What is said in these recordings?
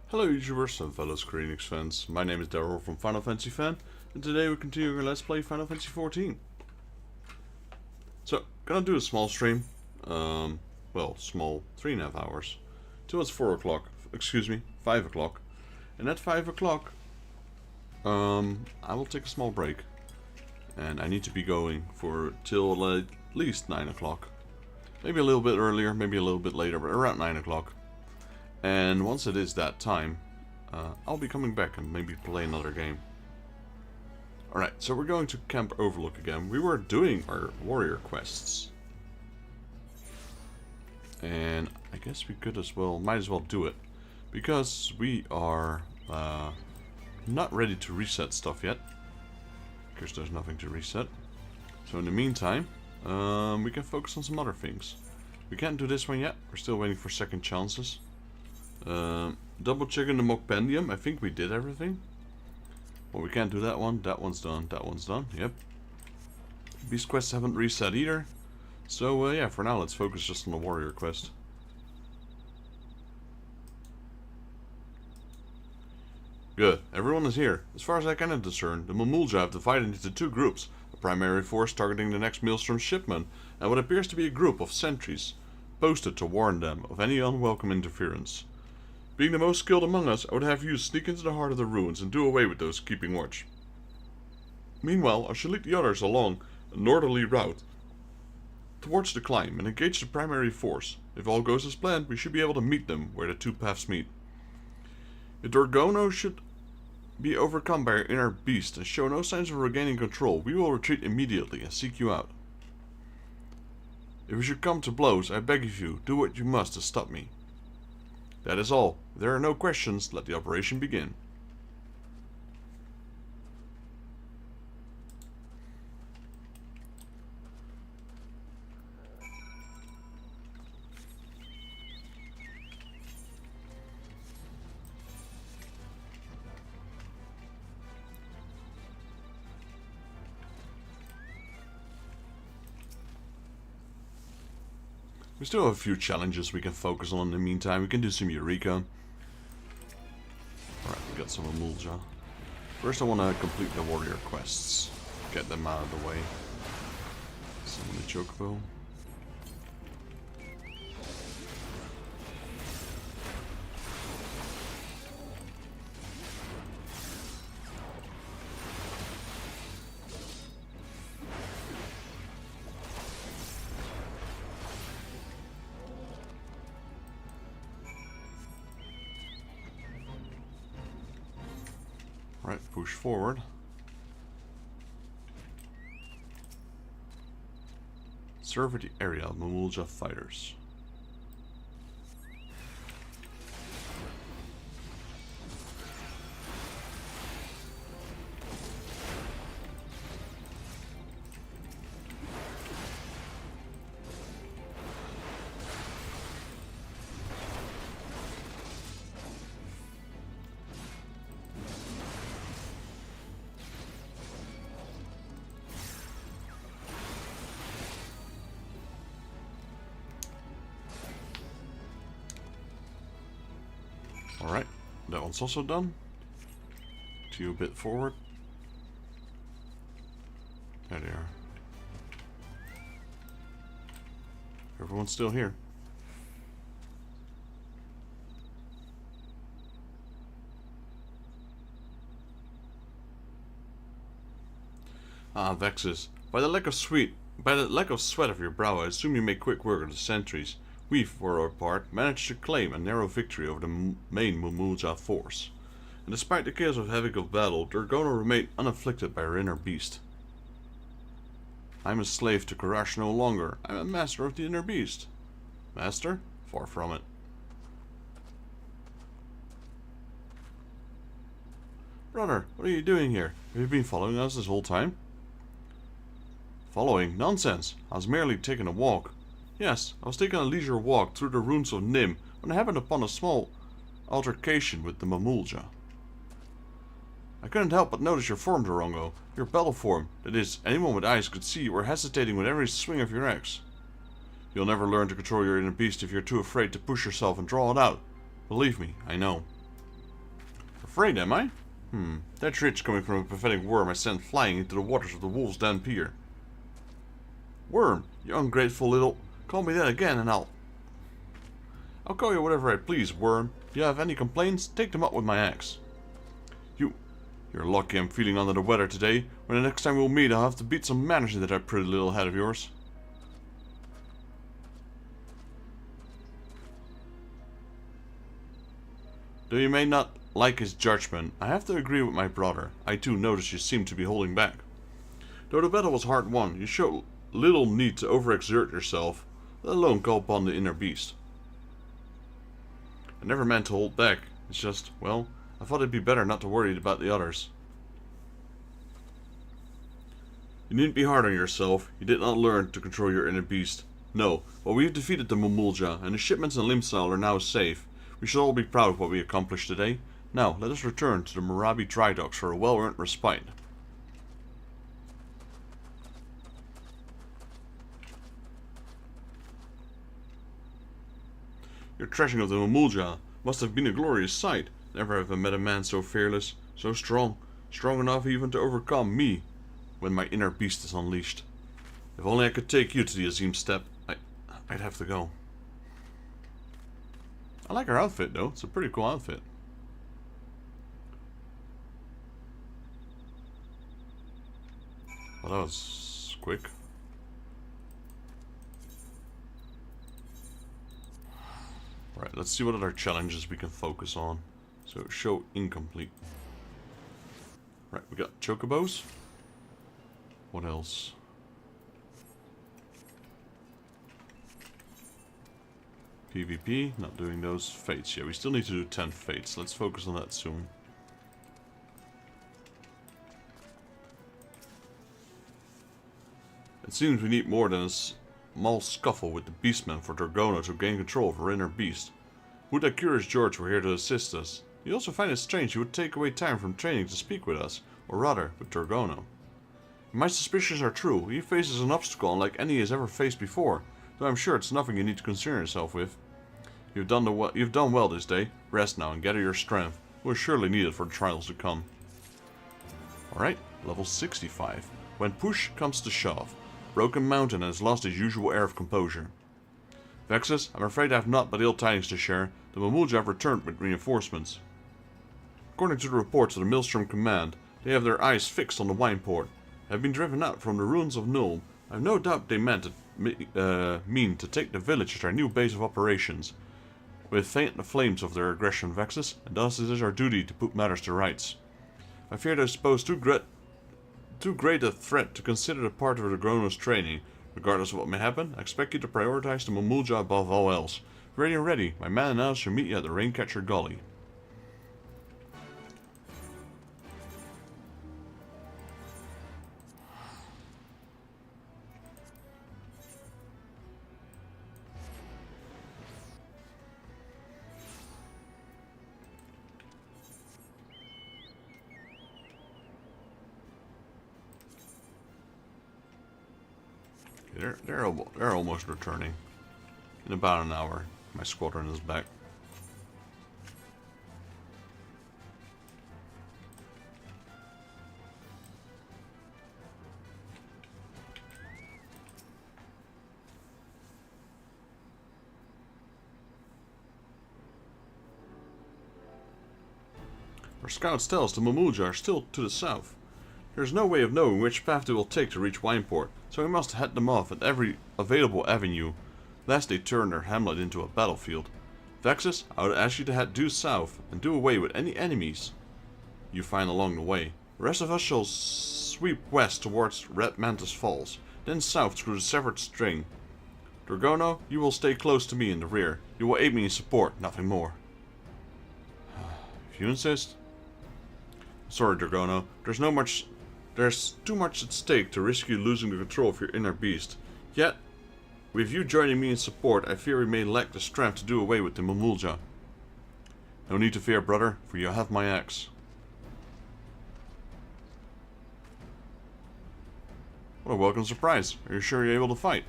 Hello YouTubers and fellow Square Enix fans, my name is Daryl from Final Fantasy Fan, and today we're continuing our Let's Play Final Fantasy XIV. So, gonna do a small stream, well, small, 3.5 hours, till it's 5 o'clock, and at 5 o'clock, I will take a small break, and I need to be going for till at least 9 o'clock, maybe a little bit earlier, maybe a little bit later, but around 9 o'clock. And once it is that time, I'll be coming back and maybe play another game. Alright, so we're going to Camp Overlook again. We were doing our warrior quests. And I guess we could might as well do it. Because we are not ready to reset stuff yet. Because there's nothing to reset. So in the meantime, we can focus on some other things. We can't do this one yet. We're still waiting for second chances. Double checking the Mokpendium. I think we did everything. Well, we can't do that one. That one's done. That one's done. Yep. Beast quests haven't reset either. So, yeah, for now, let's focus just on the warrior quest. Good. Everyone is here. As far as I can discern, the Mamulja have divided into two groups. A primary force targeting the next Maelstrom shipment, and what appears to be a group of sentries, posted to warn them of any unwelcome interference. Being the most skilled among us, I would have you sneak into the heart of the ruins and do away with those keeping watch. Meanwhile, I shall lead the others along a northerly route towards the climb and engage the primary force. If all goes as planned, we should be able to meet them where the two paths meet. If Dorgono should be overcome by our inner beast and show no signs of regaining control, we will retreat immediately and seek you out. If we should come to blows, I beg of you, do what you must to stop me. That is all. If there are no questions, let the operation begin. We still have a few challenges we can focus on in the meantime. We can do some Eureka. Alright, we got some Amulja. First I want to complete the warrior quests. Get them out of the way. Summon the Chocobo. Right, push forward. Survey the area of Mamulja fighters. Alright, that one's also done. To a bit forward. There they are. Everyone's still here. Ah, Vexus. By the lack of sweat of your brow, I assume you make quick work of the sentries. We, for our part, managed to claim a narrow victory over the main Mamulja force. And despite the chaos of havoc of battle, Dorgono remained unafflicted by her inner beast. I am a slave to Karash no longer. I am a master of the inner beast. Master? Far from it. Brother, what are you doing here? Have you been following us this whole time? Following? Nonsense. I was merely taking a walk. Yes, I was taking a leisure walk through the ruins of Nim when I happened upon a small altercation with the Mamulja. I couldn't help but notice your form, Dorongo. Your battle form, that is, anyone with eyes could see you were hesitating with every swing of your axe. You'll never learn to control your inner beast if you're too afraid to push yourself and draw it out. Believe me, I know. afraid, am I? That shriek's coming from a pathetic worm I sent flying into the waters of the Wolf's Den Pier. Worm, you ungrateful little... Call me that again and I'll call you whatever I please, Worm. If you have any complaints, take them up with my axe. You're lucky I'm feeling under the weather today. When the next time we'll meet, I'll have to beat some manners into that pretty little head of yours. Though you may not like his judgment, I have to agree with my brother. I too noticed you seem to be holding back. Though the battle was hard won, you showed little need to overexert yourself, let alone call upon the inner beast. I never meant to hold back. It's just, well, I thought it'd be better not to worry about the others. You needn't be hard on yourself. You did not learn to control your inner beast. No, well, we've defeated the Mumulja, and the shipments in Limsal are now safe. We should all be proud of what we accomplished today. Now, let us return to the Murabi dry docks for a well-earned respite. Your thrashing of the Mumulja must have been a glorious sight. Never have I met a man so fearless, so strong enough even to overcome me when my inner beast is unleashed. If only I could take you to the Azim Steppe, I'd have to go. I like her outfit though, it's a pretty cool outfit. Well, that was quick. Right, let's see what other challenges we can focus on. So, show incomplete. Right, we got chocobos. What else? PvP, not doing those. Fates, yeah, we still need to do 10 fates. Let's focus on that soon. It seems we need more than a small scuffle with the Beastmen for Dorgono to gain control of her inner beast. Would that curious George were here to assist us. You also find it strange he would take away time from training to speak with us, or rather, with Dorgono. My suspicions are true. He faces an obstacle unlike any he has ever faced before, though I'm sure it's nothing you need to concern yourself with. You've done well this day. Rest now and gather your strength. It will surely need it for the trials to come. Alright, level 65. When push comes to shove. Broken Mountain has lost his usual air of composure. Vexus, I'm afraid I have naught but ill tidings to share. The Mamulja have returned with reinforcements. According to the reports of the Maelstrom Command, they have their eyes fixed on the wine port. Have been driven out from the ruins of Nuln. I have no doubt they mean to take the village as their new base of operations. We have faint the flames of their aggression, Vexus, and thus it is our duty to put matters to rights. I fear they pose too great a threat to consider the part of the Grono's training. Regardless of what may happen, I expect you to prioritize the Mamulja above all else. Ready and ready, my man and I shall meet you at the Raincatcher Gully. They're almost returning. In about an hour, my squadron is back. Our scouts tell us the Mamulja are still to the south. There is no way of knowing which path they will take to reach Wineport, so we must head them off at every available avenue, lest they turn their hamlet into a battlefield. Vexus, I would ask you to head due south and do away with any enemies you find along the way. The rest of us shall sweep west towards Red Mantis Falls, then south through the Severed String. Dorgono, you will stay close to me in the rear. You will aid me in support, nothing more. If you insist. Sorry, Dorgono. There's too much at stake to risk you losing the control of your inner beast. Yet, with you joining me in support, I fear we may lack the strength to do away with the Mamulja. No need to fear, brother, for you have my axe. What a welcome surprise. Are you sure you're able to fight?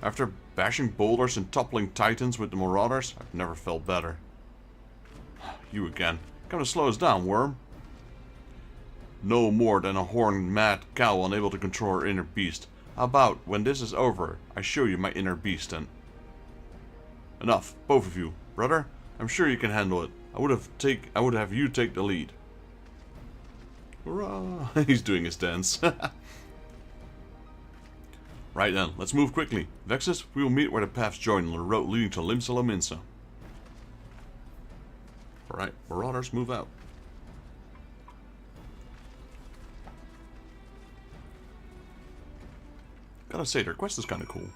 After bashing boulders and toppling titans with the Marauders, I've never felt better. You again. Come to slow us down, worm. No more than a horned mad cow unable to control her inner beast. How about, when this is over, I show you my inner beast and... Enough, both of you. Brother, I'm sure you can handle it. I would have you take the lead. Hurrah! He's doing his dance. Right then, let's move quickly. Vexus, we will meet where the paths join on the road leading to Limsa Lominsa. Alright, Marauders, move out. Gotta say, their quest is kinda cool.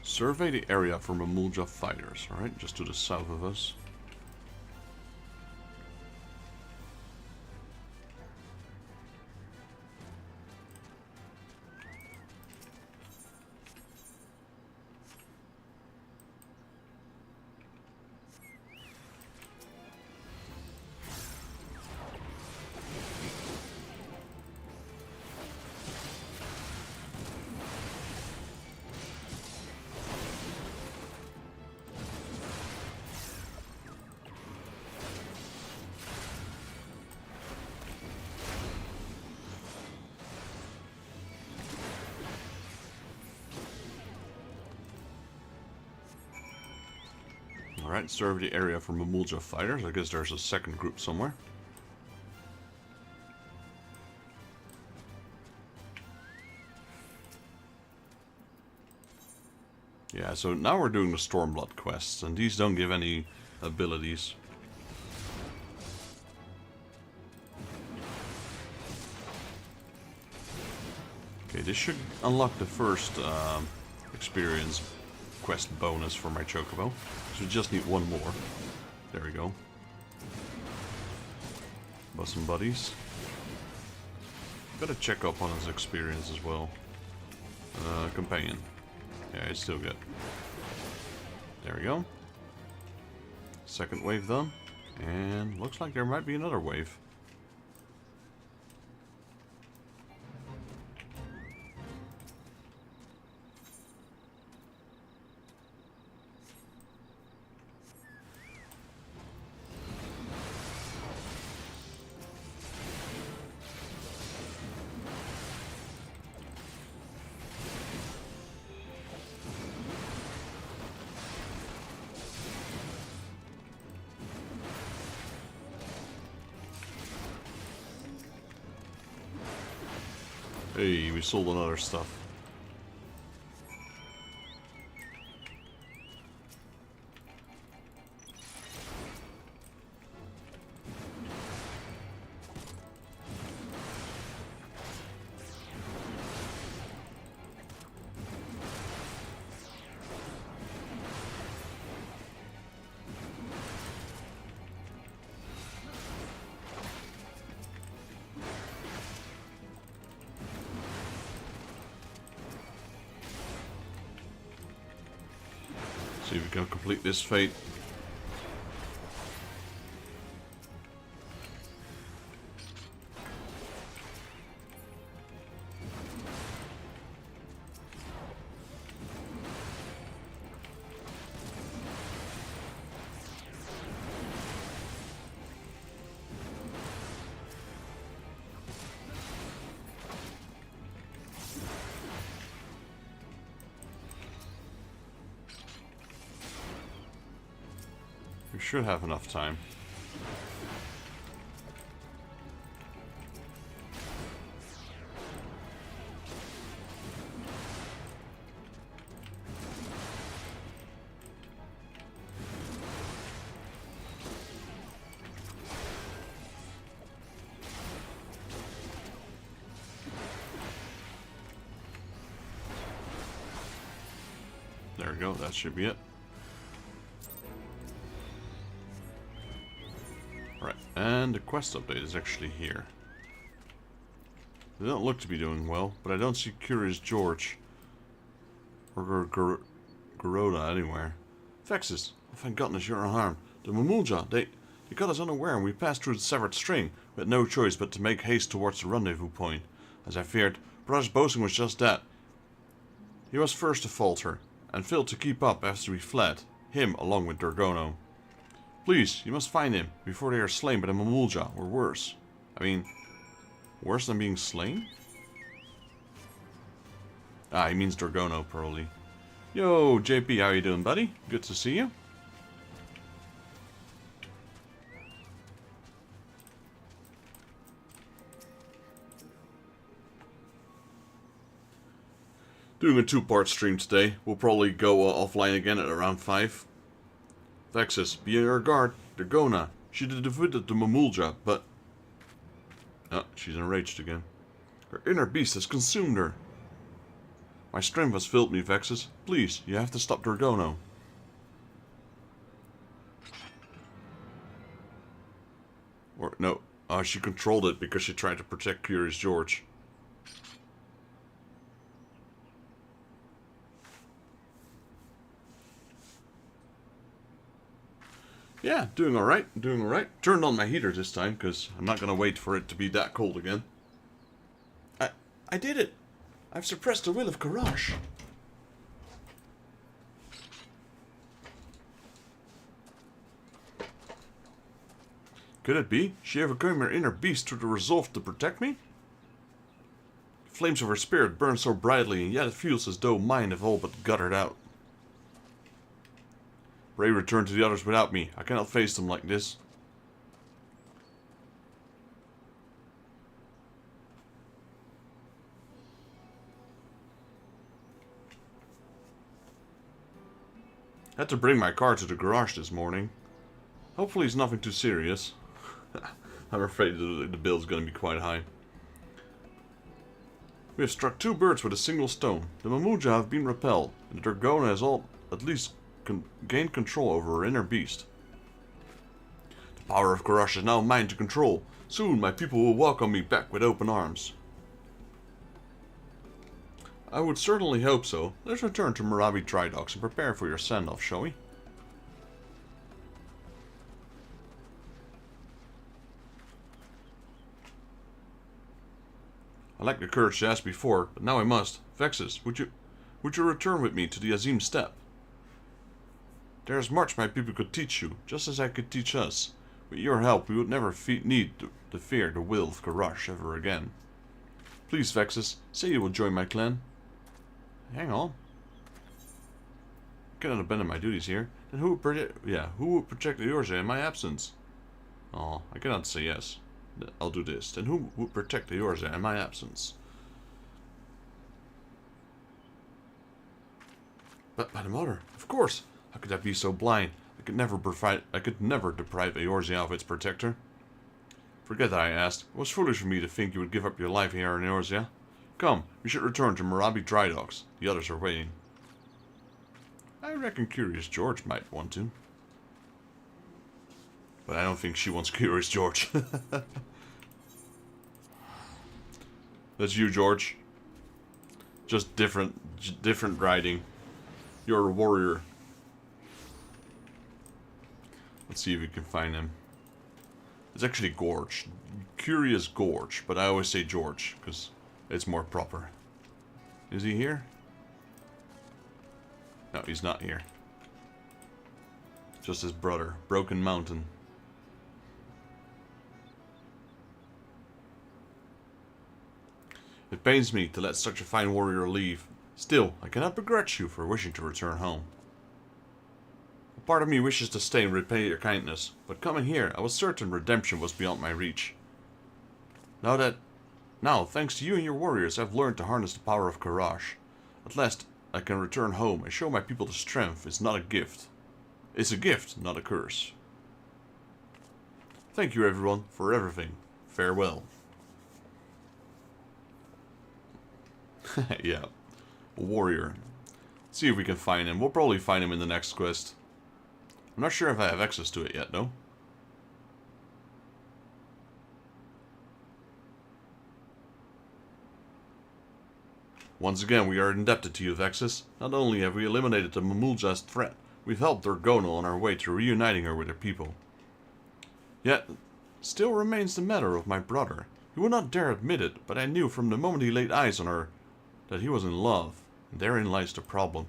Survey the area for Mamulja fighters. Alright, just to the south of us. Alright, survey the area for Mamulja fighters. I guess there's a second group somewhere. Yeah, so now we're doing the Stormblood quests, and these don't give any abilities. Okay, this should unlock the first experience quest bonus for my Chocobo. So we just need one more. There we go. Some buddies. Gotta check up on his experience as well. Companion. Yeah, it's still good. There we go. Second wave done. And looks like there might be another wave. Hey, we sold another stuff. See if we can complete this fate. We should have enough time. There we go, that should be it. And the quest update is actually here. They don't look to be doing well, but I don't see Curious George or Garoda anywhere. Vexus, oh, thank goodness you're unharmed. The Mamulja, they got us unaware and we passed through the severed string, with no choice but to make haste towards the rendezvous point. As I feared, Brother's boasting was just that. He was first to falter, and failed to keep up after we fled, him along with Dorgono. Please, you must find him before they are slain by the Mamulja, or worse. I mean, worse than being slain? Ah, he means Dragono, probably. Yo, JP, how you doing, buddy? Good to see you. Doing a two-part stream today. We'll probably go offline again at around 5. Vexus, be on your guard. Dragona. She defeated the Mamulja, but... Oh, she's enraged again. Her inner beast has consumed her. My strength has filled me, Vexus. Please, you have to stop Dragono. Or, no. She controlled it because she tried to protect Curious George. Yeah, doing alright, doing alright. Turned on my heater this time, because I'm not going to wait for it to be that cold again. I did it! I've suppressed the will of Karash. Could it be? She overcame her inner beast through the resolve to protect me? The flames of her spirit burn so brightly, and yet it feels as though mine have all but guttered out. Ray returned to the others without me. I cannot face them like this. Had to bring my car to the garage this morning. Hopefully it's nothing too serious. I'm afraid the bill's going to be quite high. We have struck 2 birds with a single stone. The Mamulja have been repelled, and the Dragona has at least gained control over her inner beast. The power of Karash is now mine to control. Soon my people will welcome me back with open arms. I would certainly hope so. Let's return to Marabi Dry Docks and prepare for your send-off, shall we? I lacked the courage to ask before, but now I must. Vexus, would you return with me to the Azim Steppe? There is much my people could teach you, just as I could teach us. With your help, we would never need to fear the will of Karash ever again. Please, Vexus, say you will join my clan. Hang on. I cannot abandon my duties here. Then who would protect Eorzea in my absence? Oh, I cannot say yes. I'll do this. Then who would protect Eorzea in my absence? But by the mother, of course. How could I be so blind? I could never deprive Eorzea of its protector. Forget that I asked. It was foolish for me to think you would give up your life here in Eorzea. Come, we should return to Marabi Dry Docks. The others are waiting. I reckon Curious George might want to. But I don't think she wants Curious George. That's you, George. Just different riding. You're a warrior. Let's see if we can find him. It's actually Gorge. Curious Gorge, but I always say George, because it's more proper. Is he here? No, he's not here. Just his brother, Broken Mountain. It pains me to let such a fine warrior leave. Still, I cannot begrudge you for wishing to return home. A part of me wishes to stay and repay your kindness, but coming here, I was certain redemption was beyond my reach. Now, thanks to you and your warriors, I've learned to harness the power of Karash. At last, I can return home and show my people the strength is not a gift. It's a gift, not a curse. Thank you, everyone, for everything. Farewell. Yeah, a warrior. Let's see if we can find him. We'll probably find him in the next quest. I'm not sure if I have access to it yet, though. Once again, we are indebted to you, Vexus. Not only have we eliminated the Mamulja's threat, we've helped Dragono on our way to reuniting her with her people. Yet, still remains the matter of my brother. He would not dare admit it, but I knew from the moment he laid eyes on her that he was in love, and therein lies the problem.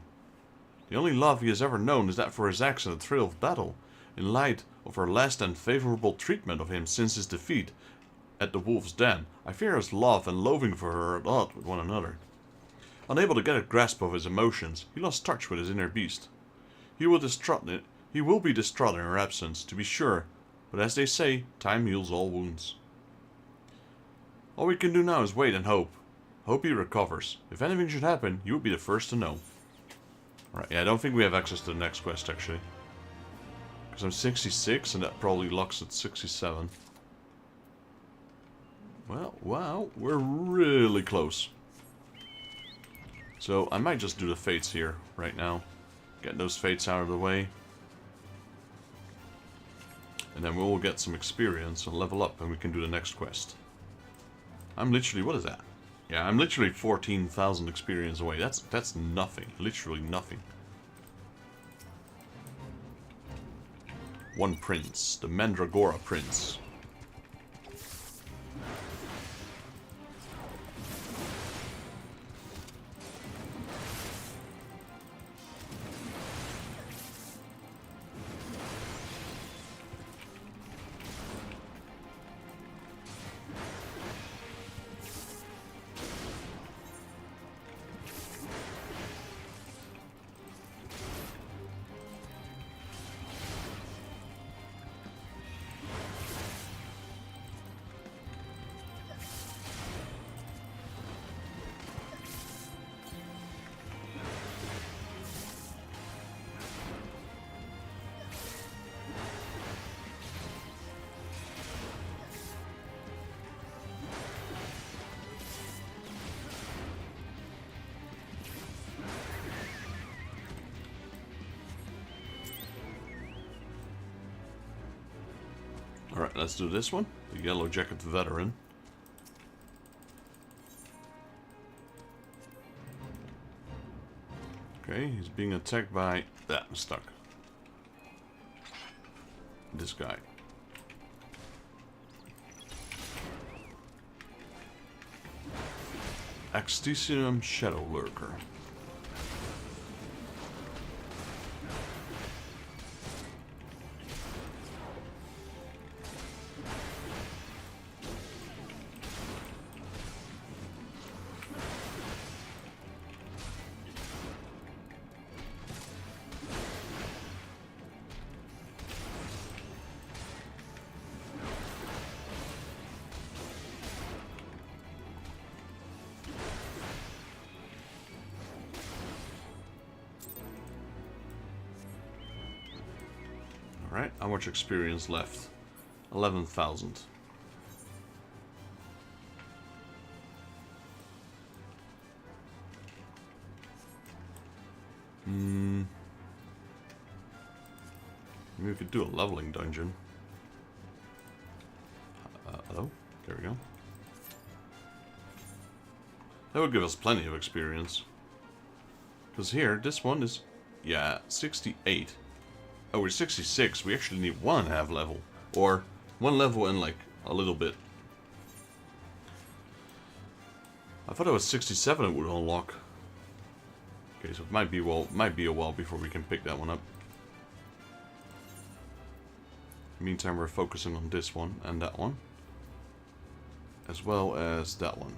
The only love he has ever known is that for his axe and the thrill of battle. In light of her less than favorable treatment of him since his defeat at the Wolf's Den, I fear his love and loathing for her are at odds with one another. Unable to get a grasp of his emotions, he lost touch with his inner beast. He will be distraught in her absence, to be sure, but as they say, time heals all wounds. All we can do now is wait and hope. Hope he recovers. If anything should happen, you will be the first to know. Alright, yeah, I don't think we have access to the next quest, actually. Because I'm 66, and that probably locks at 67. Well, wow, we're really close. So, I might just do the fates here, right now. Get those fates out of the way. And then we'll get some experience and level up, and we can do the next quest. I'm literally, what is that? Yeah, I'm literally 14,000 experience away. That's nothing. Literally nothing. One prince. The Mandragora Prince. Alright, let's do this one. The Yellow Jacket Veteran. Okay, he's being attacked by... that, I'm stuck. This guy. Axtisium Shadow Lurker. Alright, how much experience left? 11,000. Maybe we could do a leveling dungeon. Hello? There we go. That would give us plenty of experience. Because here, this one is... yeah, 68. Oh, we're 66. We actually need 1.5 level. Or 1 level and like a little bit. I thought it was 67 it would unlock. Okay, so it might be a while before we can pick that one up. Meantime, we're focusing on this one and that one. As well as that one.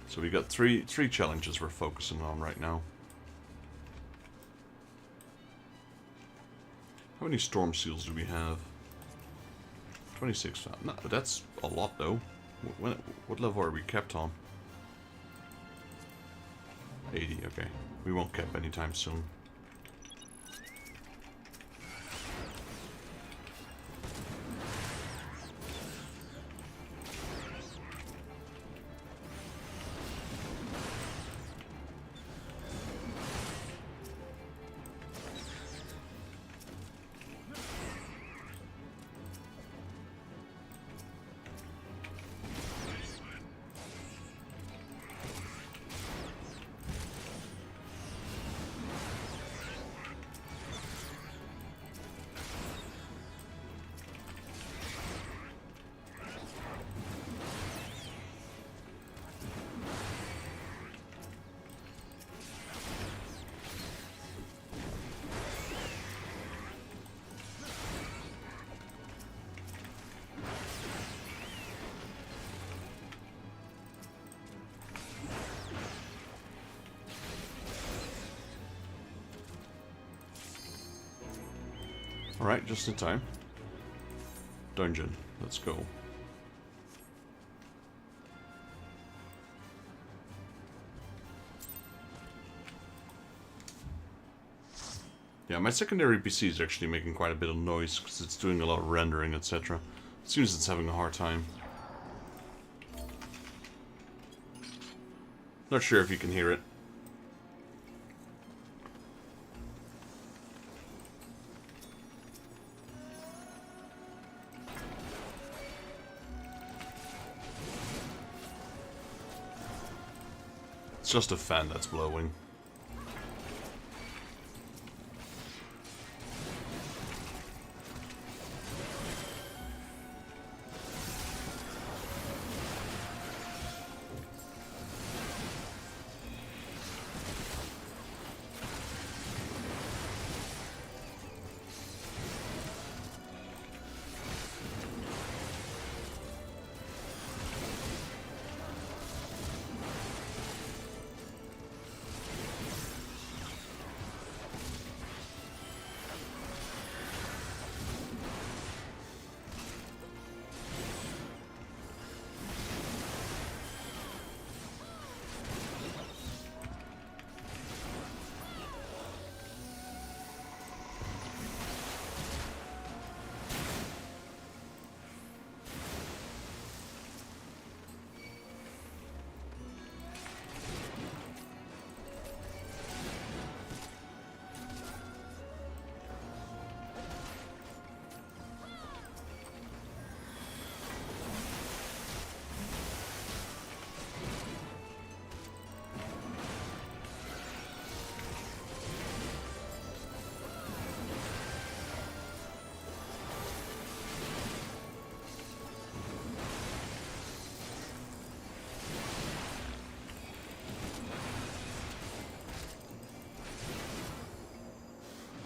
So we got three challenges we're focusing on right now. How many storm seals do we have? 26. No, that's a lot though. What level are we kept on? 80, okay. We won't cap anytime soon. Alright, just in time. Dungeon. Let's go. Yeah, my secondary PC is actually making quite a bit of noise because it's doing a lot of rendering, etc. It seems it's having a hard time. Not sure if you can hear it. It's just a fan that's blowing.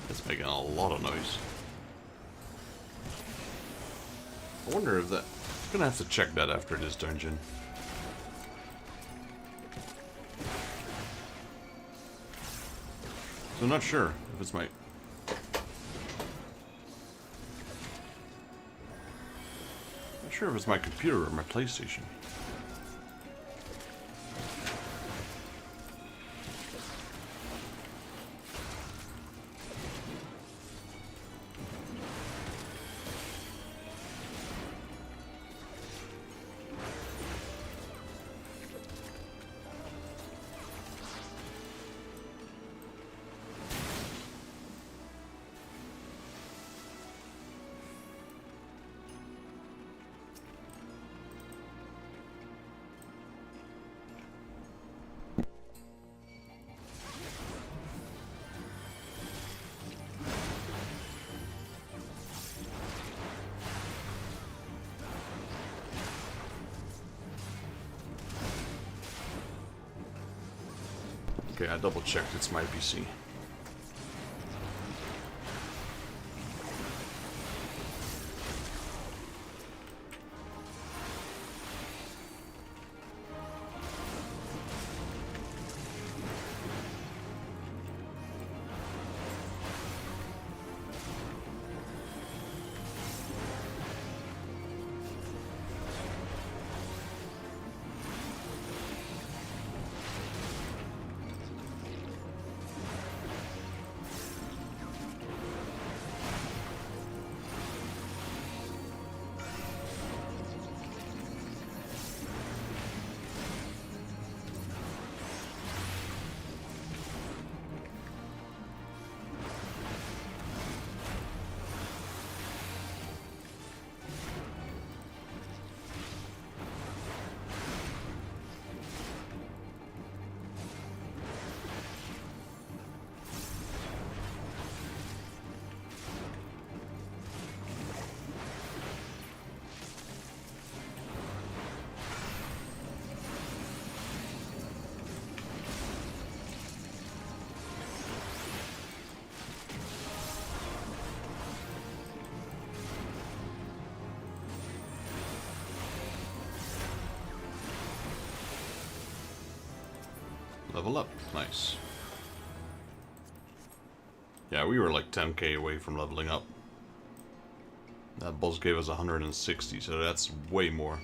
It's making a lot of noise. I wonder if that... I'm gonna have to check that after this dungeon. So I'm not sure if it's my... Not sure if it's my computer or my PlayStation. Okay, I double checked, it's my PC. Level up. Nice. Yeah, we were like 10k away from leveling up. That boss gave us 160, so that's way more.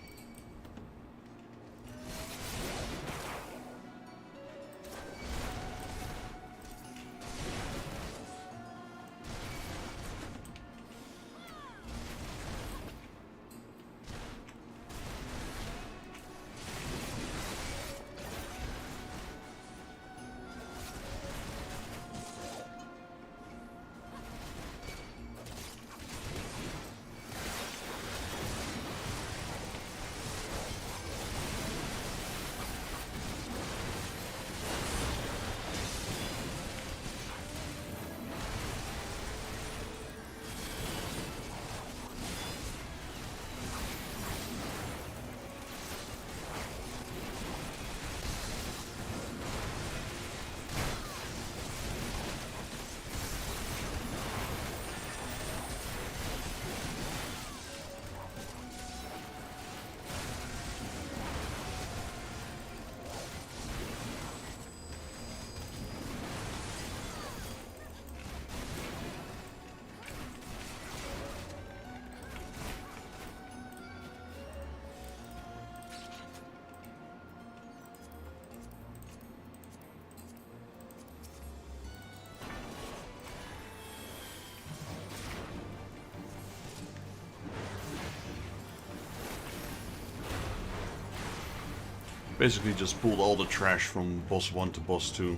Basically just pulled all the trash from boss 1 to boss 2.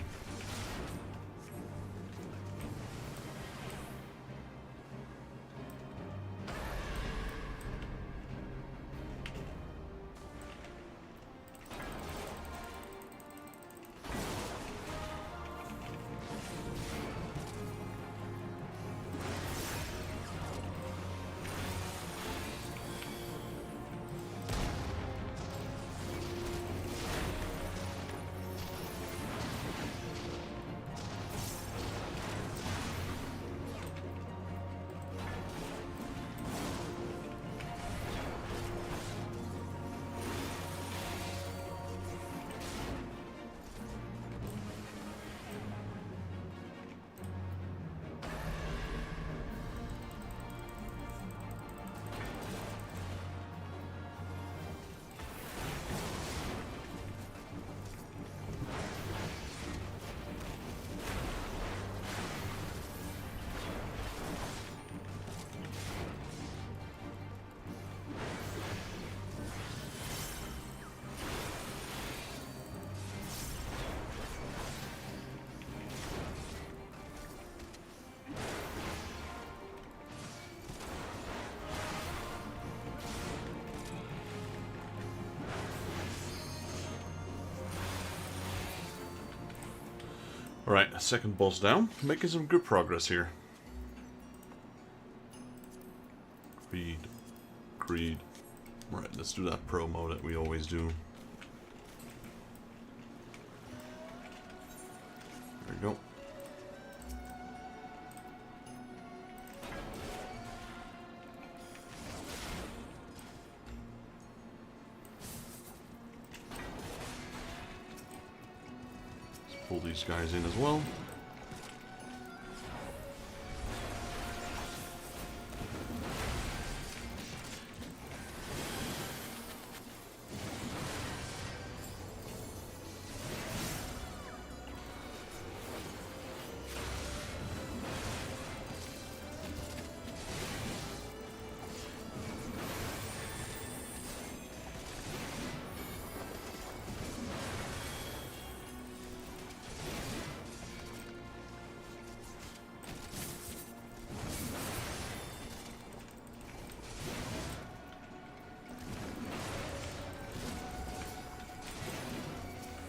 Alright, second boss down. Making some good progress here. Creed. Right, let's do that promo that we always do. There we go. Let's pull these guys in as well.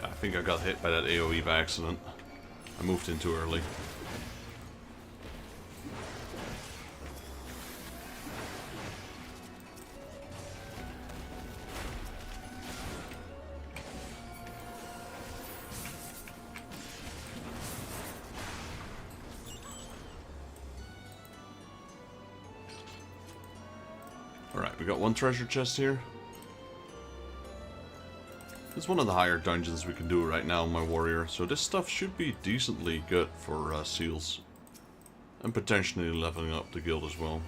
I think I got hit by that AoE by accident. I moved in too early. Alright, we got one treasure chest here. It's one of the higher dungeons we can do right now, my warrior, so this stuff should be decently good for seals. And potentially leveling up the guild as well.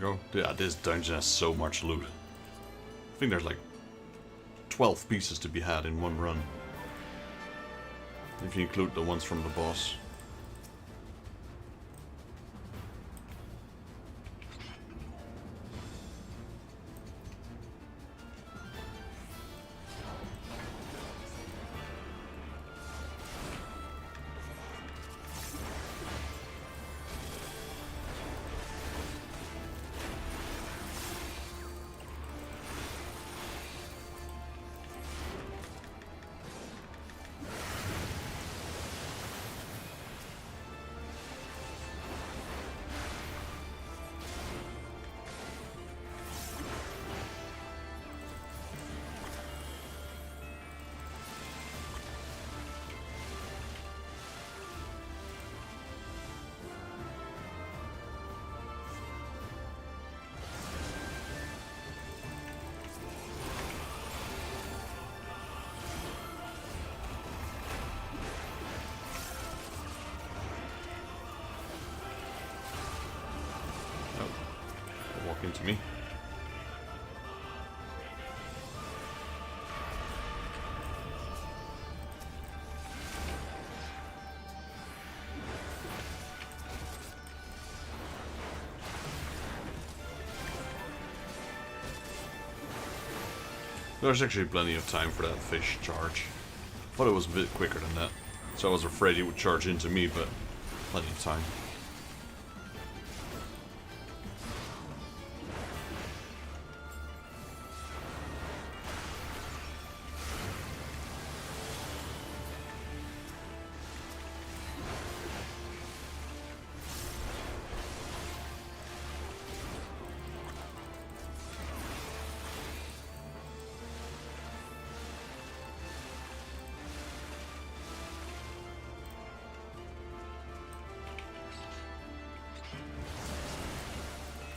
go. Yeah, this dungeon has so much loot. I think there's like 12 pieces to be had in one run. If you include the ones from the boss. Into me. There's actually plenty of time for that fish charge. Thought it was a bit quicker than that, so I was afraid he would charge into me, but plenty of time.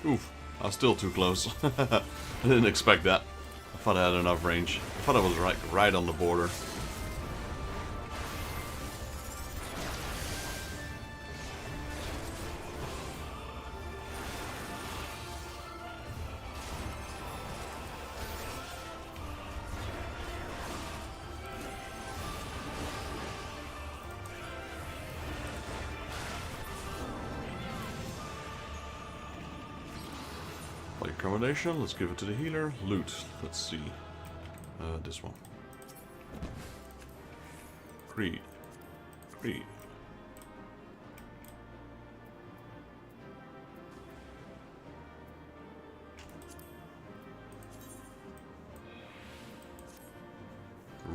Oof, I was still too close. I didn't expect that. I thought I had enough range. I thought I was right on the border. Accommodation, let's give it to the healer. Loot, let's see. This one. Creed.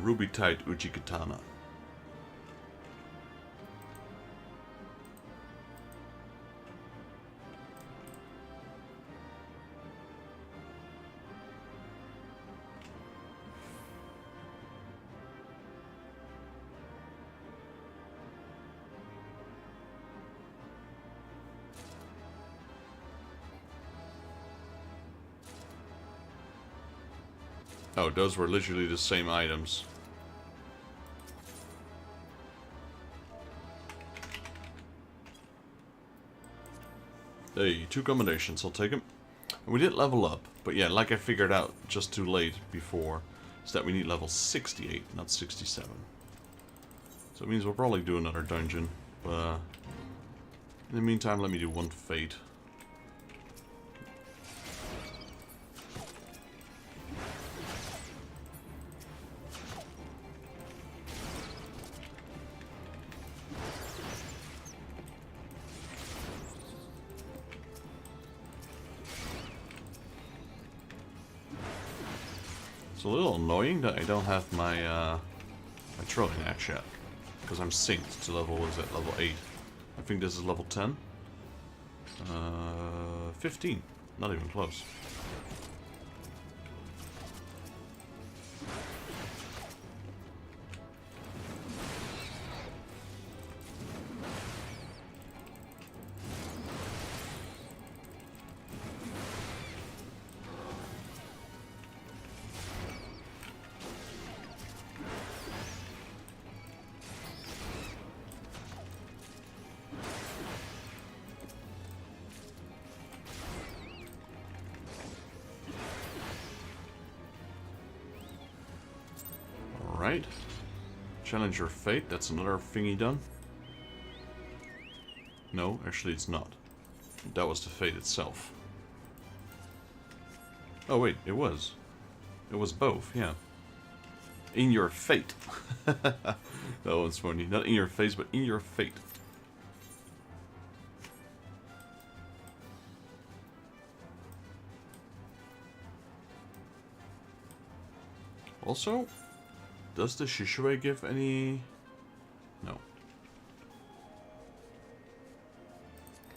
Ruby tight Uchi Katana. Oh, those were literally the same items. Hey, 2 combinations, I'll take them. And we did level up, but yeah, like I figured out just too late before, is that we need level 68, not 67. So it means we'll probably do another dungeon, but in the meantime, let me do 1 fate. It's a little annoying that I don't have my my throwing axe yet, because I'm synced to level, what is it, level 8. I think this is level 10. 15, not even close. Alright. Challenge your fate, that's another thingy done. No, actually it's not. That was the fate itself. Oh wait, it was. It was both, yeah. In your fate. That one's funny. Not in your face, but in your fate. Also, does the Shishue give any... No.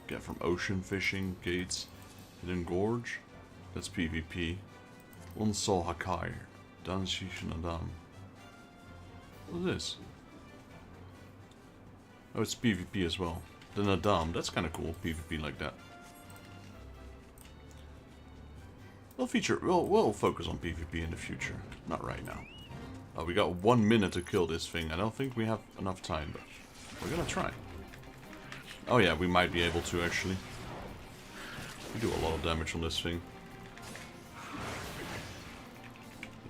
Get from ocean fishing, gates, hidden gorge. That's PvP. Unsol Hakai. Dan Shishinadam. What is this? Oh, it's PvP as well. The Nadam, that's kind of cool, PvP like that. We'll focus on PvP in the future. Not right now. We got 1 minute to kill this thing. I don't think we have enough time, but we're gonna try. Oh yeah, we might be able to actually. We do a lot of damage on this thing.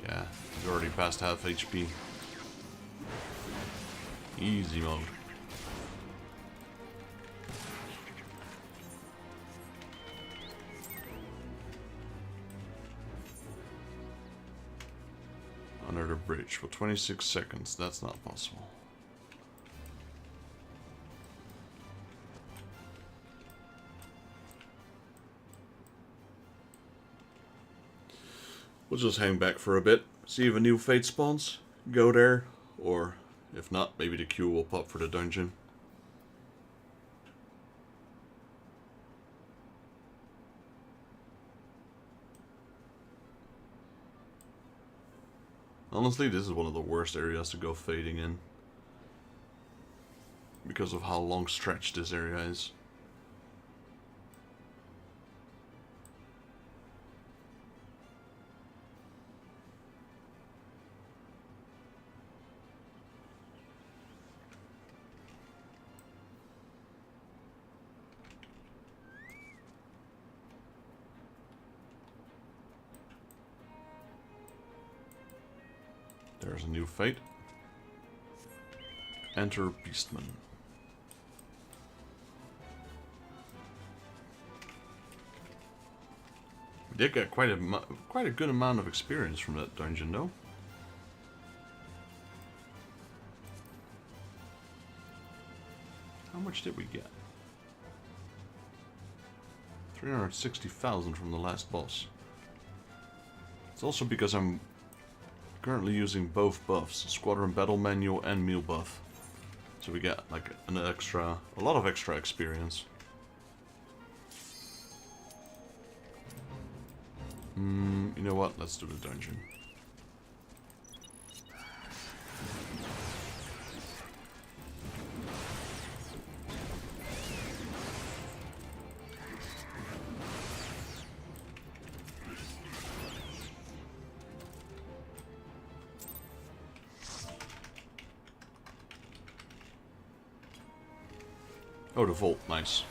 Yeah, he's already past half HP. Easy mode. Under the bridge for 26 seconds. That's not possible. We'll just hang back for a bit, see if a new fate spawns, go there, or if not, maybe the queue will pop for the dungeon. Honestly, this is one of the worst areas to go fading in, because of how long stretched this area is. There's a new fate. Enter Beastman. We did get quite a good amount of experience from that dungeon, though. How much did we get? 360,000 from the last boss. It's also because I'm currently using both buffs, Squadron Battle Manual and Meal buff. So we get like a lot of extra experience. You know what? Let's do the dungeon. Oh, the vault, nice.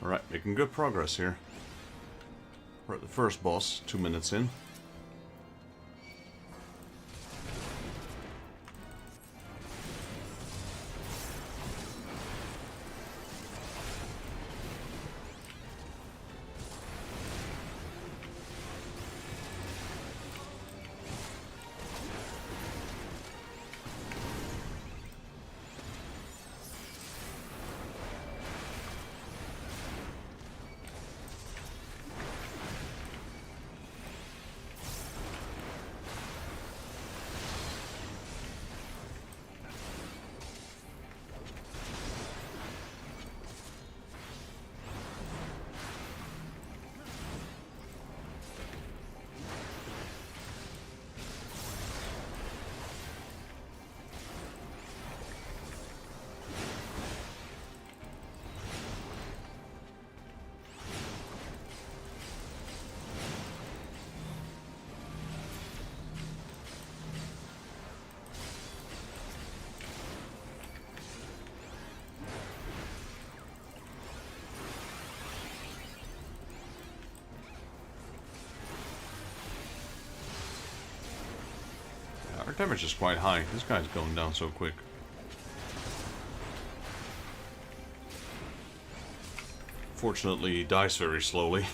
Alright, making good progress here. We're at the first boss, 2 minutes in. Our damage is quite high. This guy's going down so quick. Fortunately, he dies very slowly.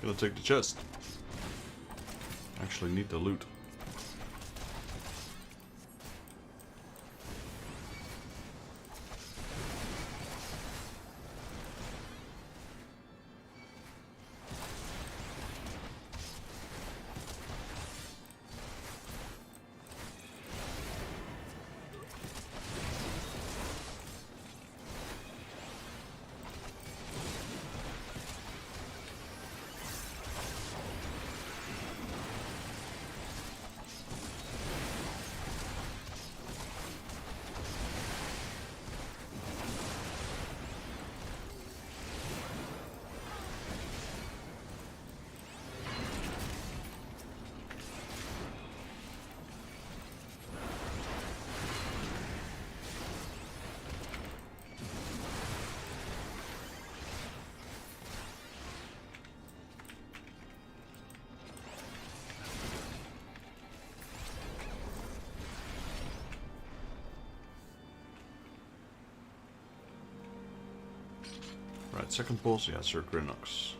Gonna take the chest. Actually need the loot. Right, second boss, yeah, Sir Grinox.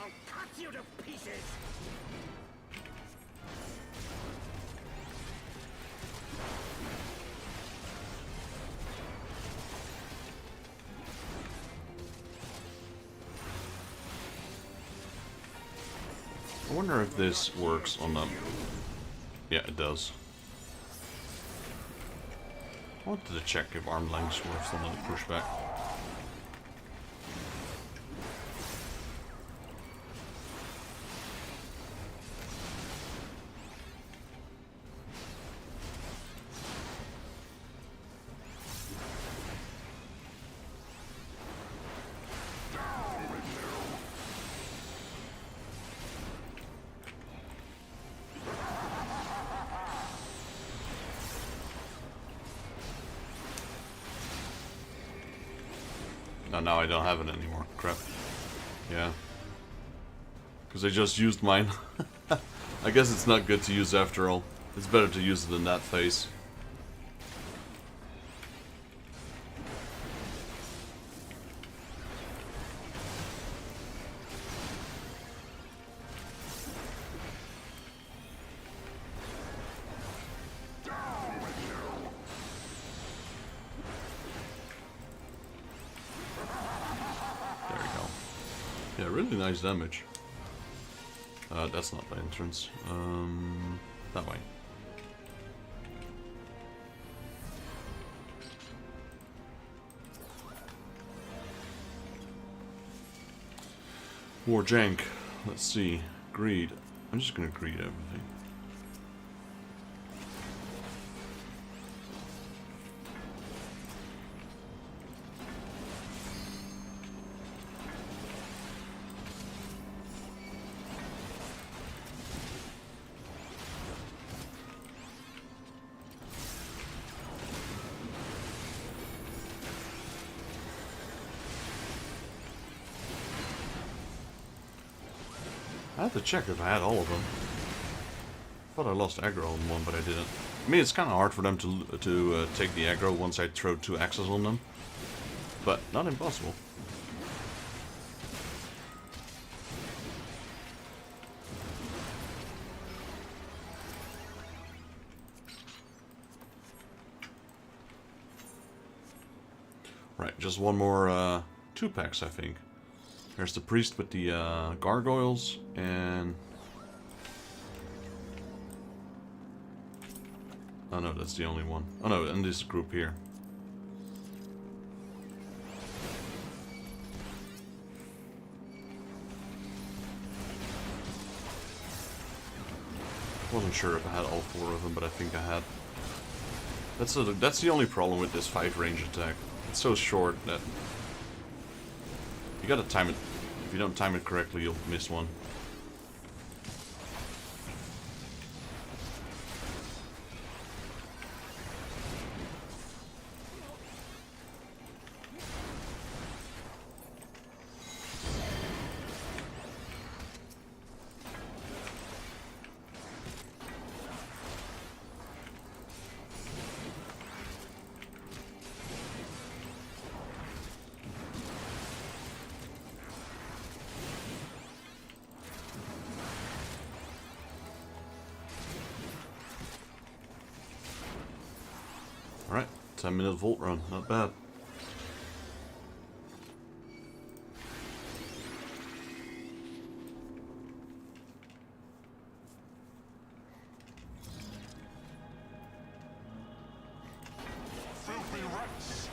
I'll cut you to pieces! I wonder if this works on them. Yeah, it does. I wanted to check if arm lengths were still on the pushback. Oh, now I don't have it anymore. Crap. Yeah. Because I just used mine. I guess it's not good to use after all. It's better to use it in that phase. Yeah, really nice damage. That's not the entrance. That way. More jank. Let's see. Greed. I'm just gonna greed everything. I had to check if I had all of them. Thought I lost aggro on one, but I didn't. I mean, it's kind of hard for them to take the aggro once I throw 2 axes on them, but not impossible. Right, just one more 2 packs, I think. There's the priest with the gargoyles, and... Oh no, that's the only one. Oh no, and this group here. Wasn't sure if I had all 4 of them, but I think I had. That's the only problem with this 5 range attack. It's so short that you gotta time it. If you don't time it correctly, you'll miss one. Alright, 10-minute vault run, not bad. Filthy rats!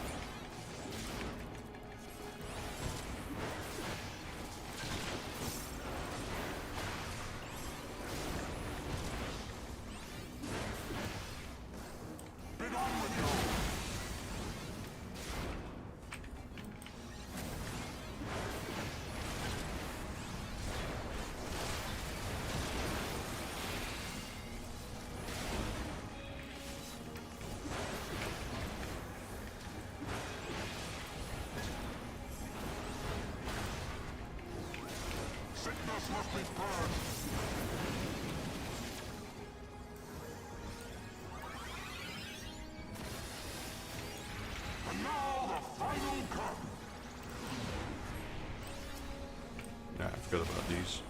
Sickness must be purged. And now the final cut. Yeah, I forgot about these.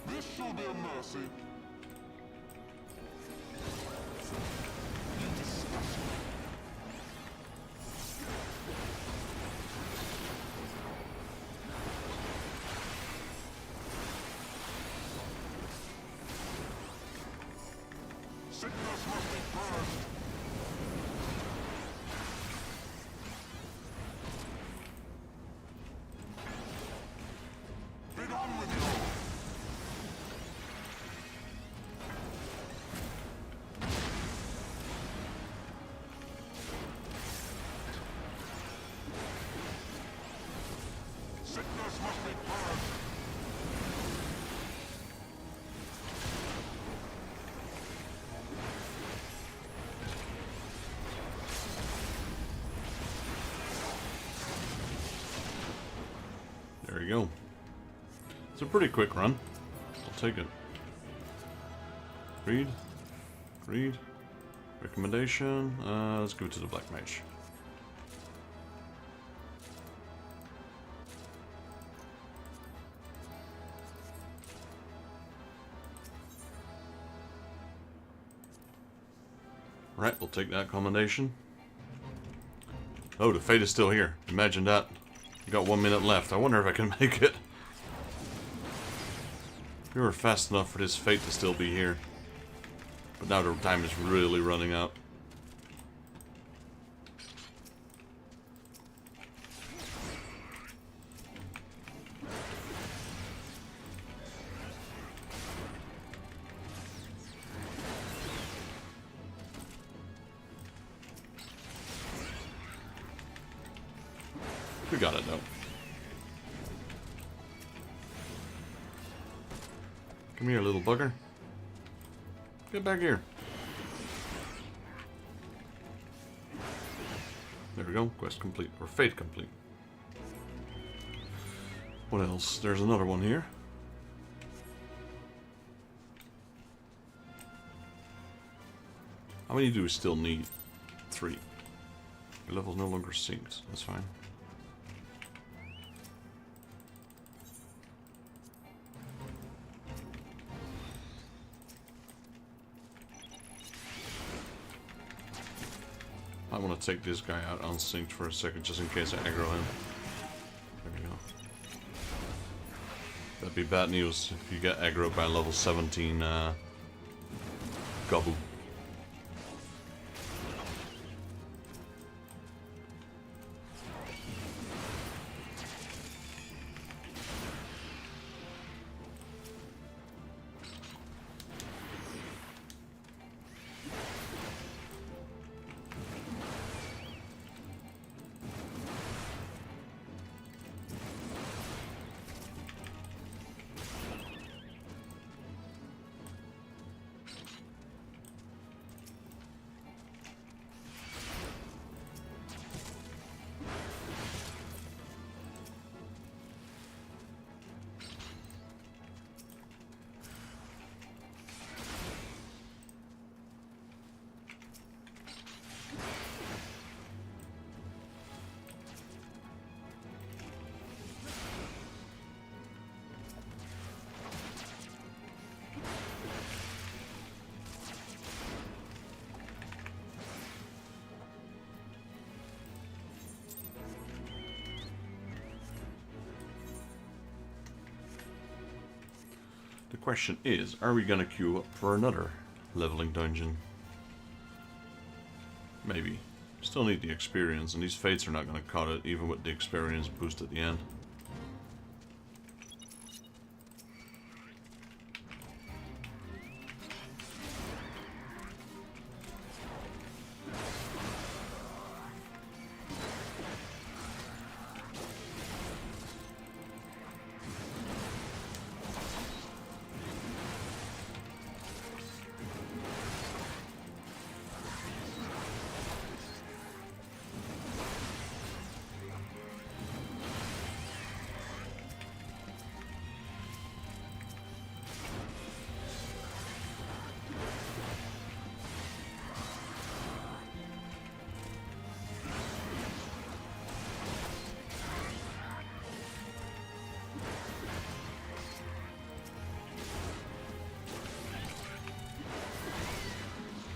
This shall be a mercy. You disgust me. Sickness must be purged. Be done with you. we go. It's a pretty quick run. I'll take it. Read. Read. Recommendation. Let's go to the Black Mage. Right, we'll take that commendation. Oh, the fate is still here. Imagine that. We got 1 minute left. I wonder if I can make it. We were fast enough for this fate to still be here. But now the time is really running out. We got it though. Come here, little bugger. Get back here. There we go. Quest complete. Or fate complete. What else? There's another one here. How many do we still need? 3. Your level's no longer synced. That's fine. I want to take this guy out unsynced for a second, just in case I aggro him. There we go. That'd be bad news if you get aggroed by level 17 Gabu. The question is, are we gonna queue up for another leveling dungeon? Maybe. Still need the experience, and these fates are not gonna cut it, even with the experience boost at the end.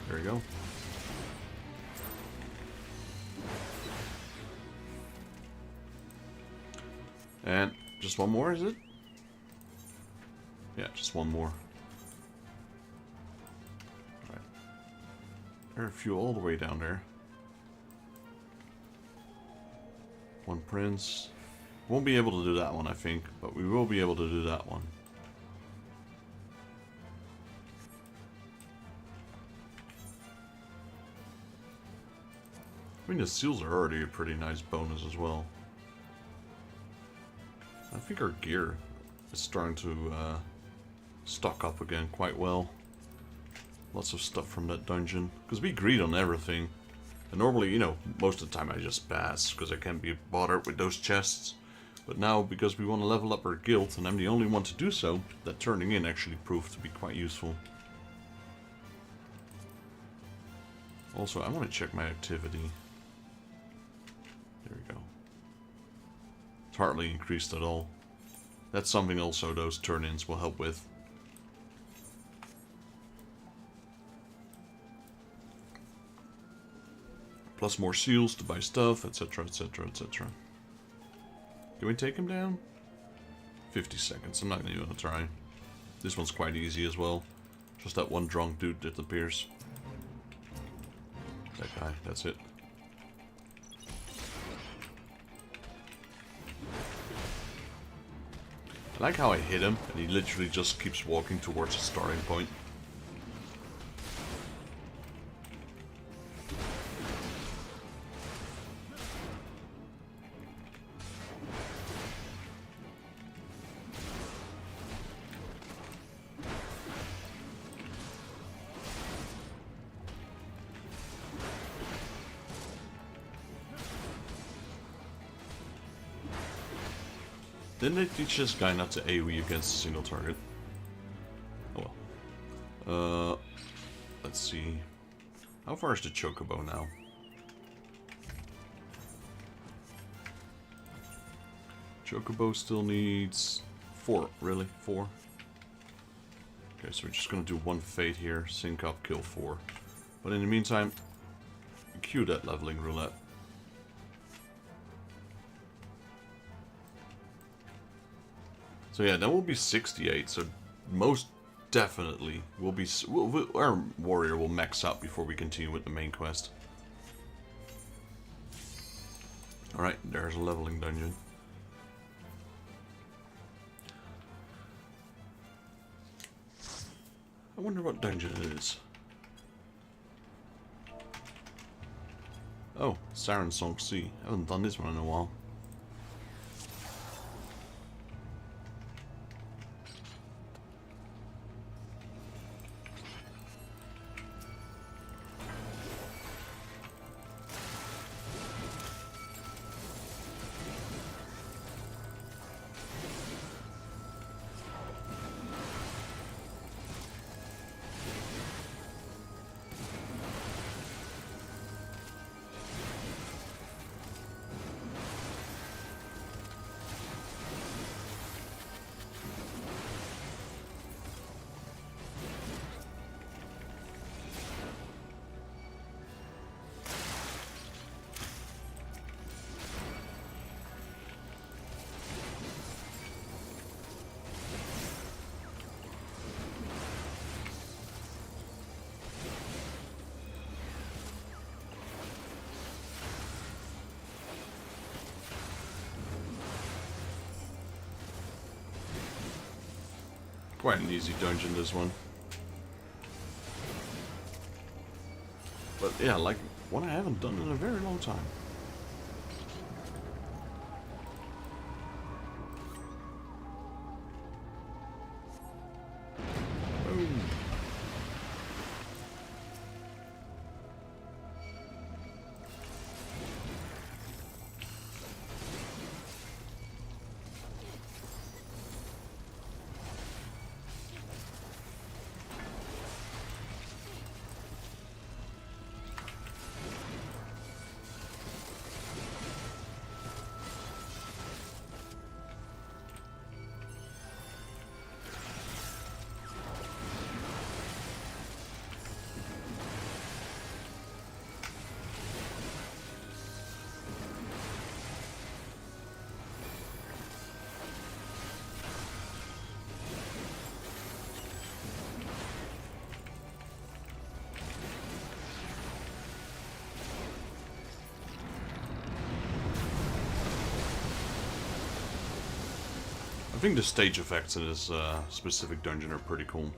There we go. And just one more, is it? Yeah, just one more. Alright. There are a few all the way down there. One prince. Won't be able to do that one, I think, but we will be able to do that one. I mean, the seals are already a pretty nice bonus as well. I think our gear is starting to stock up again quite well. Lots of stuff from that dungeon. Because we greed on everything. And normally, you know, most of the time I just pass because I can't be bothered with those chests. But now, because we want to level up our guild, and I'm the only one to do so, that turning in actually proved to be quite useful. Also, I want to check my activity. There we go. It's hardly increased at all. That's something also those turn-ins will help with. Plus more seals to buy stuff, etc, etc, etc. Can we take him down? 50 seconds, I'm not even gonna try. This one's quite easy as well. Just that one drunk dude that appears. That guy, that's it. I like how I hit him, and he literally just keeps walking towards the starting point. Didn't they teach this guy not to AoE against a single target? Oh well. Let's see. How far is the Chocobo now? Chocobo still needs 4, really? 4? Okay, so we're just gonna do one fate here, sync up, kill 4. But in the meantime, cue that leveling roulette. So yeah, then we'll be 68, so most definitely we'll be... our warrior will max out before we continue with the main quest. Alright, there's a leveling dungeon. I wonder what dungeon it is. Oh, Siren Song Sea. I haven't done this one in a while. Quite an easy dungeon, this one. But yeah, like one I haven't done in a very long time. Boom. I think the stage effects in this specific dungeon are pretty cool.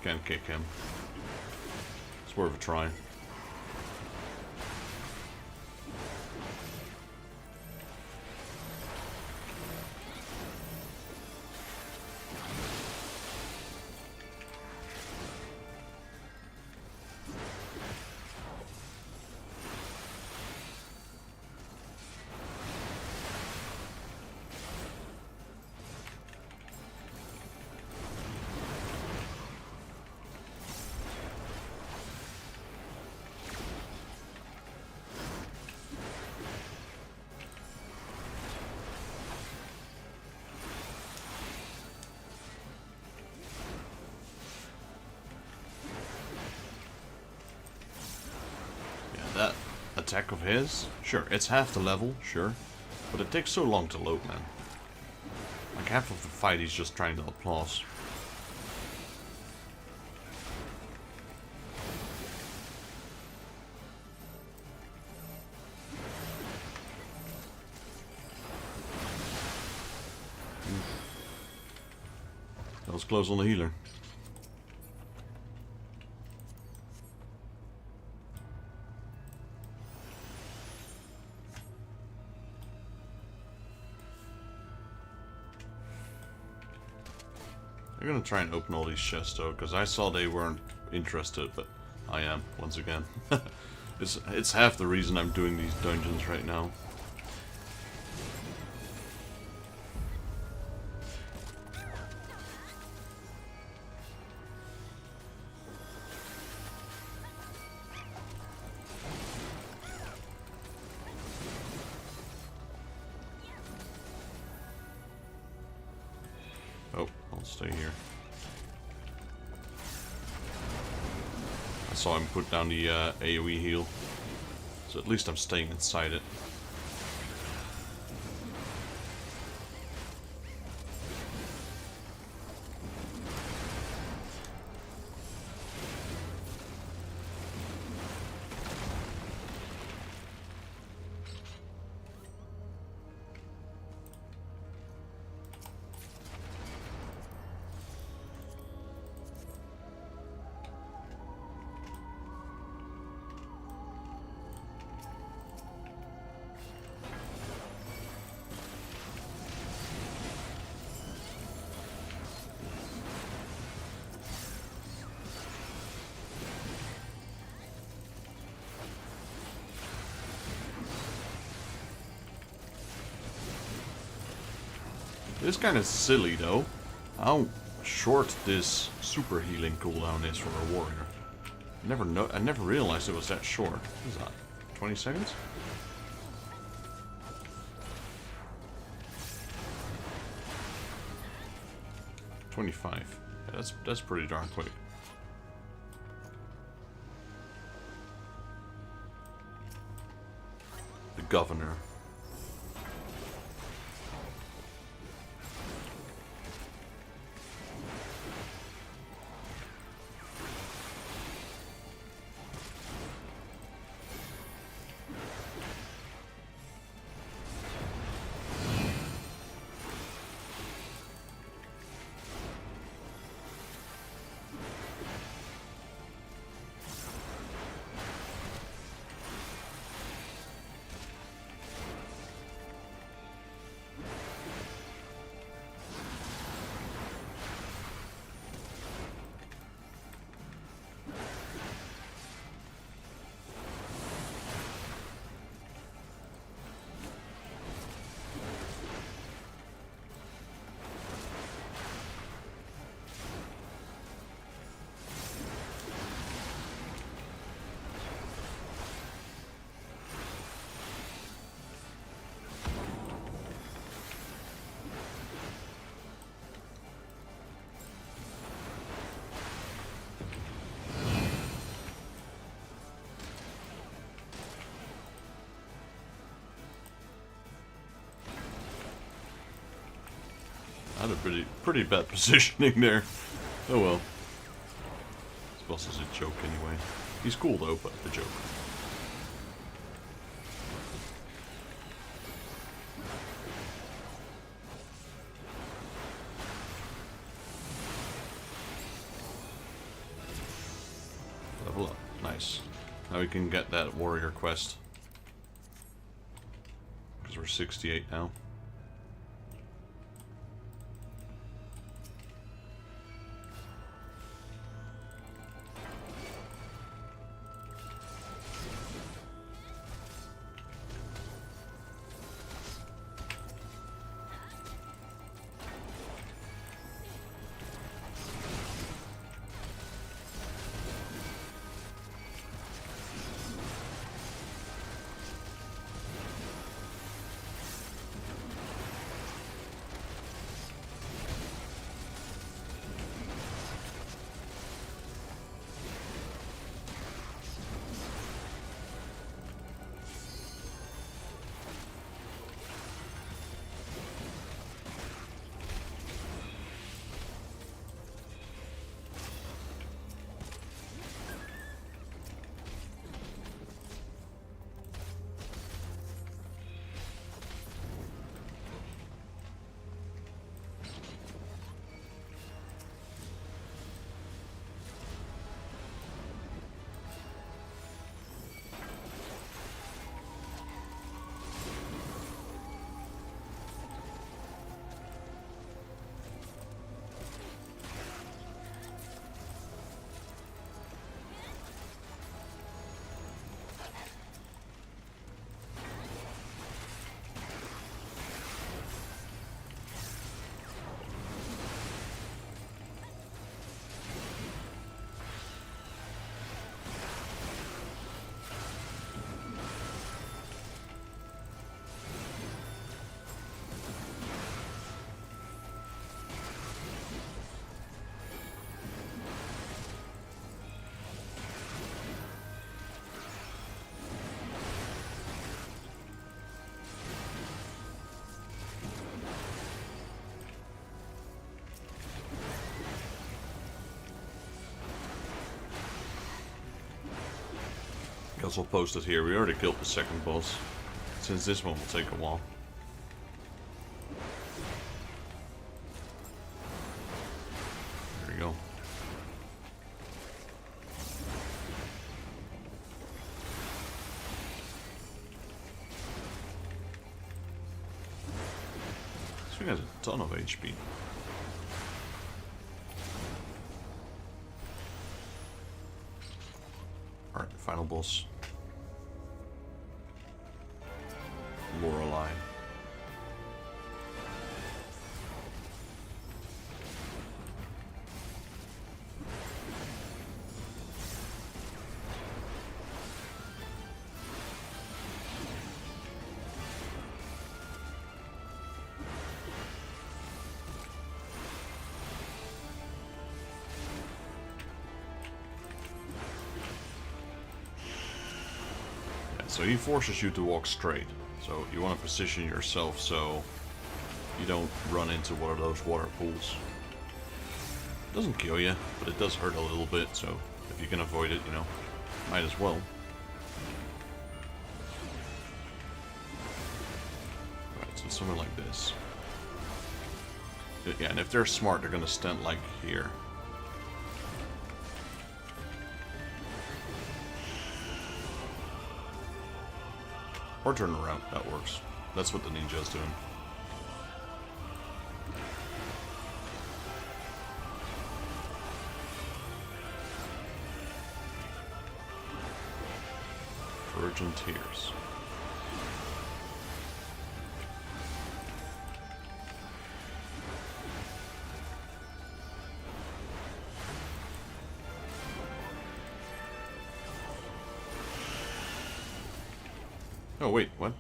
Can't kick him. It's worth a try. attack of his? Sure, it's half the level, sure. But it takes so long to load, man. Like half of the fight he's just trying to applause. That was close on the healer. I'm gonna try and open all these chests though, because I saw they weren't interested, but I am, once again. It's half the reason I'm doing these dungeons right now. Oh, I'll stay here. I saw him put down the AoE heal, so at least I'm staying inside it. It's kind of silly though, how short this super healing cooldown is for a warrior. I never realized it was that short. What is that? 20 seconds? $25. Yeah, that's pretty darn quick. The governor. I had a pretty bad positioning there. Oh well. This boss is a joke anyway. He's cool though, but a joke. Level up. Nice. Now we can get that warrior quest. Because we're 68 now. Guess we'll post it here. We already killed the second boss, since this one will take a while. There we go. This thing has a ton of HP. Alright, final boss. Lorelei. So he forces you to walk straight. So you want to position yourself so you don't run into one of those water pools. It doesn't kill you, but it does hurt a little bit, so if you can avoid it, you know, might as well. Right, so somewhere like this. Yeah, and if they're smart, they're gonna stand like here. Or turn around, that works. That's what the ninja's doing. Virgin Tears. Oh wait, what?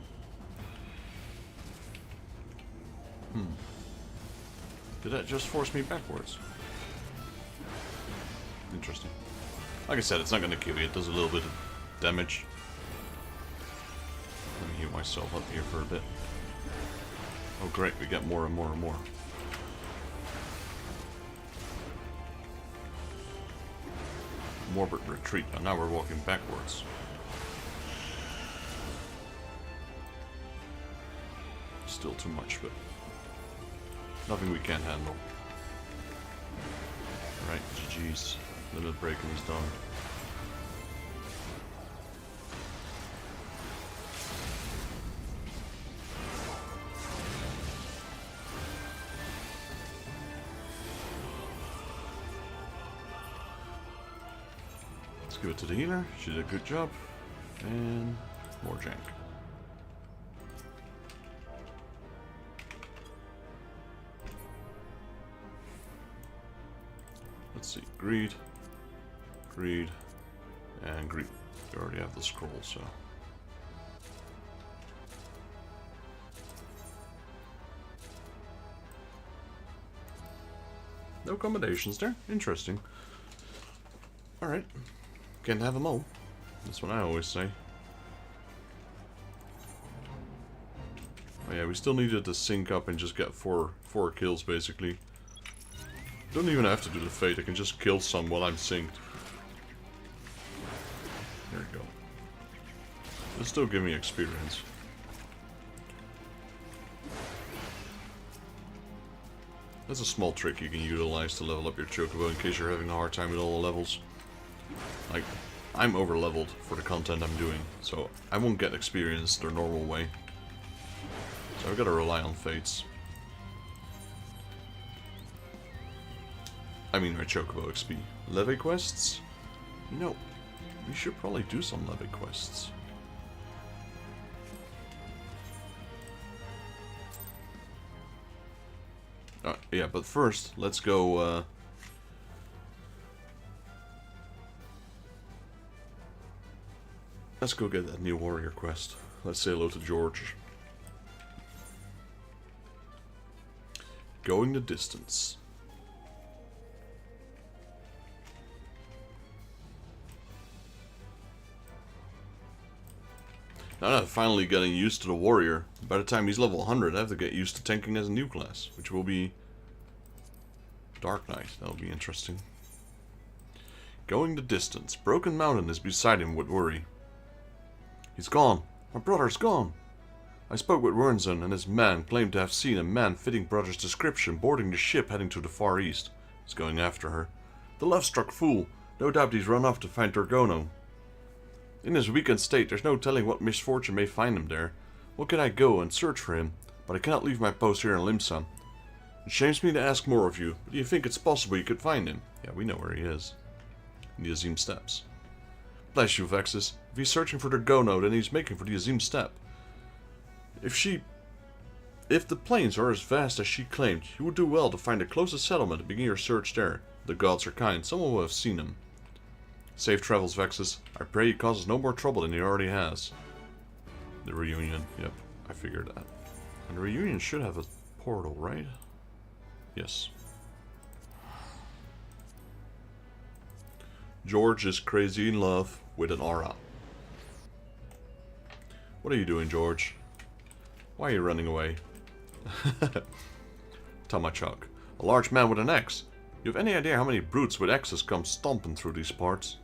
Did that just force me backwards? Interesting. Like I said, it's not gonna kill you, it does a little bit of damage. Let me heal myself up here for a bit. Oh great, we get more and more and more. Morbid retreat, and now we're walking backwards. Still too much, but nothing we can't handle. Alright, GG's. Limit breaking is done. Let's give it to the healer. She did a good job. And more jank. Let's see, greed, and greed. We already have the scroll, so. No combinations there. Interesting. Alright. Can't have them all. That's what I always say. Oh yeah, we still needed to sync up and just get four kills, basically. Don't even have to do the fate, I can just kill some while I'm synced. There we go. It'll still give me experience. That's a small trick you can utilize to level up your Chocobo in case you're having a hard time with all the levels. Like, I'm over leveled for the content I'm doing, so I won't get experience the normal way. So I've got to rely on fates. I mean my Chocobo XP. Leve quests? You know, we should probably do some Leve quests. Yeah, but first, let's go, let's go get that new warrior quest. Let's say hello to George. Going the distance. Now that I'm finally getting used to the warrior, by the time he's level 100, I have to get used to tanking as a new class, which will be Dark Knight. That'll be interesting. Going the distance. Broken Mountain is beside him with worry. He's gone. My brother's gone. I spoke with Wernzen, and his man claimed to have seen a man fitting brother's description boarding the ship heading to the Far East. He's going after her. The love-struck fool. No doubt he's run off to find Dorgono. In his weakened state, there's no telling what misfortune may find him there. What can I go and search for him? But I cannot leave my post here in Limsa. It shames me to ask more of you, but do you think it's possible you could find him? Yeah, we know where he is. In the Azim Steppes. Bless you, Vexus. If he's searching for Dorgono, then he's making for the Azim Steppe. If the plains are as vast as she claimed, you would do well to find the closest settlement and begin your search there. The gods are kind, someone will have seen him. Safe travels, Vexus. I pray he causes no more trouble than he already has. The reunion, yep, I figured that. And the reunion should have a portal, right? Yes. George is crazy in love with an aura. What are you doing, George? Why are you running away? Tamachuk. A large man with an axe. You have any idea how many brutes with axes come stomping through these parts?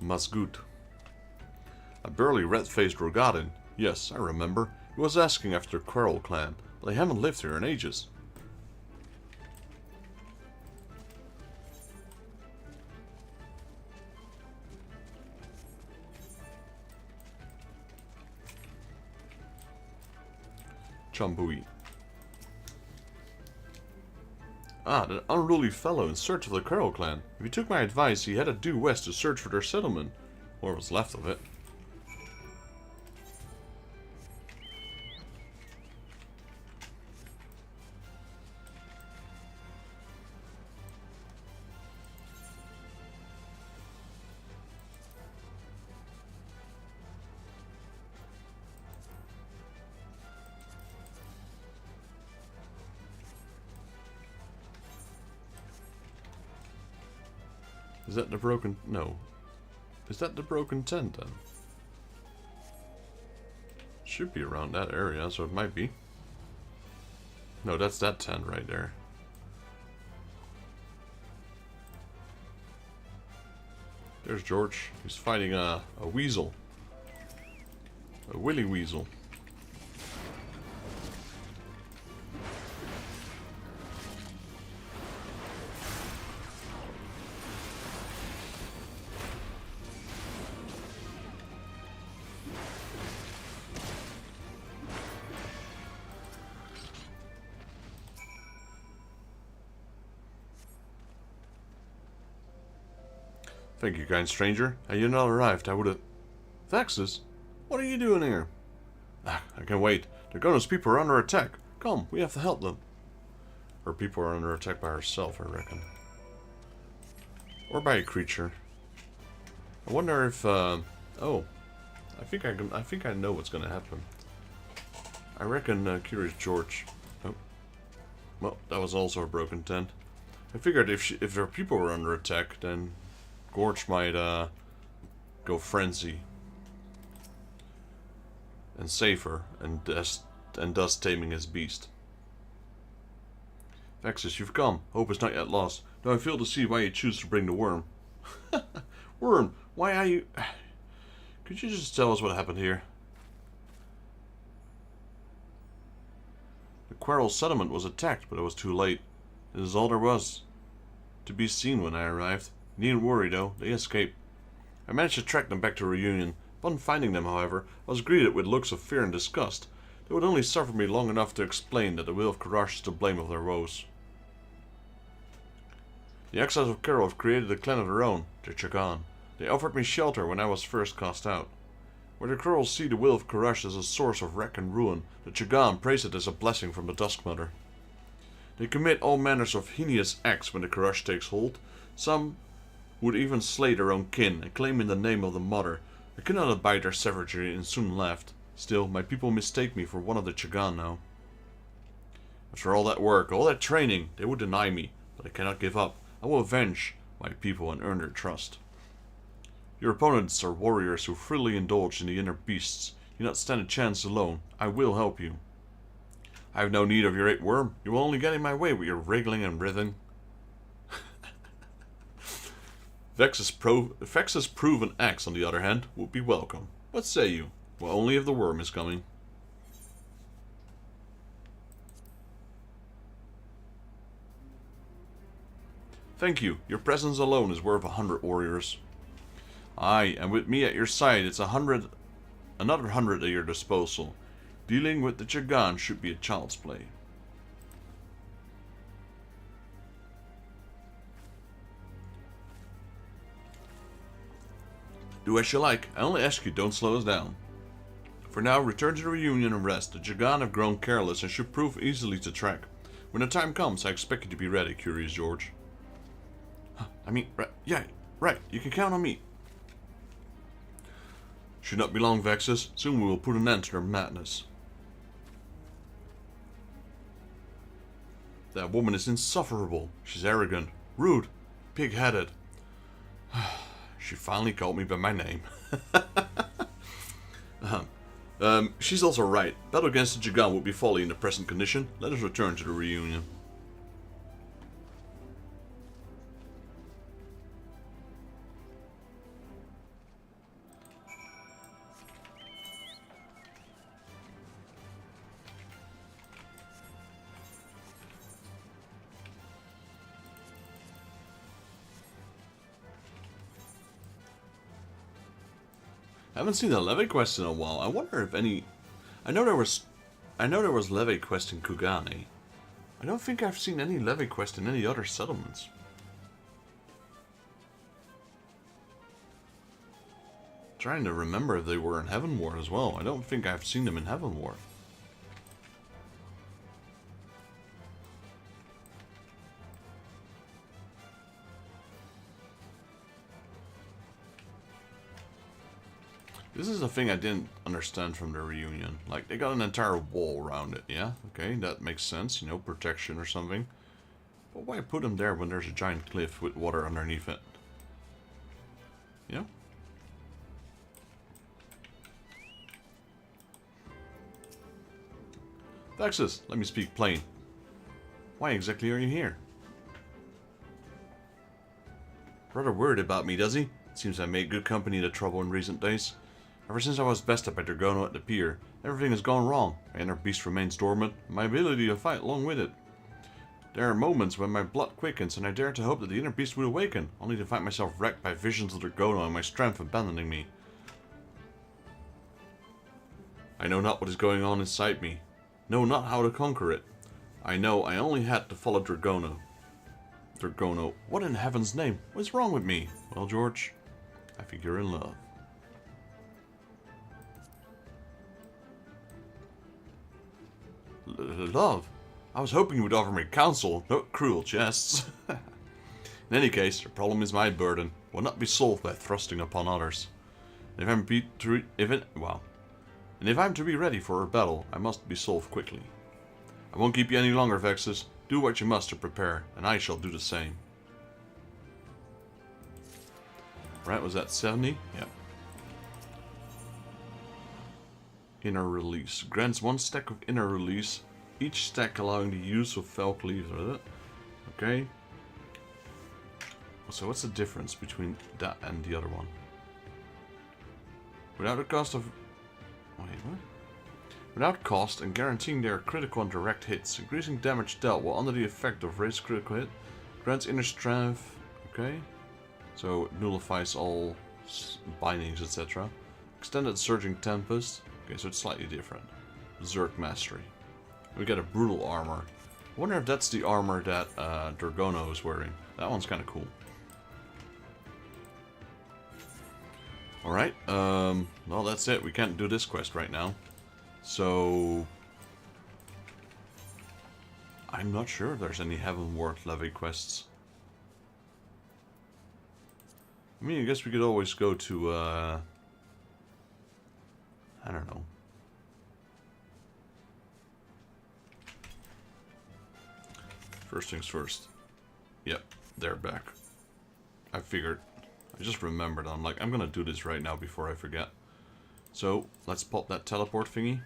Masgut. A burly red-faced Rogadin. Yes, I remember. He was asking after the Quarrel clan, but they haven't lived here in ages. Chambui. Ah, that unruly fellow in search of the Quarrel clan. If he took my advice, he headed due west to search for their settlement. Or what was left of it. Is that the broken... no. Is that the broken tent then? Should be around that area, so it might be. No, that's that tent right there. There's George. He's fighting a weasel. A willy weasel. Thank you, kind stranger. Had you not arrived, I would have... Vexus? What are you doing here? Ah, I can't wait. Dorgono's people are under attack. Come, we have to help them. Her people are under attack by herself, I reckon. Or by a creature. I wonder if, oh. I think I know what's gonna happen. I reckon, Curious George... Oh. Well, that was also a broken tent. I figured if their people were under attack, then... Gorge might go frenzy and save her, and thus taming his beast. Vexus, you've come. Hope is not yet lost. Though I fail to see why you choose to bring the worm. Worm, why are you... Could you just tell us what happened here? The Quarrel settlement was attacked, but it was too late. It is all there was to be seen when I arrived. Needn't worry though, they escaped. I managed to track them back to Reunion. Upon finding them, however, I was greeted with looks of fear and disgust. They would only suffer me long enough to explain that the will of Karash is to blame of their woes. The exiles of Kero have created a clan of their own, the Chagan. They offered me shelter when I was first cast out. Where the Kurls see the will of Karash as a source of wreck and ruin, the Chagan praise it as a blessing from the Dusk Mother. They commit all manners of heinous acts when the Karash takes hold. Some would even slay their own kin and claim in the name of the Mother. I could not abide their savagery and soon left. Still, my people mistake me for one of the Chagan now. After all that work, all that training, they would deny me, but I cannot give up. I will avenge my people and earn their trust. Your opponents are warriors who freely indulge in the inner beasts. You do not stand a chance alone. I will help you. I have no need of your aid, worm. You will only get in my way with your wriggling and writhing. Vex's proven axe, on the other hand, would be welcome. What say you? Well, only if the worm is coming. Thank you. Your presence alone is worth 100 warriors. Aye, and with me at your side, it's another 100 at your disposal. Dealing with the Chagan should be a child's play. Do as you like. I only ask you don't slow us down. For now, return to the reunion and rest. The Chagan have grown careless and should prove easily to track. When the time comes, I expect you to be ready, Curious George. I mean, yeah, right. You can count on me. Should not be long, Vexus. Soon we will put an end to their madness. That woman is insufferable. She's arrogant, rude, pig-headed. She finally called me by my name. She's also right. Battle against the Chagan would be folly in the present condition. Let us return to the reunion. I haven't seen a levy quest in a while. I wonder if any... I know there was levy quest in Kugane. I don't think I've seen any levy quest in any other settlements. Trying to remember if they were in Heavenward as well. I don't think I've seen them in Heavenward. This is the thing I didn't understand from the reunion. Like, they got an entire wall around it, yeah? Okay, that makes sense, you know, protection or something. But why put them there when there's a giant cliff with water underneath it? You know? Vexus, let me speak plain. Why exactly are you here? Rather worried about me, does he? Seems I made good company to trouble in recent days. Ever since I was bested by Dragono at the pier, everything has gone wrong. My inner beast remains dormant, my ability to fight along with it. There are moments when my blood quickens and I dare to hope that the inner beast will awaken, only to find myself wrecked by visions of Dragono and my strength abandoning me. I know not what is going on inside me. Know not how to conquer it. I know I only had to follow Dragono. Dragono, what in heaven's name? What's wrong with me? Well, George, I think you're in love. Love? I was hoping you would offer me counsel, not cruel jests. In any case, the problem is my burden. It will not be solved by thrusting upon others. And if I'm to be ready for a battle, I must be solved quickly. I won't keep you any longer, Vexus. Do what you must to prepare, and I shall do the same. Right, was that 70? Yep. Inner release. Grants 1 stack of inner release, each stack allowing the use of Falk Leaves. Okay. So what's the difference between that and the other one? Without the cost of... Wait, what? Without cost and guaranteeing their critical and direct hits. Increasing damage dealt while under the effect of raised critical hit. Grants inner strength. Okay. So it nullifies all bindings, etc. Extended Surging Tempest. Okay, so it's slightly different. Berserk Mastery. We get a Brutal Armor. I wonder if that's the armor that Dragono is wearing. That one's kind of cool. Alright, well that's it. We can't do this quest right now. So... I'm not sure if there's any Heavenward levy quests. I mean, I guess we could always go to, I don't know. First things first. Yep, they're back. I figured. I just remembered. I'm like, I'm gonna do this right now before I forget. So, let's pop that teleport thingy.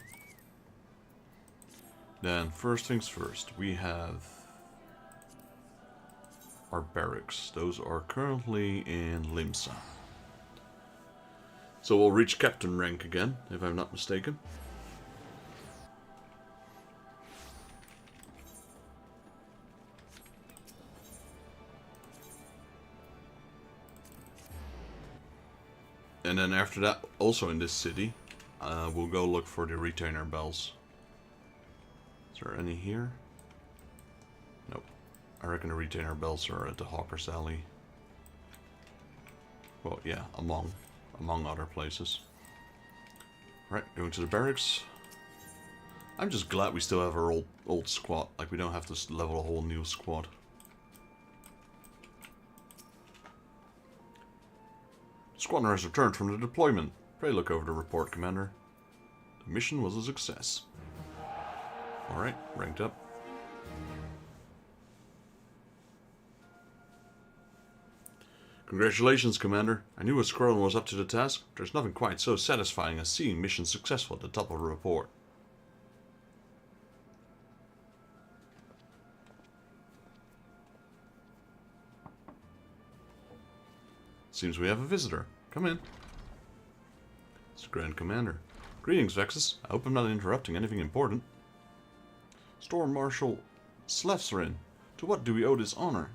Then, first things first. We have... our barracks. Those are currently in Limsa. So we'll reach captain rank again, if I'm not mistaken. And then after that, also in this city, we'll go look for the retainer bells. Is there any here? Nope. I reckon the retainer bells are at the Hawker's Alley. Well, yeah, among other places. Right, going to the barracks. I'm just glad we still have our old squad. Like, we don't have to level a whole new squad. Squadron has returned from the deployment. Pray look over the report, Commander. The mission was a success. Alright, ranked up. Congratulations, Commander. I knew a squadron was up to the task. There's nothing quite so satisfying as seeing mission successful at the top of the report. Seems we have a visitor. Come in. It's the Grand Commander. Greetings, Vexus. I hope I'm not interrupting anything important. Storm Marshal Slefsrin. To what do we owe this honor?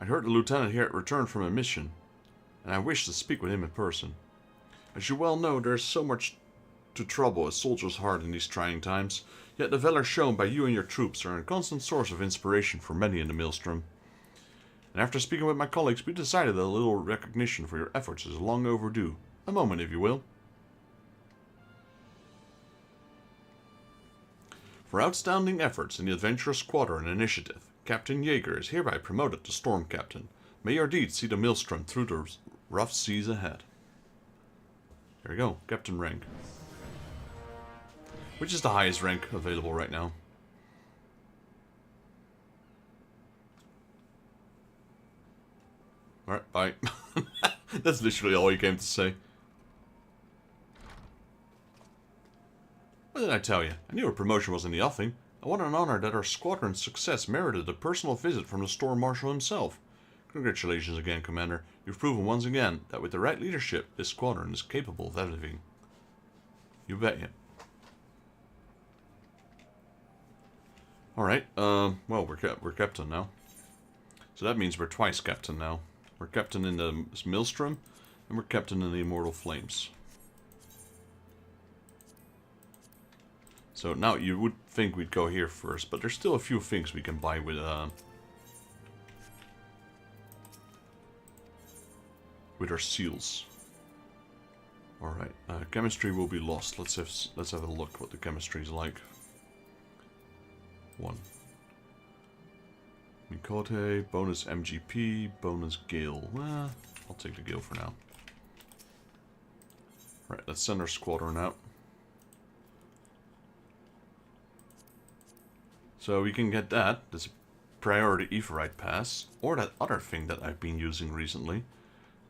I heard the lieutenant here returned from a mission, and I wish to speak with him in person. As you well know, there is so much to trouble a soldier's heart in these trying times, yet the valor shown by you and your troops are a constant source of inspiration for many in the Maelstrom. And after speaking with my colleagues, we decided that a little recognition for your efforts is long overdue. A moment, if you will. For outstanding efforts in the Adventurous Squadron Initiative, Captain Jaeger is hereby promoted to Storm Captain. May your deeds see the Maelstrom through the rough seas ahead. There we go, Captain rank. Which is the highest rank available right now. Alright, bye. That's literally all he came to say. What did I tell you? I knew a promotion was in the offing. I want an honor that our squadron's success merited a personal visit from the Storm Marshal himself. Congratulations again, Commander. You've proven once again that with the right leadership, this squadron is capable of anything. You bet you. Alright, well, we're captain now. So that means we're twice captain now. We're captain in the Maelstrom, and we're captain in the Immortal Flames. So now you would think we'd go here first, but there's still a few things we can buy with our seals. Alright, chemistry will be lost. Let's have a look what the chemistry is like. 1. Mikote, bonus MGP, bonus Gale. I'll take the Gale for now. Right, let's send our squadron out. So we can get that, this priority Aephorite pass, or that other thing that I've been using recently,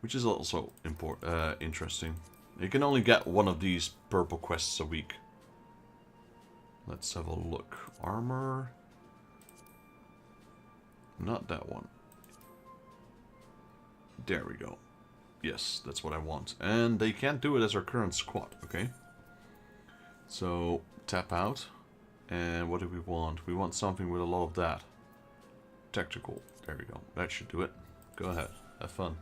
which is also interesting. You can only get one of these purple quests a week. Let's have a look. Armor. Not that one. There we go. Yes, that's what I want. And they can't do it as our current squad, okay? So, tap out. And what do we want? We want something with a lot of that. Tactical. There we go. That should do it. Go ahead. Have fun.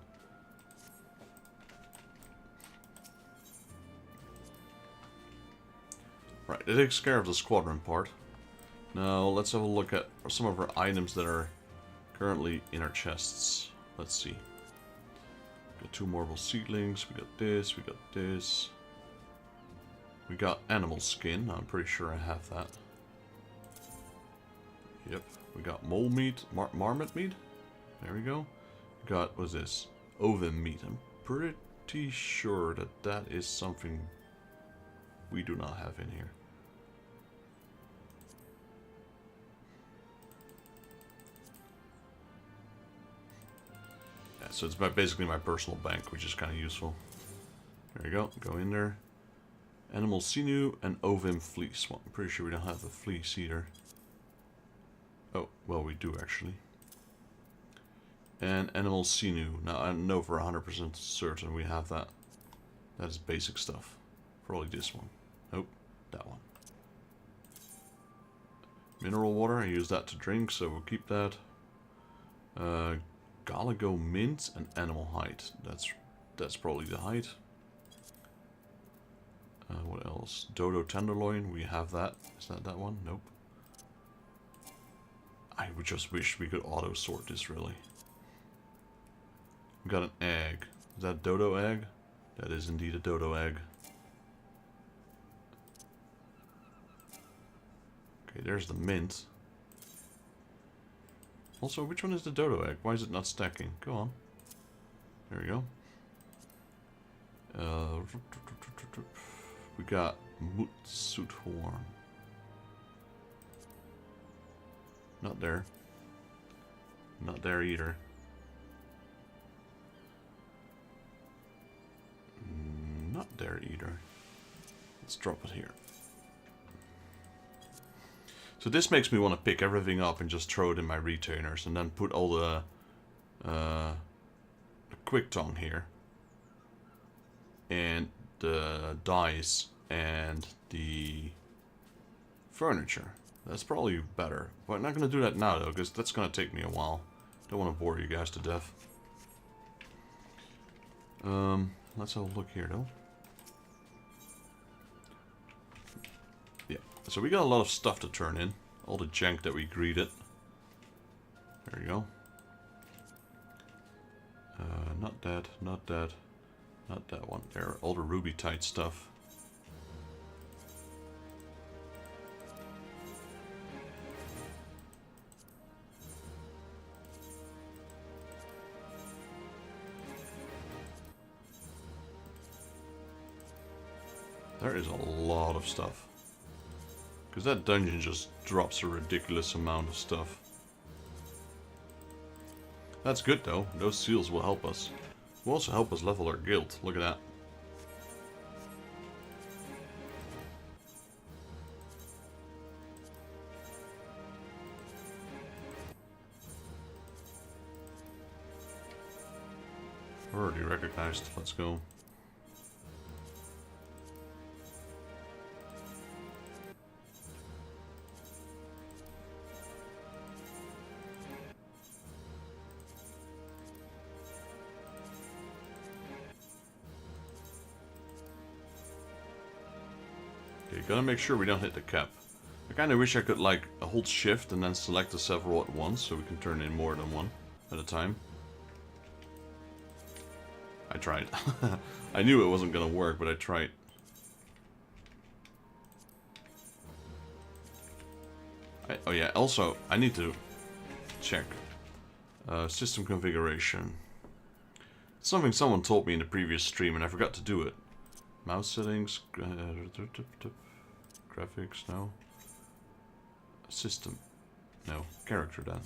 Right, it takes care of the squadron part. Now, let's have a look at some of our items that are currently in our chests. Let's see. We got 2 marble seedlings. We got this. We got this. We got animal skin. I'm pretty sure I have that. Yep. We got mole meat. Marmot meat. There we go. We got, what's this? Ovum meat. I'm pretty sure that that is something we do not have in here. Yeah, so it's basically my personal bank, which is kind of useful. There you go. Go in there. Animal sinew and ovum fleece. Well, I'm pretty sure we don't have the fleece either. Oh, well, we do actually. And animal sinew. Now, I know for 100% certain we have that. That is basic stuff. Probably this one. Nope, that one. Mineral water, I use that to drink, so we'll keep that. Galago mint and animal hide. That's probably the hide. What else? Dodo tenderloin, we have that. Is that one? Nope. I would just wish we could auto sort this, really. We got an egg. Is that a dodo egg? That is indeed a dodo egg. Okay, there's the mint. Also, which one is the dodo egg? Why is it not stacking? Go on. There we go. We got Mutsuit horn. Not there. Not there either. Not there either. Let's drop it here. So this makes me want to pick everything up and just throw it in my retainers and then put all the quick tongue here. And the dice and the furniture. That's probably better. But I'm not going to do that now though, because that's going to take me a while. Don't want to bore you guys to death. Let's have a look here though. Yeah, so we got a lot of stuff to turn in. All the jank that we greeted. There you go. Not that, not that. Not that one there. All the ruby tight stuff. There is a lot of stuff. Because that dungeon just drops a ridiculous amount of stuff. That's good though. Those seals will help us. Will also help us level our guild. Look at that. Already recognized. Let's go. Gotta make sure we don't hit the cap. I kinda wish I could like hold shift and then select the several at once so we can turn in more than one at a time. I tried. I knew it wasn't gonna work, but I tried. Oh yeah, also, I need to check. System configuration. Something someone told me in the previous stream and I forgot to do it. Mouse settings, graphics, no. System, no. Character then.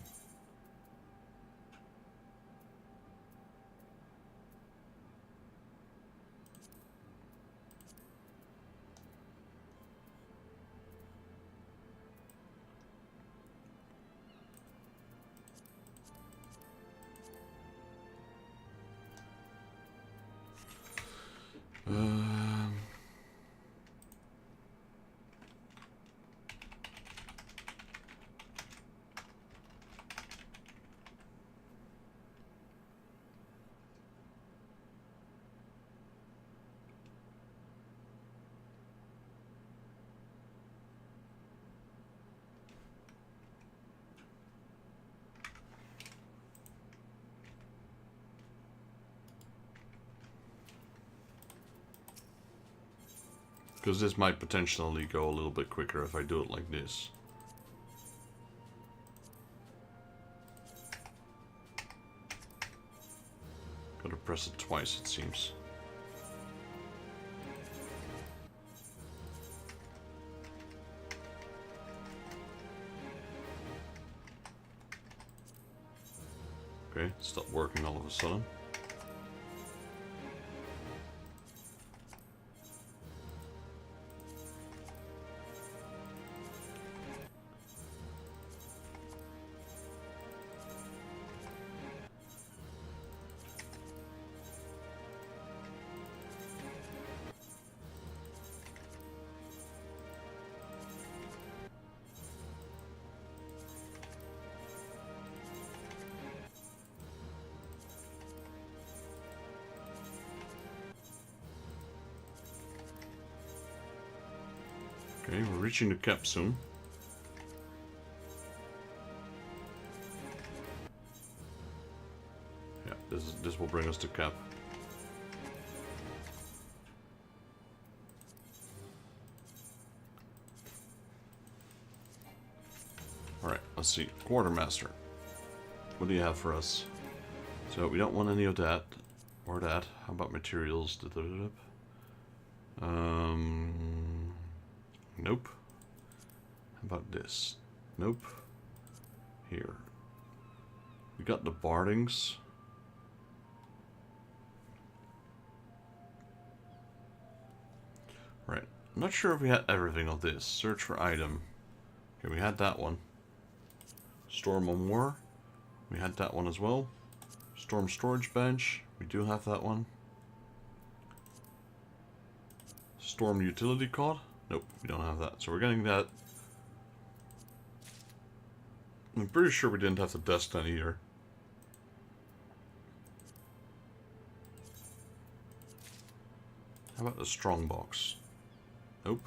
Because this might potentially go a little bit quicker if I do it like this. Gotta press it twice, it seems. Okay, stop working all of a sudden. Okay, we're reaching the cap soon. Yeah, this will bring us to cap. Alright, let's see. Quartermaster. What do you have for us? So we don't want any of that. Or that. How about materials? Nope. How about this? Nope. Here. We got the bardings. Right. I'm not sure if we had everything of this. Search for item. Okay, we had that one. Storm on War. We had that one as well. Storm storage bench. We do have that one. Storm utility cod. Nope, we don't have that. So we're getting that. I'm pretty sure we didn't have the Destiny either. How about the strongbox? Nope.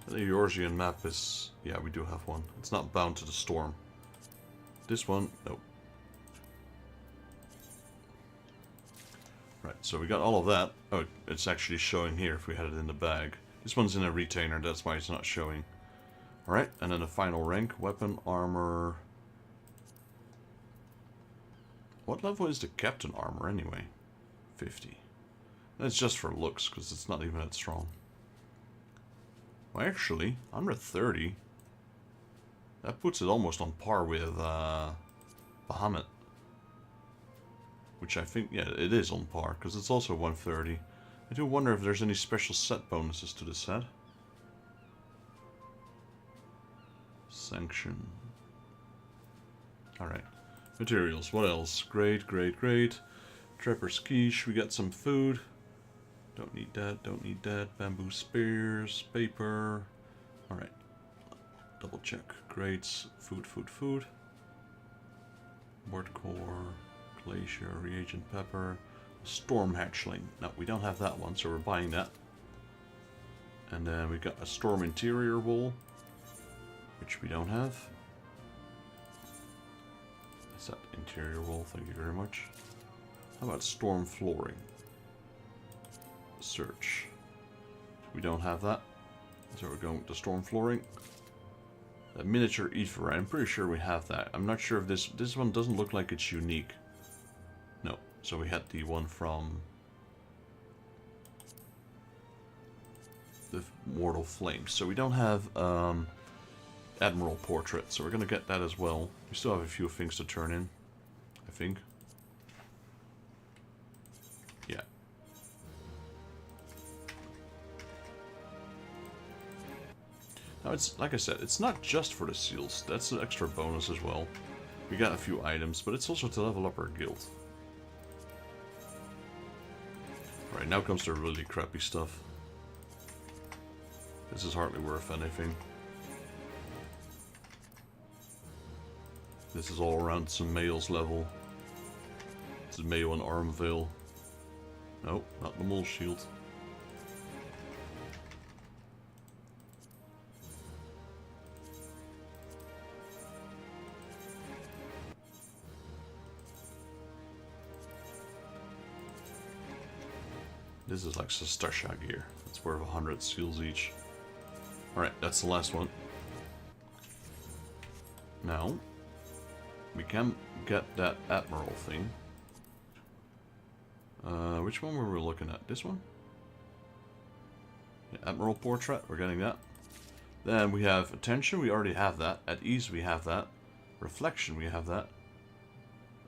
The Eorzean map is... yeah, we do have one. It's not bound to the storm. This one, nope. Right, so we got all of that. Oh, it's actually showing here if we had it in the bag. This one's in a retainer, that's why it's not showing. Alright, and then the final rank. Weapon, armor... what level is the captain armor anyway? 50. That's just for looks, because it's not even that strong. Well, actually, under 30. That puts it almost on par with Bahamut. Which I think, yeah, it is on par, because it's also 130. I do wonder if there's any special set bonuses to the set. Sanction. Alright. Materials, what else? Great, great, great. Trapper's quiche, we got some food. Don't need that, don't need that. Bamboo spears, paper. Alright. Double check. Crates, food, food, food. Board core, glacier, reagent pepper. Storm hatchling. No, we don't have that one, so we're buying that. And then we got a storm interior wool, which we don't have. Is that interior wool? Thank you very much. How about storm flooring? Search. We don't have that. So we're going with the storm flooring. A miniature ether. I'm pretty sure we have that. I'm not sure if this one doesn't look like it's unique. No. So we had the one from the Mortal Flames. So we don't have Admiral Portrait. So we're gonna get that as well. We still have a few things to turn in, I think. Yeah. Now it's, like I said, it's not just for the seals. That's an extra bonus as well. We got a few items, but it's also to level up our guild. Alright, now comes the really crappy stuff. This is hardly worth anything. This is all around some males level. This is Mayo and Armvale. No, not the Mole Shield. This is like Sestasha gear. It's worth 100 seals each. Alright, that's the last one. Now, we can get that Admiral thing. Which one were we looking at? This one? Yeah, Admiral Portrait, we're getting that. Then we have Attention, we already have that. At Ease, we have that. Reflection, we have that.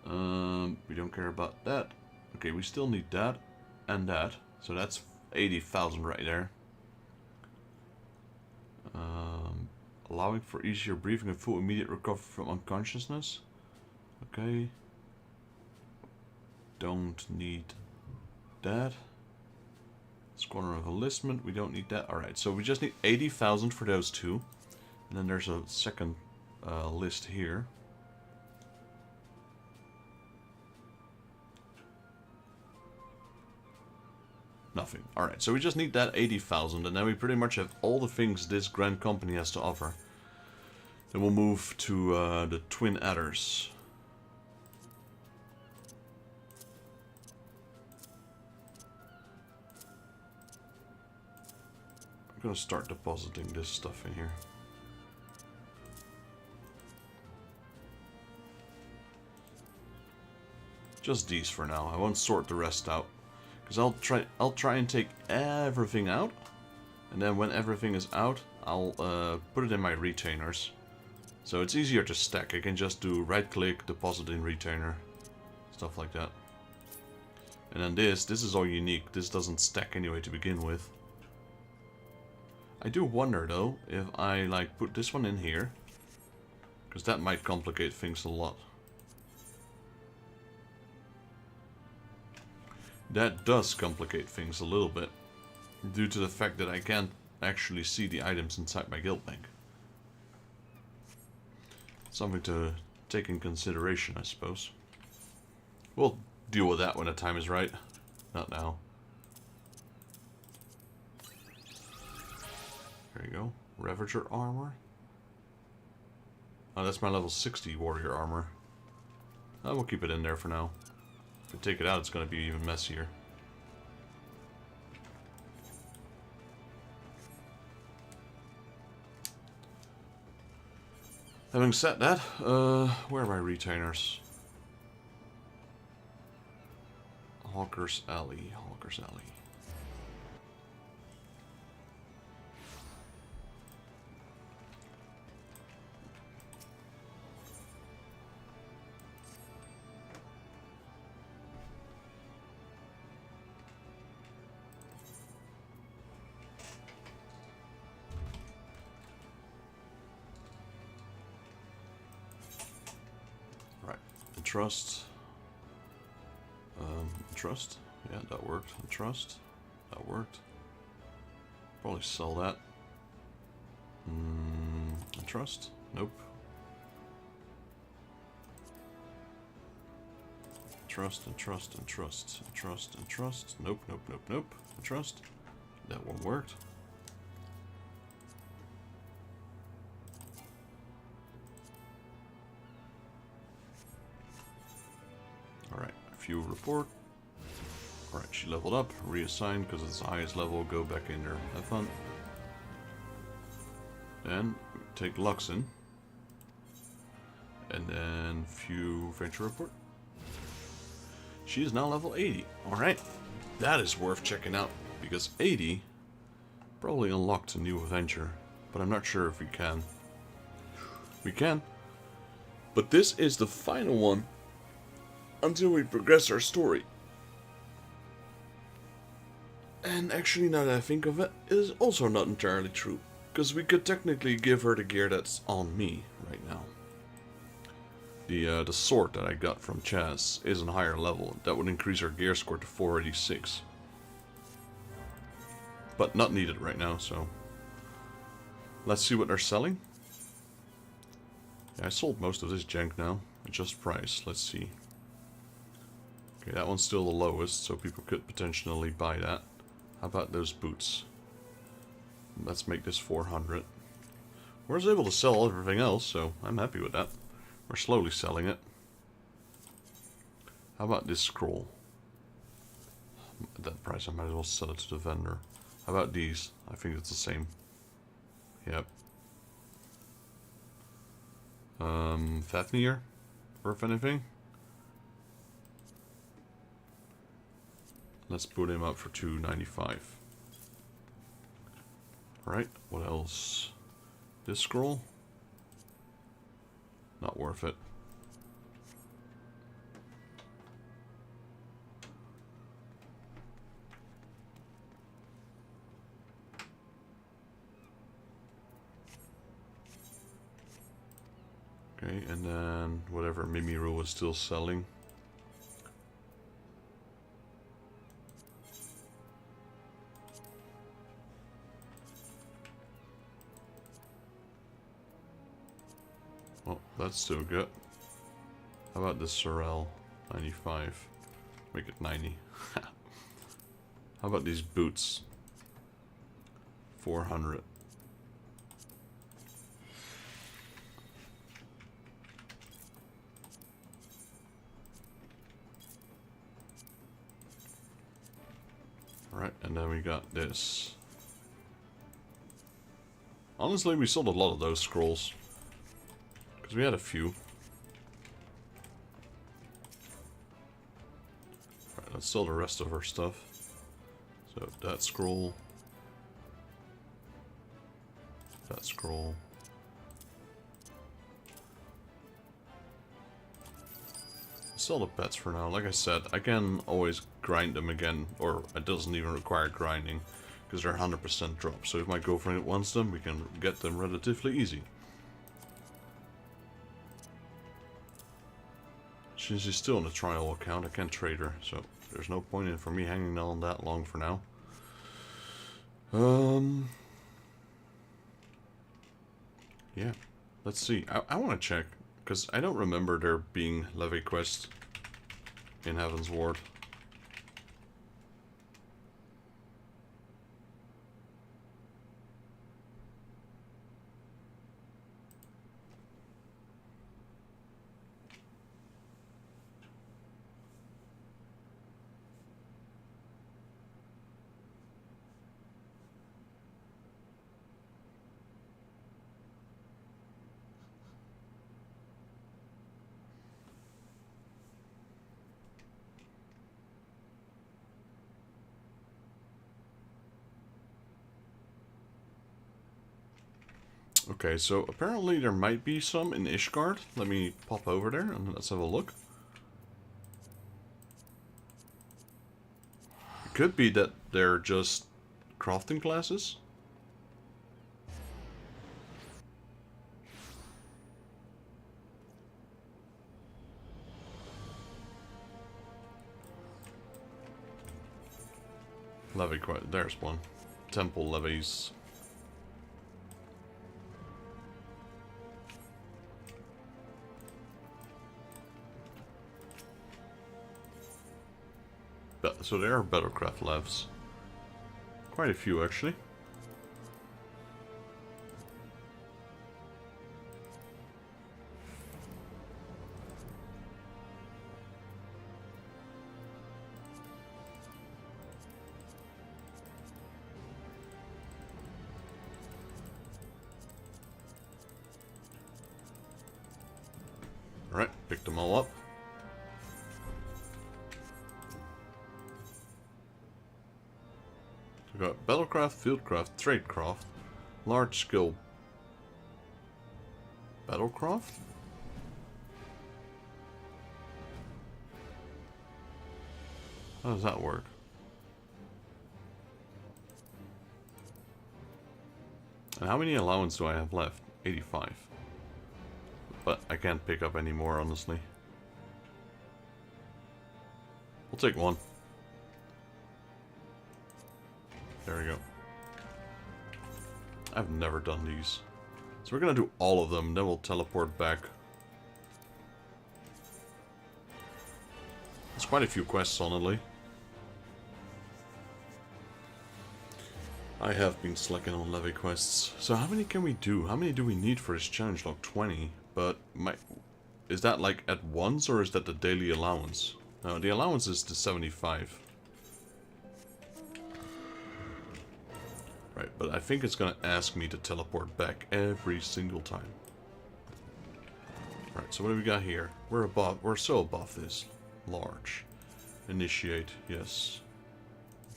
We don't care about that. Okay, we still need that and that. So that's 80,000 right there. Allowing for easier breathing and full immediate recovery from unconsciousness. Okay. Don't need that. Squadron of Enlistment, we don't need that. Alright, so we just need 80,000 for those two. And then there's a second list here. Nothing. Alright, so we just need that 80,000, and then we pretty much have all the things this grand company has to offer. Then we'll move to the Twin Adders. I'm gonna start depositing this stuff in here. Just these for now. I won't sort the rest out. Because I'll try and take everything out. And then when everything is out, I'll put it in my retainers. So it's easier to stack. I can just do right click, deposit in retainer. Stuff like that. And then this is all unique. This doesn't stack anyway to begin with. I do wonder though, if I like put this one in here. Because that might complicate things a lot. That does complicate things a little bit, due to the fact that I can't actually see the items inside my guild bank. Something to take in consideration, I suppose. We'll deal with that when the time is right. Not now. There you go. Ravager armor. Oh, that's my level 60 warrior armor. Oh, we'll keep it in there for now. If we take it out, it's going to be even messier. Having said that, where are my retainers? Hawker's Alley, Hawker's Alley. Trust. Trust. Yeah, that worked. Trust. That worked. Probably sell that. Trust. Nope. Trust and trust and trust and trust and trust. Nope, nope, nope, nope. Trust. That one worked. Few report. Alright, she leveled up, reassigned because it's the highest level, go back in there, have fun. Then take Luxon. And then few venture report. She is now level 80. Alright, that is worth checking out because 80 probably unlocked a new adventure, but I'm not sure if we can. We can. But this is the final one until we progress our story. And actually, now that I think of it, it is also not entirely true. Because we could technically give her the gear that's on me right now. The sword that I got from Chaz is a higher level. That would increase her gear score to 486. But not needed right now, so... Let's see what they're selling. Yeah, I sold most of this junk now. Adjust price, let's see. Okay, that one's still the lowest, so people could potentially buy that. How about those boots? Let's make this 400. We're able to sell everything else, so I'm happy with that. We're slowly selling it. How about this scroll? At that price, I might as well sell it to the vendor. How about these? I think it's the same. Yep. Fafnir? Worth anything? Let's put him up for 295. Alright, what else? This scroll? Not worth it. Okay, and then whatever Mimiru was still selling. Oh, that's still good. How about this Sorrel? 95. Make it 90. How about these boots? 400. Alright, and then we got this. Honestly, we sold a lot of those scrolls. Because we had a few. Alright, let's sell the rest of our stuff. So, that scroll. That scroll. Sell the pets for now. Like I said, I can always grind them again, or it doesn't even require grinding, because they're 100% drop. So if my girlfriend wants them, we can get them relatively easy. Since she's still in the trial account, I can't trade her, so there's no point in for me hanging on that long for now. Yeah, let's see. I want to check, because I don't remember there being levy quests in Heaven's Ward. Okay, so apparently there might be some in Ishgard. Let me pop over there and let's have a look. It could be that they're just crafting classes. Levy, there's one. Temple levies. So there are Battlecraft levs. Quite a few, actually. Alright, pick them all up. We've got Battlecraft, Fieldcraft, Tradecraft, Large Skill Battlecraft? How does that work? And how many allowance do I have left? 85. But I can't pick up any more, honestly. We'll take one. There we go. I've never done these. So we're gonna do all of them, then we'll teleport back. There's quite a few quests, honestly. I have been slacking on levy quests. So how many can we do? How many do we need for this challenge log? 20. But is that like at once, or is that the daily allowance? No, the allowance is the 75. Right, but I think it's gonna ask me to teleport back every single time. Right, so what do we got here? We're so above this. Large. Initiate, yes.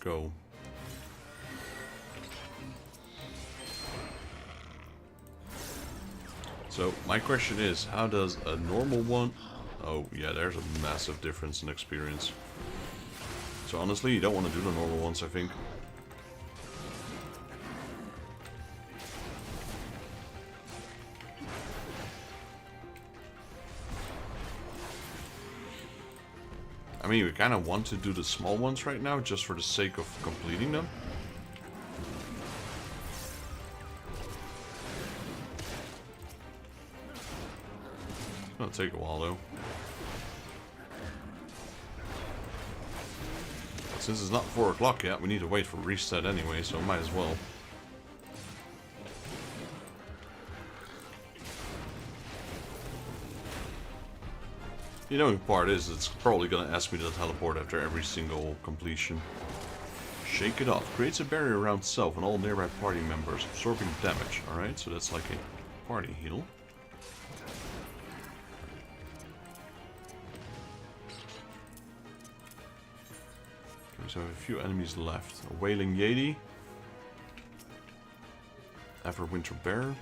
Go. So, my question is, how does a normal one... Oh, yeah, there's a massive difference in experience. So honestly, you don't want to do the normal ones, I think. I mean, we kind of want to do the small ones right now, just for the sake of completing them. It's gonna take a while, though. since it's not 4 o'clock yet, we need to wait for reset anyway, so might as well. The annoying part is it's probably going to ask me to teleport after every single completion. Shake it off. Creates a barrier around self and all nearby party members, absorbing damage. Alright, so that's like a party heal. Okay, so I have a few enemies left. A Wailing Yeti. Everwinter Bear.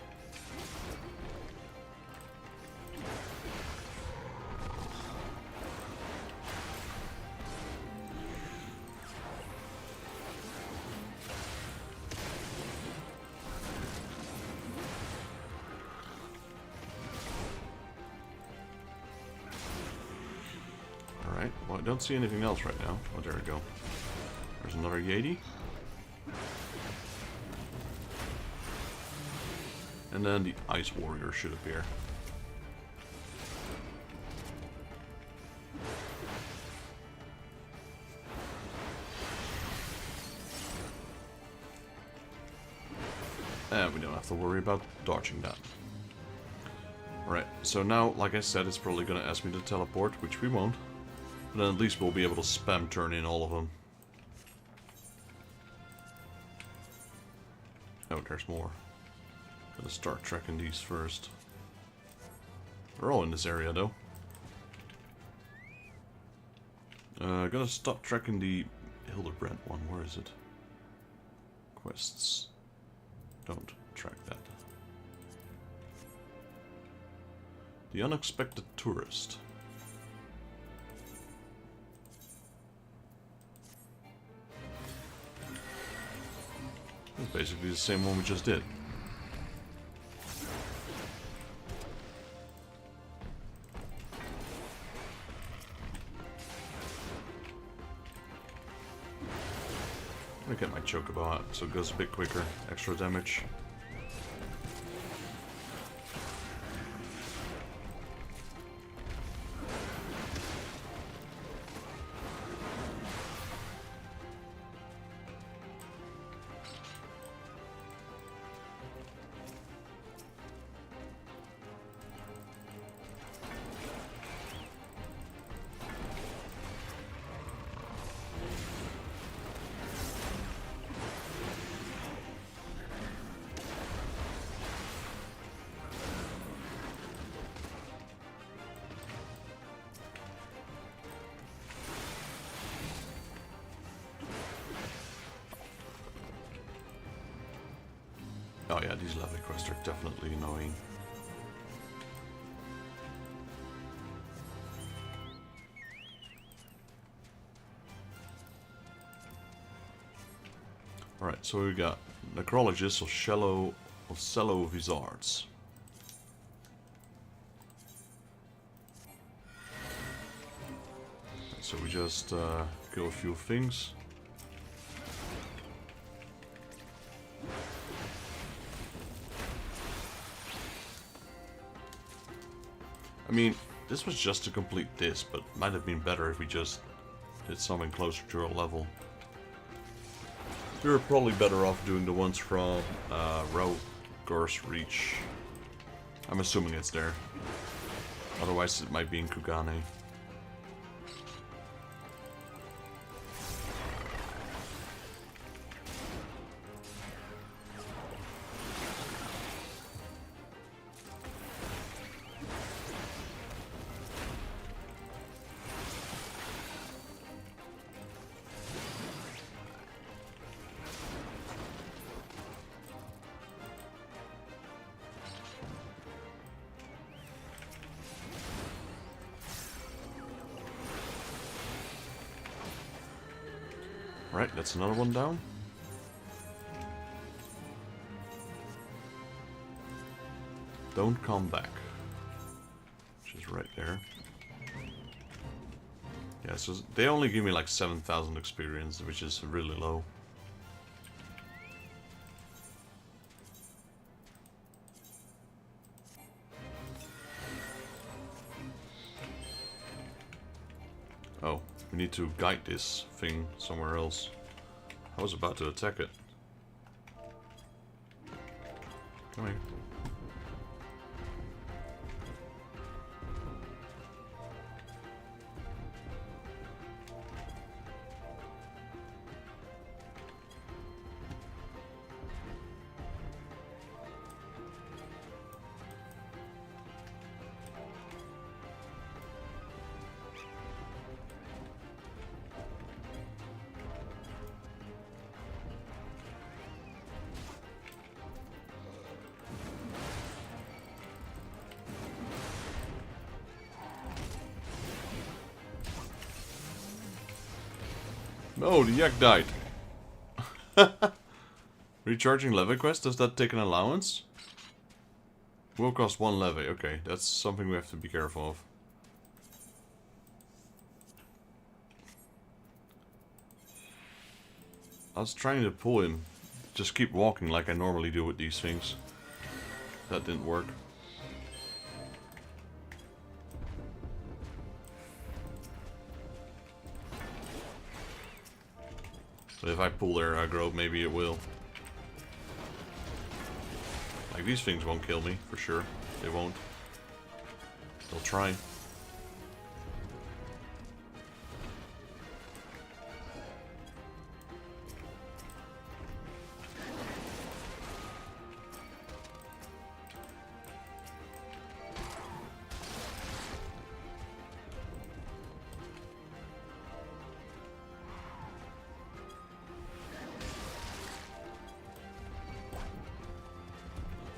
Well, I don't see anything else right now. Oh, there we go. There's another Yeti. And then the Ice Warrior should appear. And we don't have to worry about dodging that. Right, so now, like I said, it's probably going to ask me to teleport, which we won't. But then at least we'll be able to spam turn in all of them. Oh, there's more. Gotta start tracking these first. They're all in this area, though. Gotta stop tracking the Hildebrand one. Where is it? Quests. Don't track that. The Unexpected Tourist. It's basically the same one we just did. I'm gonna get my chocobo out so it goes a bit quicker. Extra damage. Oh yeah, these level quests are definitely annoying. Alright, so we got Necrologist of Cello Vizards. So we just kill a few things. I mean, this was just to complete this, but it might have been better if we just did something closer to our level. We were probably better off doing the ones from Rogor's Reach. I'm assuming it's there. Otherwise it might be in Kugane. Right, that's another one down. Don't come back. Which is right there. Yeah, so they only give me like 7,000 experience, which is really low. Oh, We need to guide this thing somewhere else. I was about to attack it. Come here. No, the yak died. Recharging levy quest, does that take an allowance? Will cost 1 levy. Okay, that's something we have to be careful of. I was trying to pull him. Just keep walking like I normally do with these things. That didn't work. But if I pull their aggro, maybe it will. Like, these things won't kill me, for sure. They won't. They'll try.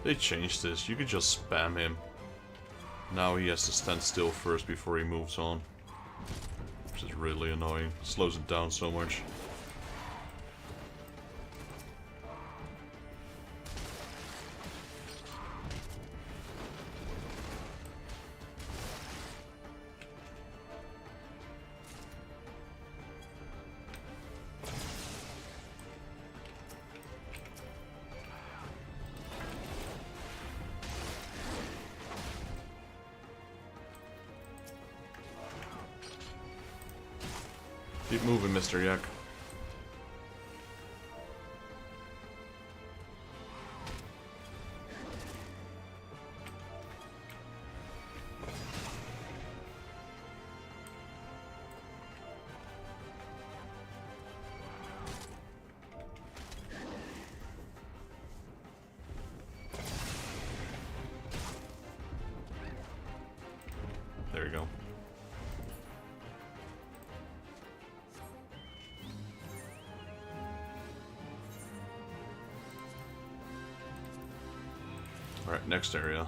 They changed this. You could just spam him. Now he has to stand still first before he moves on. Which is really annoying. Slows it down so much. Keep moving, Mr. Yak. There you go. Alright, next area.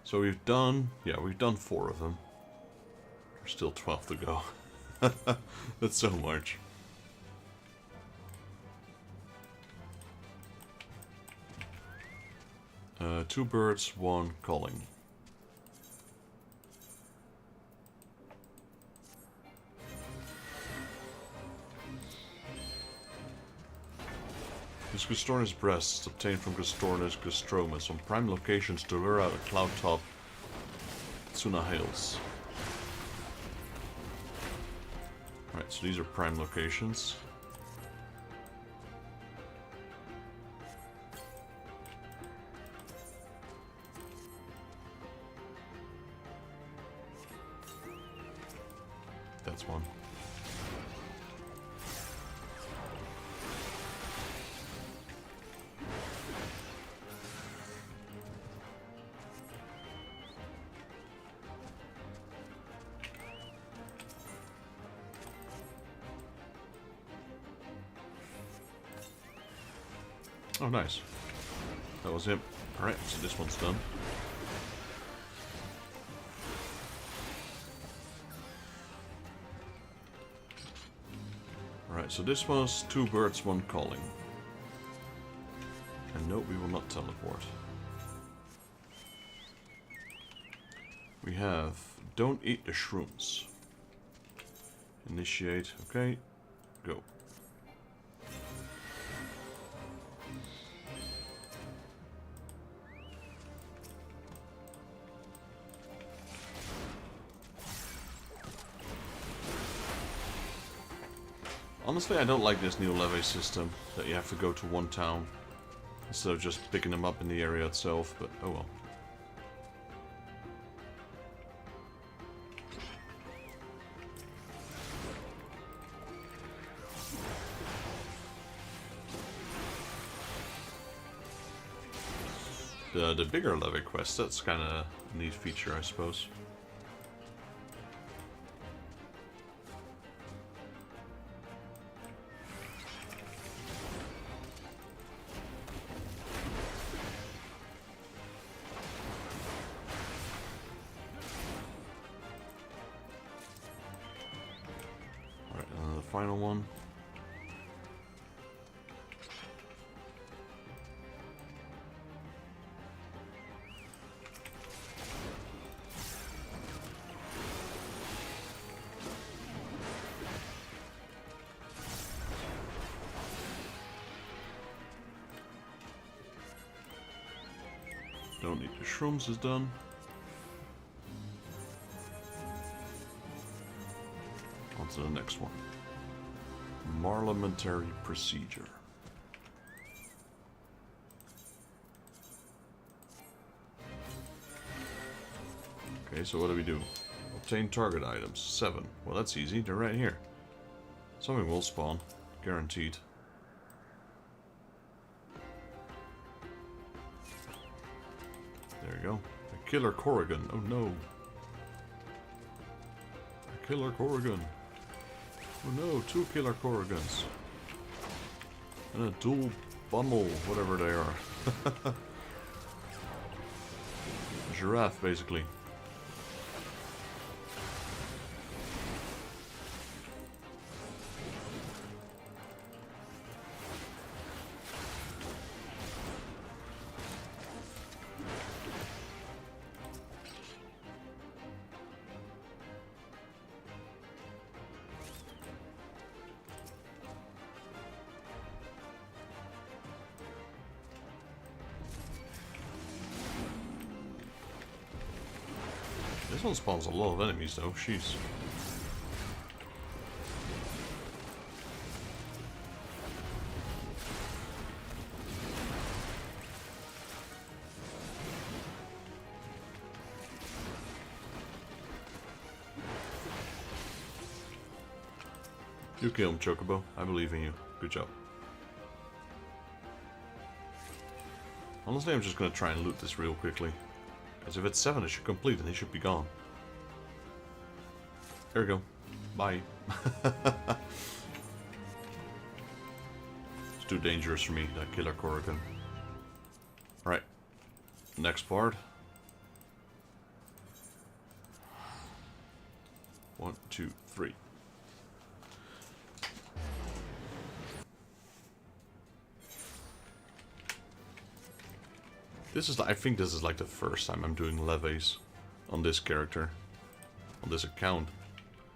So we've done 4 of them. There's still 12 to go. That's so much. Two birds, one calling. This Gustornis breast is obtained from Gustornis gastromus on prime locations to lure out a cloud top Tsuna Hills. Alright, so these are prime locations. That's one. Oh, nice. That was him. Alright, so this one's done. Alright, so this was two birds, one calling. And No, we will not teleport. We have don't eat the shrooms. Initiate, okay. Go. Honestly, I don't like this new levy system, that you have to go to one town, instead of just picking them up in the area itself, but oh well. The bigger levy quest, that's kind of a neat feature, I suppose. Alright, and then the final one. Don't need the shrooms is done. On to the next one. Parliamentary procedure. Okay, so what do we do? Obtain target items. 7. Well, that's easy. They're right here. Something will spawn. Guaranteed. There you go. A killer Corrigan. Oh no. A killer Corrigan. Oh no, 2 killer Corrigans. And a dual bundle, whatever they are. A giraffe, basically. This one spawns a lot of enemies though, jeez. You kill him, Chocobo. I believe in you. Good job. Honestly, I'm just gonna try and loot this real quickly. Because if it's 7, it should complete and he should be gone. There we go. Bye. It's too dangerous for me, that killer Corrigan. Alright. Next part. 1, 2, 3. I think this is like the first time I'm doing levies on this character. On this account.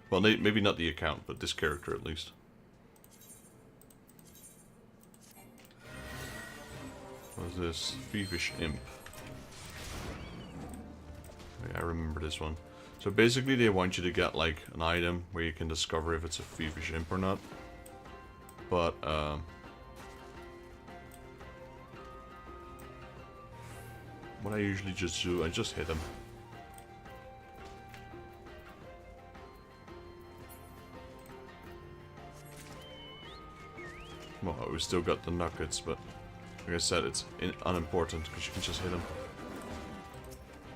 Well, maybe not the account, but this character at least. What is this? Thievish Imp. Okay, I remember this one. So basically they want you to get like an item where you can discover if it's a Thievish Imp or not. But, what I usually just do, I just hit him. Well, we still got the nuggets, but like I said, it's unimportant because you can just hit them.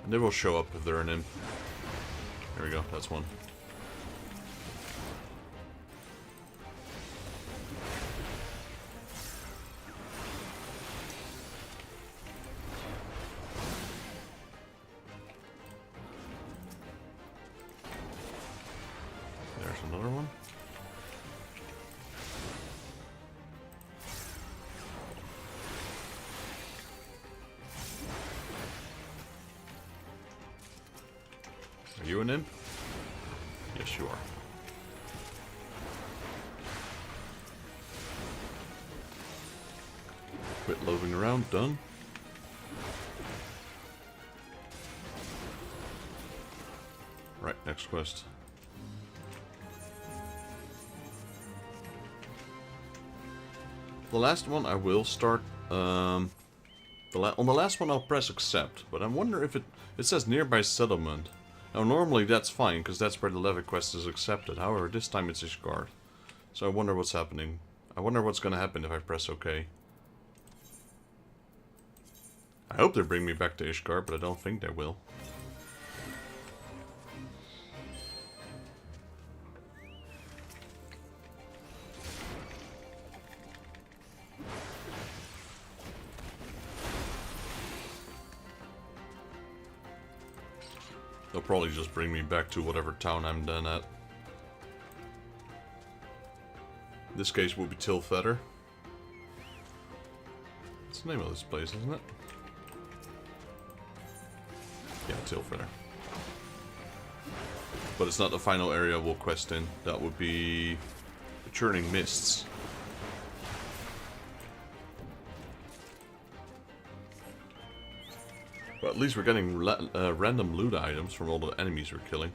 And they will show up if they're an imp. There we go, that's one. There's another one. an imp? Yes, you are. Quit loafing around, done. Right, next quest. The last one I will start, on the last one I'll press accept, but I wonder if it says nearby settlement. Now normally that's fine, because that's where the levy quest is accepted. However, this time it's Ishgard. So I wonder what's happening. I wonder what's gonna happen if I press OK. I hope they bring me back to Ishgard, but I don't think they will. They'll probably just bring me back to whatever town I'm done at. In this case will be Tilfeather. What's the name of this place, isn't it? Yeah, Tilfeather. But it's not the final area we'll quest in. That would be the Churning Mists. But at least we're getting random loot items from all the enemies we're killing.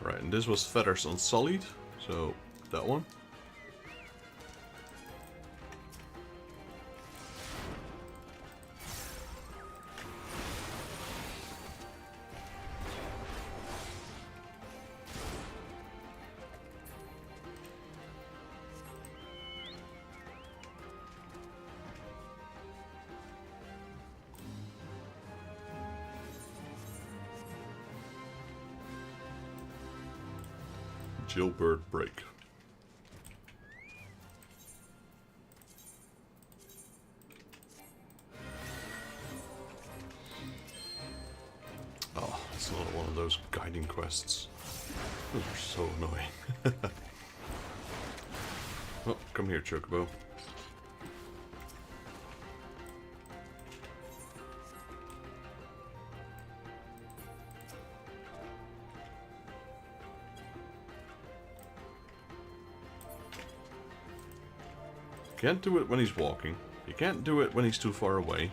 Alright, and this was Feathers Unsullied, so that one. Jailbird Break. Oh, it's another one of those guiding quests. Those are so annoying. Oh, come here, Chocobo. Can't do it when he's walking. You can't do it when he's too far away.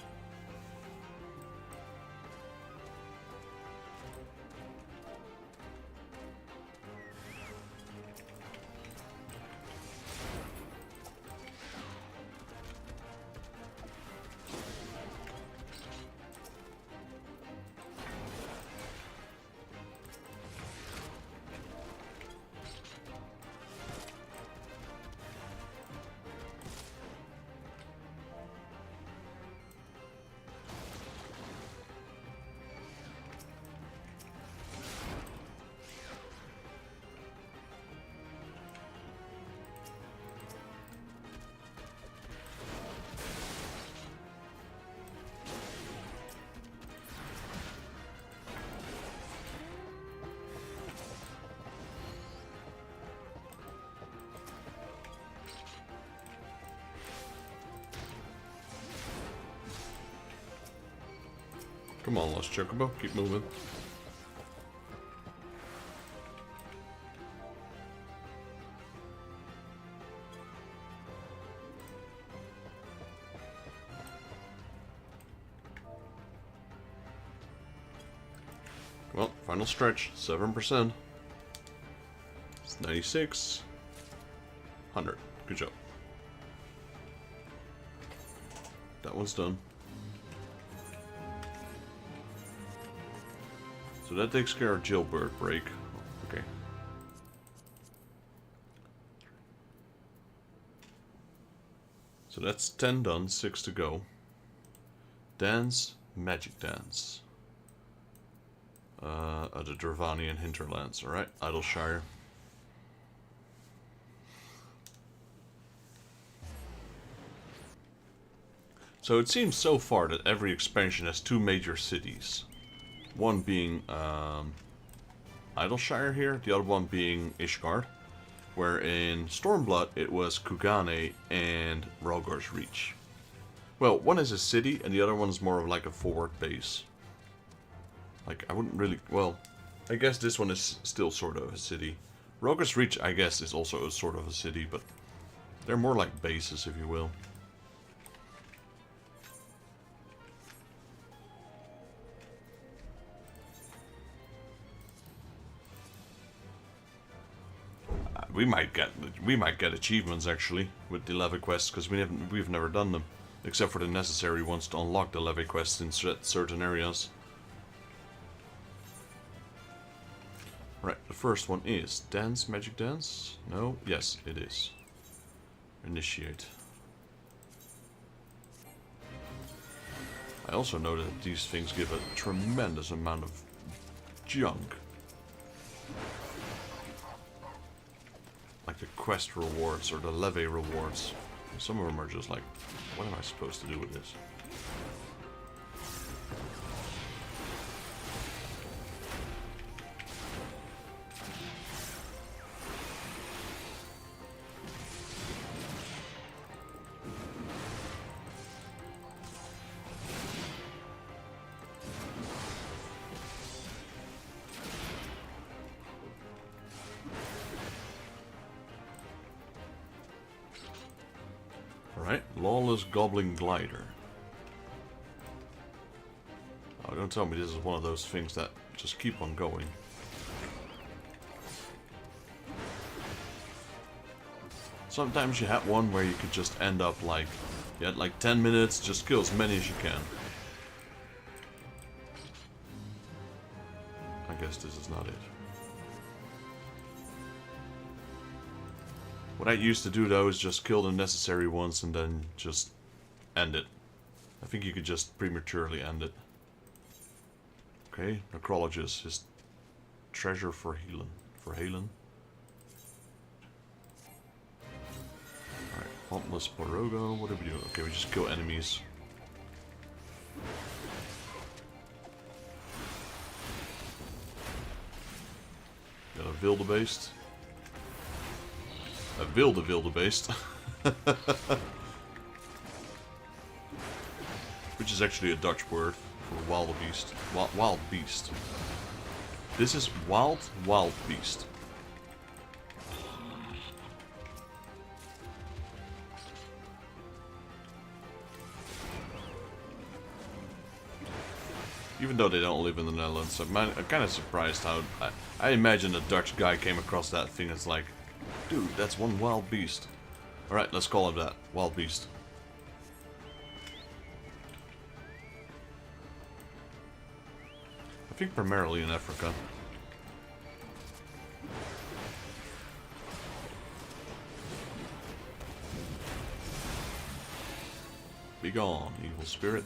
Come on, Lost Chocobo, keep moving. Well, final stretch, 7%. It's 96. 100. Good job. That one's done. So that takes care of Jailbird Break. Okay. So that's 10 done, 6 to go. Dance, Magic Dance. The Dravanian Hinterlands, alright, Idleshire. So it seems so far that every expansion has two major cities. One being Idleshire here, the other one being Ishgard. Where in Stormblood it was Kugane and Rhalgr's Reach. Well, one is a city and the other one is more of like a forward base. Like, I wouldn't really... Well, I guess this one is still sort of a city. Rhalgr's Reach, I guess, is also a sort of a city, but they're more like bases, if you will. We might get achievements actually with the levy quests because we've never done them, except for the necessary ones to unlock the levy quests in certain areas. Right, the first one is dance, magic dance. No, yes, it is. Initiate. I also know that these things give a tremendous amount of junk. Like the quest rewards or the levy rewards. Some of them are just like, what am I supposed to do with this? Alright, Lawless Goblin Glider. Oh, don't tell me this is one of those things that just keep on going. Sometimes you have one where you could just end up like, you had like 10 minutes, just kill as many as you can. I guess this is not it. What I used to do though is just kill the necessary ones and then just end it. I think you could just prematurely end it. Okay, Necrologist is treasure for Helen. Alright, Hauntless Borogo, what do we do? Okay, we just kill enemies. Got a Wildebeest. A wildebeest. Which is actually a Dutch word for wildebeest. Wild beast. This is wild beast. Even though they don't live in the Netherlands, I'm kind of surprised how... I imagine a Dutch guy came across that thing. It's like, dude, that's one wild beast. Alright, let's call it that. Wild beast. I think primarily in Africa. Be gone, evil spirit.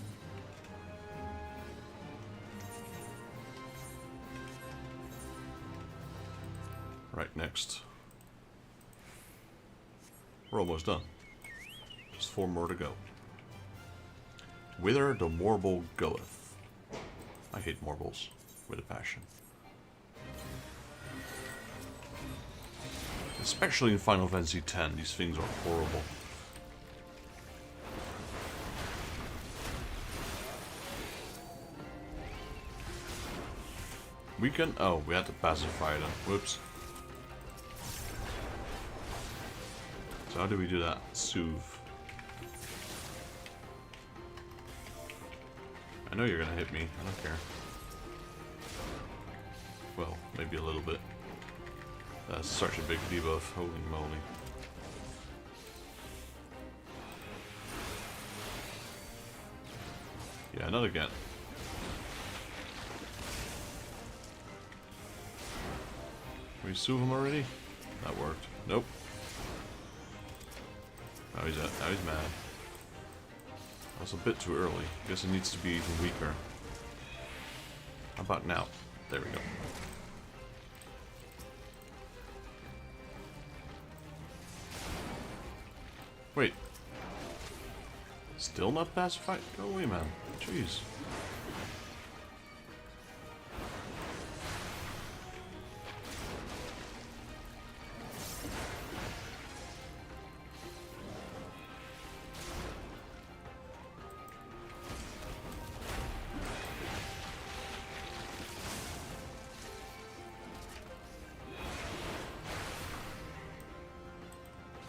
Right, next. We're almost done. Just 4 more to go. Whither the Morble goeth. I hate Morbles with a passion. Especially in Final Fantasy X, these things are horrible. We can... Oh, we had to pacify them. Whoops. So how do we do that? Soothe. I know you're gonna hit me. I don't care. Well, maybe a little bit. That's such a big debuff. Holy moly. Yeah, not again. Can we soothe him already? That worked. Nope. Now he's mad. That's a bit too early. Guess it needs to be even weaker. How about now? There we go. Wait. Still not pacified? Go away, man. Jeez.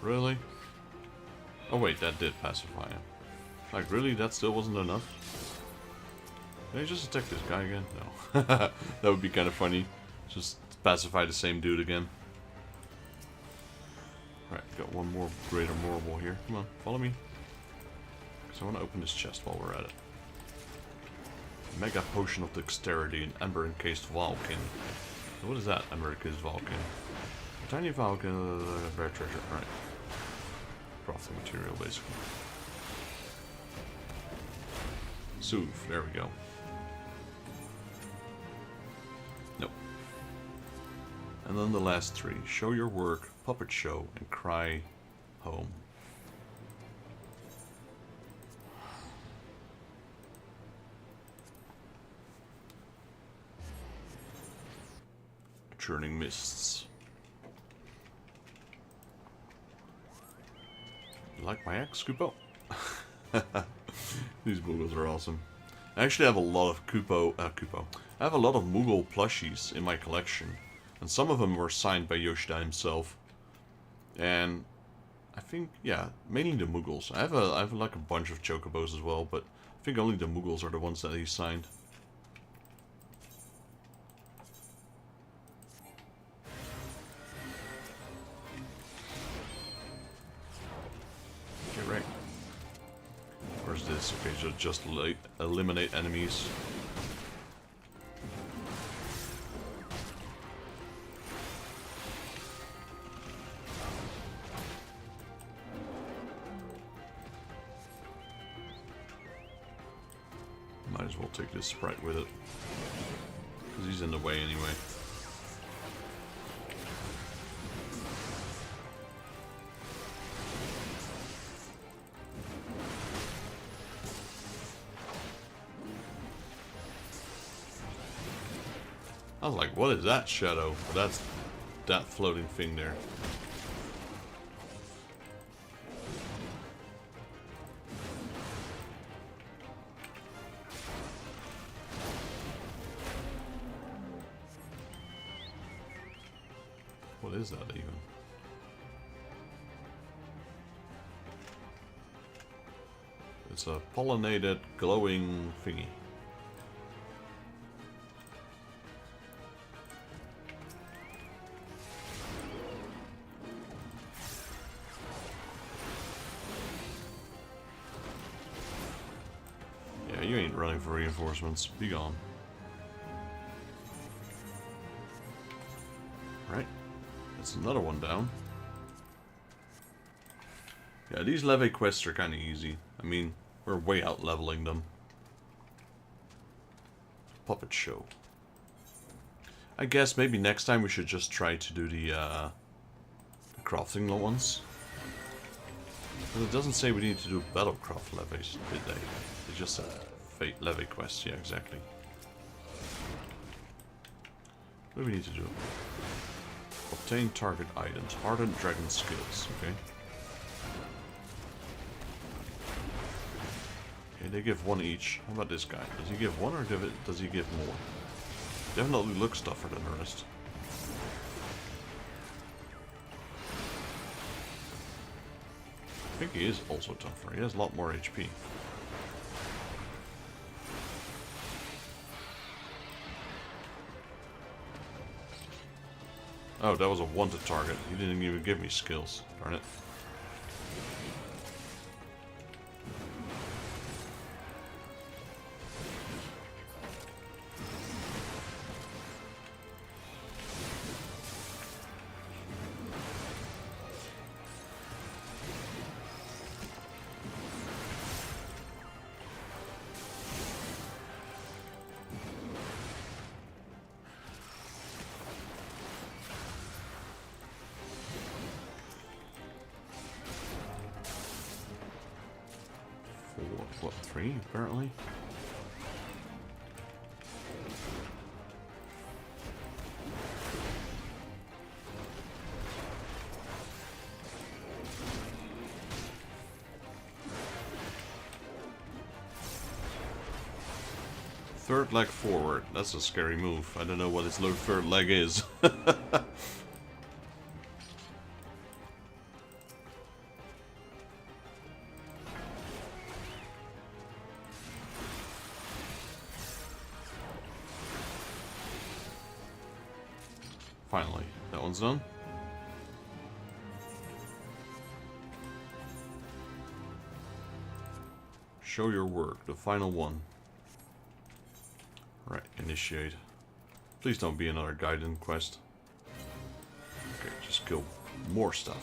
Really? Oh wait, that did pacify him. Like, really? That still wasn't enough? Did I just attack this guy again? No. That would be kind of funny. Just pacify the same dude again. Alright, got one more greater marble here. Come on, follow me. Because I want to open this chest while we're at it. Mega Potion of Dexterity and Ember Encased Valken. So what is that, Ember Encased Valken? A tiny Valken, rare treasure. Alright. Crafting material, basically. Soothe, there we go. Nope. And then the last three. Show your work, puppet show, and cry home. Churning mists. You like my axe, Kupo? These Moogles are awesome. I actually have a lot of Kupo. I have a lot of Moogle plushies in my collection, and some of them were signed by Yoshida himself. And I think, yeah, mainly the Moogles. I have like a bunch of Chocobos as well, but I think only the Moogles are the ones that he signed. Okay, right. Where's this? Okay, so just eliminate enemies. Might as well take this sprite with it. Because he's in the way anyway. I was like, what is that shadow? But that's that floating thing there. What is that even? It's a pollinated glowing thingy. You ain't running for reinforcements. Be gone. Right. That's another one down. Yeah, these leve quests are kind of easy. I mean, we're way out leveling them. Puppet show. I guess maybe next time we should just try to do the crafting ones. But it doesn't say we need to do battlecraft levies, did they? They just said levy quests, yeah, exactly. What do we need to do? Obtain target items. Hardened dragon skills, okay. Okay, they give one each. How about this guy? Does he give one or does he give more? Definitely looks tougher than the rest. I think he is also tougher. He has a lot more HP. Oh, that was a wanted target. He didn't even give me skills. Darn it. 4, what, 3 apparently? Third leg forward. That's a scary move. I don't know what his low third leg is. Finally, that one's done. Show your work, the final one. Right, initiate. Please don't be another guidance quest. Okay, just kill more stuff.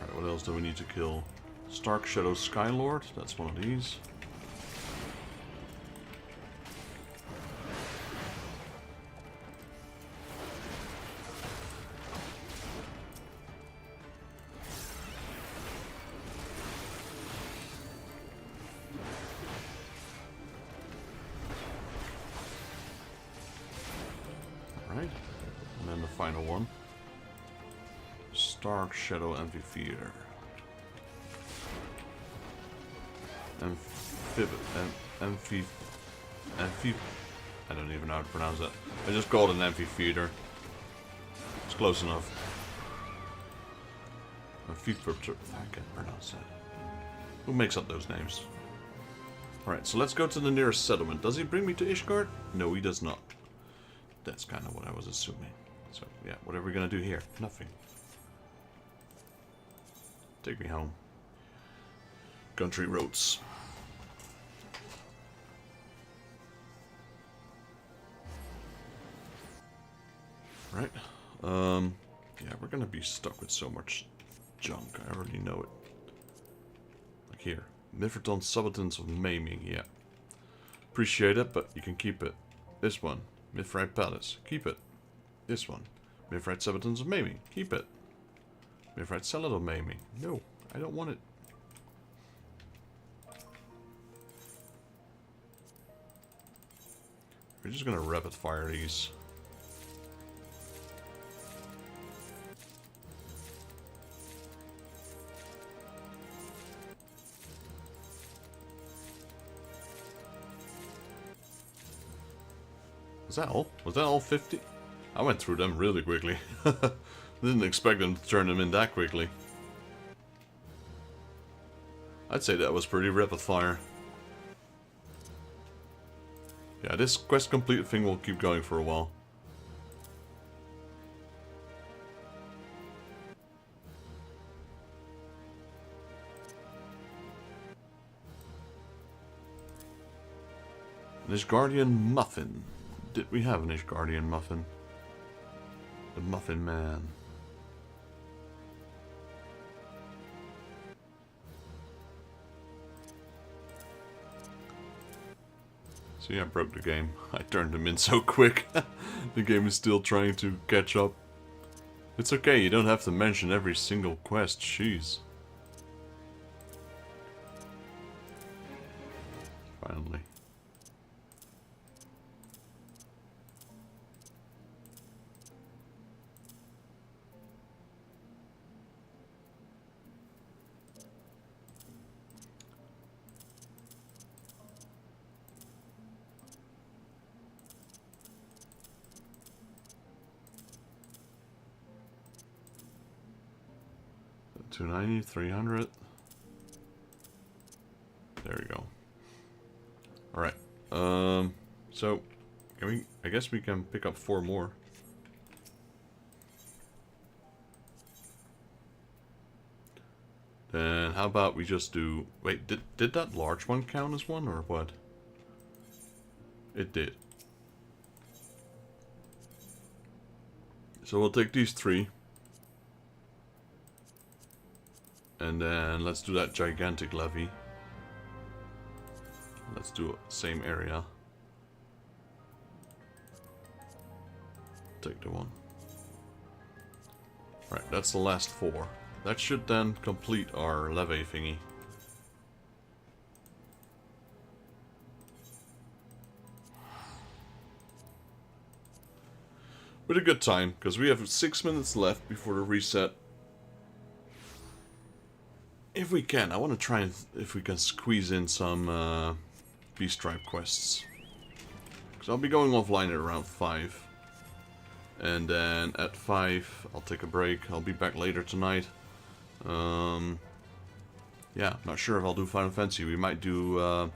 Alright, what else do we need to kill? Stark Shadow Skylord, that's one of these. Alright, and then the final one. Stark Shadow Amphitheater. I don't even know how to pronounce it. I just called it an amphitheater. It's close enough. Amphitheater. I can't pronounce that. Who makes up those names? Alright, so let's go to the nearest settlement. Does he bring me to Ishgard? No, he does not. That's kind of what I was assuming. So, yeah, what are we gonna do here? Nothing. Take me home. Country roads. Right. Yeah, we're gonna be stuck with so much junk. I already know it. Like here. Mithraton Subalterns of Maiming, yeah. Appreciate it, but you can keep it. This one. Mithrite Palace. Keep it. This one. Mithrite Subalterns of Maiming. Keep it. Mithrite Salad of Maiming. No, I don't want it. We're just gonna rapid fire these. Was that all? Was that all 50? I went through them really quickly. Didn't expect them to turn them in that quickly. I'd say that was pretty rapid fire. Yeah, this quest complete thing will keep going for a while. Ishgardian Muffin. Did we have an Ishgardian Muffin? The Muffin Man. See, I broke the game. I turned them in so quick. The game is still trying to catch up. It's okay, you don't have to mention every single quest, jeez. Finally. $290, $300. There we go. Alright. So can we, I guess we can pick up 4 more. Then how about we just do, wait, did that large one count as one or what? It did. So we'll take these 3. And then let's do that gigantic levy. Let's do same area. Take the one. Right, that's the last 4. That should then complete our levee thingy. With a good time, because we have 6 minutes left before the reset. If we can, I want to try and if we can squeeze in some Beast Tribe quests. Because I'll be going offline at around 5. And then at 5, I'll take a break. I'll be back later tonight. Yeah, not sure if I'll do Final Fantasy. We might do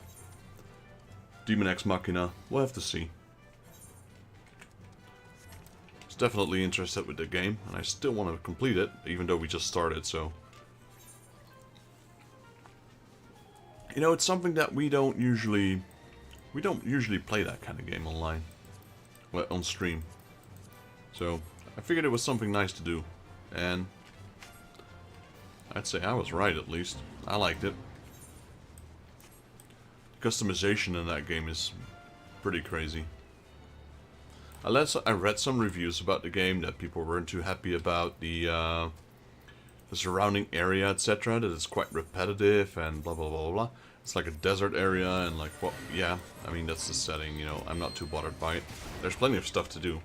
Demon X Machina. We'll have to see. Definitely interested with the game, and I still want to complete it, even though we just started, so... You know, it's something that we don't usually play that kind of game online. Well, on stream. So, I figured it was something nice to do, and... I'd say I was right, at least. I liked it. Customization in that game is pretty crazy. I read some reviews about the game that people weren't too happy about the surrounding area, etc. That it's quite repetitive and blah blah blah blah blah. It's like a desert area and like what? Yeah, I mean that's the setting. You know, I'm not too bothered by it. There's plenty of stuff to do.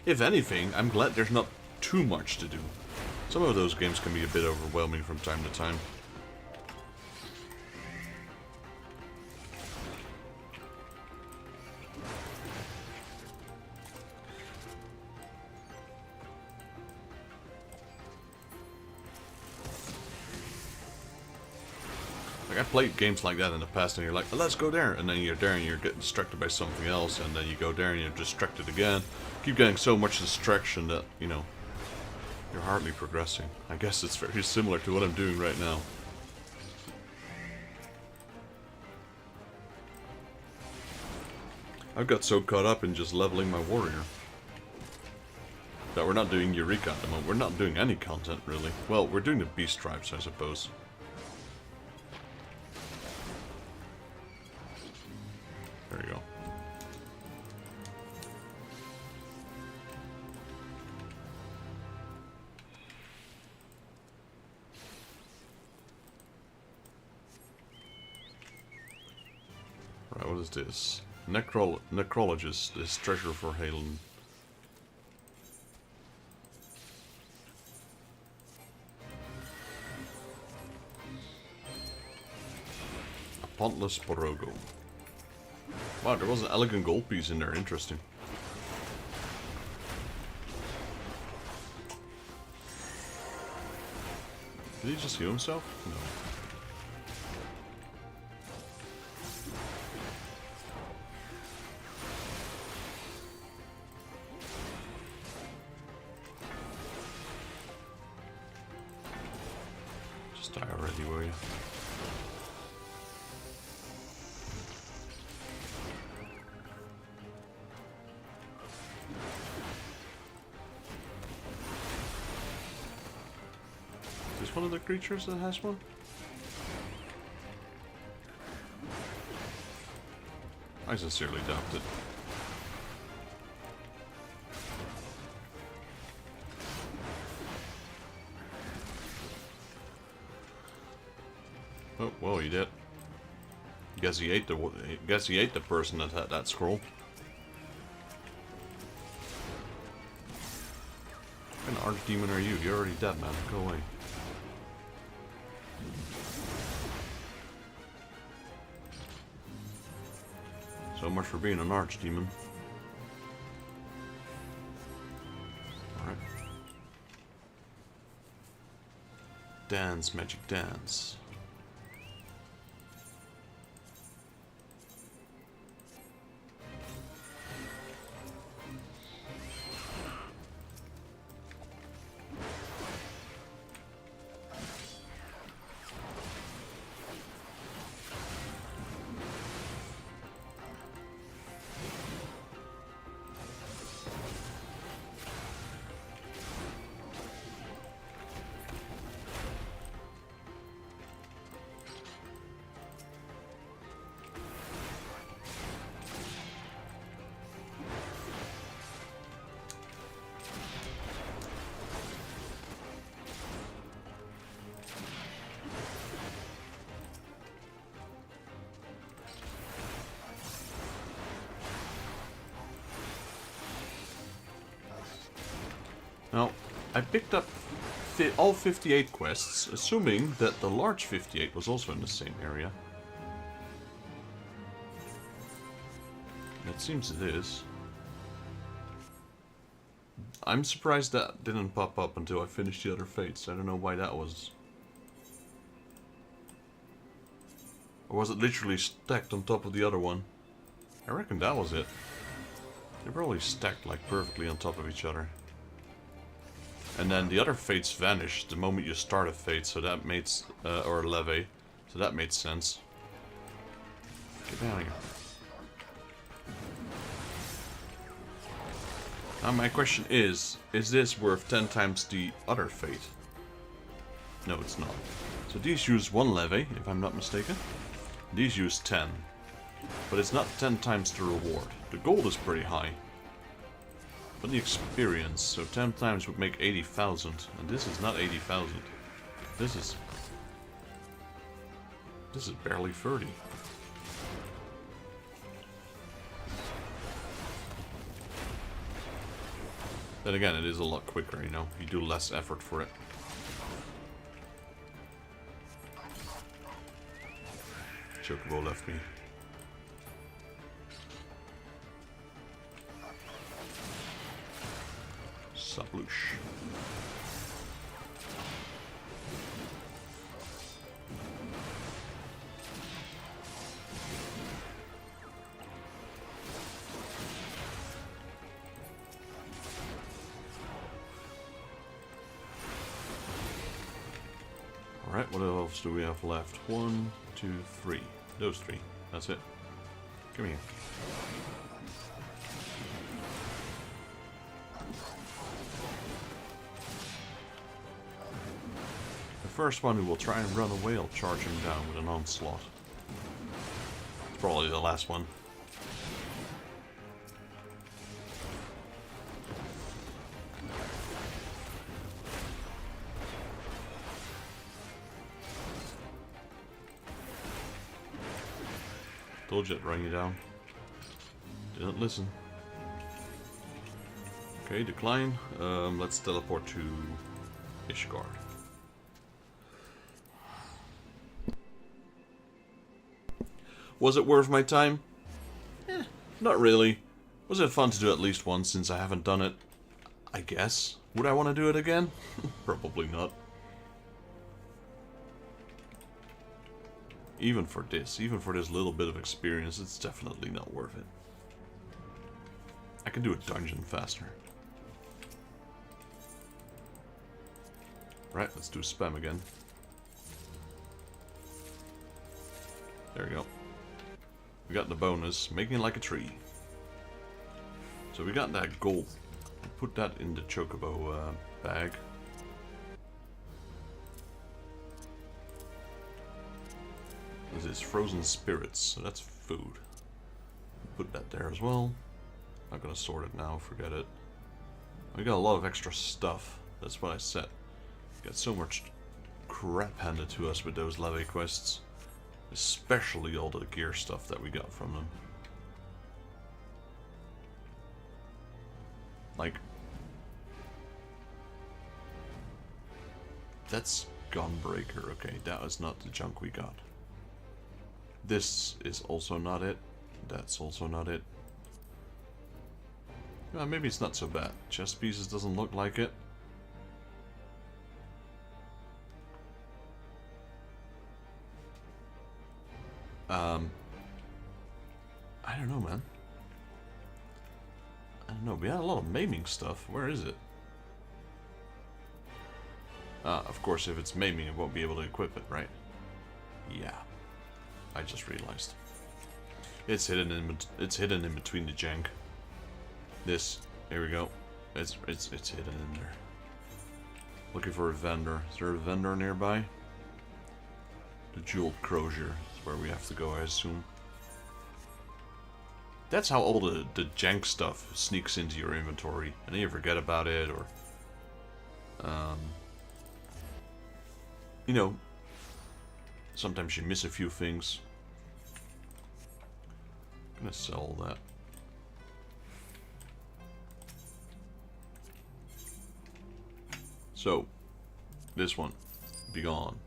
If anything, I'm glad there's not too much to do. Some of those games can be a bit overwhelming from time to time. Like, I played games like that in the past and you're like, let's go there, and then you're there and you're getting distracted by something else, and then you go there and you're distracted again. Keep getting so much distraction that, you know, you're hardly progressing. I guess it's very similar to what I'm doing right now. I've got so caught up in just leveling my warrior that we're not doing Eureka at the moment. We're not doing any content, really. Well, we're doing the Beast Tribes, I suppose. There you go. Right, what is this? Necrologist, this treasure for Halen. A Pontless Borogo. Wow, there was an elegant gold piece in there. Interesting. Did he just heal himself? No. Just die already, will you? One of the creatures that has one? I sincerely doubt it. Oh, well, he did. Guess he ate the person that had that scroll. What kind of archdemon are you? You're already dead, man. Go away. So much for being an archdemon. Alright. Dance, magic dance. I picked up all 58 quests, assuming that the large 58 was also in the same area. It seems it is. I'm surprised that didn't pop up until I finished the other fates. I don't know why that was. Or was it literally stacked on top of the other one? I reckon that was it. They're probably stacked like perfectly on top of each other. And then the other fates vanished the moment you start a fate, so that made or a levy, so that made sense. Get down here. Now my question is this worth 10 times the other fate? No, it's not. So these use 1 levy, if I'm not mistaken. These use 10. But it's not 10 times the reward. The gold is pretty high. But the experience, so 10 times would make 80,000. And this is not 80,000. This is barely 30. Then again, it is a lot quicker, you know. You do less effort for it. Chocobo left me. Saploosh. Alright, what else do we have left? 1, 2, 3. Those 3. That's it. Come here. The first one who will try and run away, I'll charge him down with an onslaught. It's probably the last one. Told you I'd run you down. Didn't listen. Okay, decline. Let's teleport to Ishgard. Was it worth my time? Not really. Was it fun to do at least once since I haven't done it? I guess. Would I want to do it again? Probably not. Even for this little bit of experience, it's definitely not worth it. I can do a dungeon faster. Right, let's do spam again. There we go. We got the bonus, making like a tree. So we got that gold. Put that in the chocobo bag. This is frozen spirits, so that's food. Put that there as well. Not gonna sort it now, forget it. We got a lot of extra stuff. That's what I said. Got so much crap handed to us with those levy quests. Especially all the gear stuff that we got from them. Like... That's Gunbreaker. Okay, that was not the junk we got. This is also not it. That's also not it. Well, maybe it's not so bad. Chest pieces doesn't look like it. I don't know, man. I don't know. We had a lot of maiming stuff. Where is it? Of course, if it's maiming, it won't be able to equip it, right? Yeah. I just realized. It's hidden in between the jank. This. Here we go. It's hidden in there. Looking for a vendor. Is there a vendor nearby? The Jeweled Crozier is where we have to go, I assume. That's how all the jank stuff sneaks into your inventory, and then you forget about it, or you know, sometimes you miss a few things. I'm gonna sell all that. So, this one, be gone.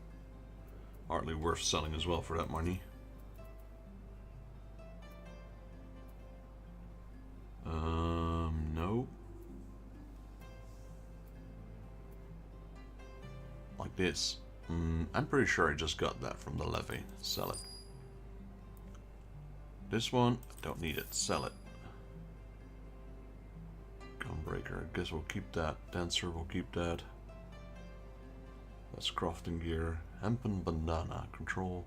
Hardly worth selling as well for that money. No. Like this. I'm pretty sure I just got that from the levy. Sell it. This one, don't need it. Sell it. Gunbreaker, I guess we'll keep that. Dancer, we'll keep that. That's crafting gear. Hempen bandana, control.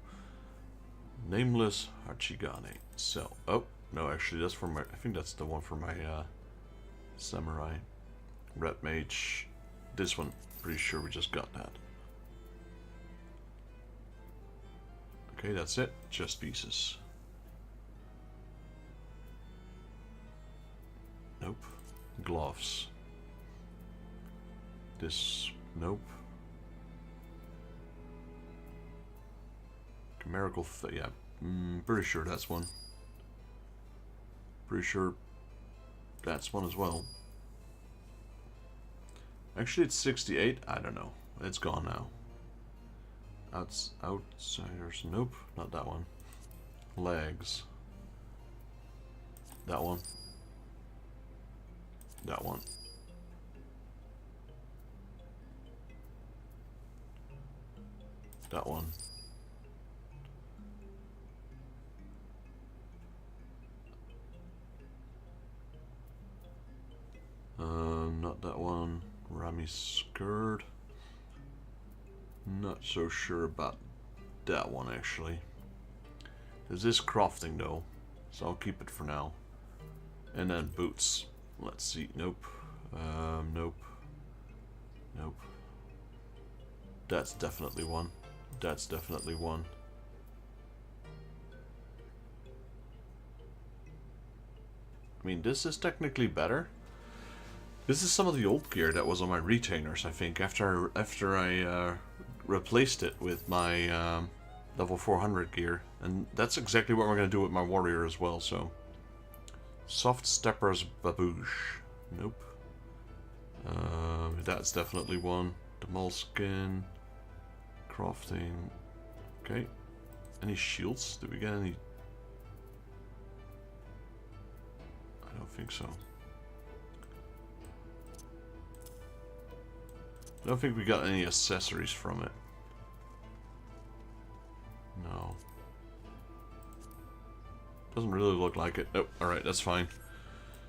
Nameless Hachigane. Sell. Oh, no, actually, that's for my. I think that's the one for my samurai. Red mage. This one, pretty sure we just got that. Okay, that's it. Chest pieces. Nope. Gloves. This. Nope. Chimerical. Yeah. Pretty sure that's one. Pretty sure that's one as well. Actually, it's 68. I don't know. It's gone now. Outsiders. Nope. Not that one. Legs. That one. That one. That one. Not that one. Rami skirt. Not so sure about that one actually. There's this crafting though, so I'll keep it for now. And then boots. Let's see. Nope. Nope. Nope. That's definitely one. That's definitely one. I mean, this is technically better. This is some of the old gear that was on my retainers, I think, after I replaced it with my level 400 gear. And that's exactly what we're going to do with my warrior as well, so... Soft Stepper's Babouche. Nope. That's definitely one. The moleskin. Crafting. Okay. Any shields? Did we get any? I don't think so. I don't think we got any accessories from it. No. Doesn't really look like it. Oh, alright, that's fine.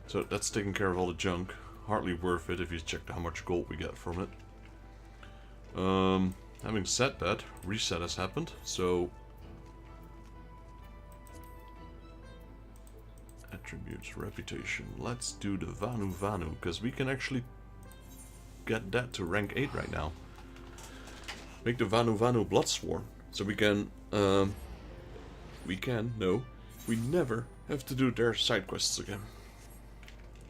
So that's taking care of all the junk. Hardly worth it if you check how much gold we get from it. Having said that, reset has happened, so... Attributes, reputation. Let's do the Vanu Vanu, because we can actually get that to rank 8 right now. Make the Vanu Vanu Bloodsworn. So we can, we never have to do their side quests again.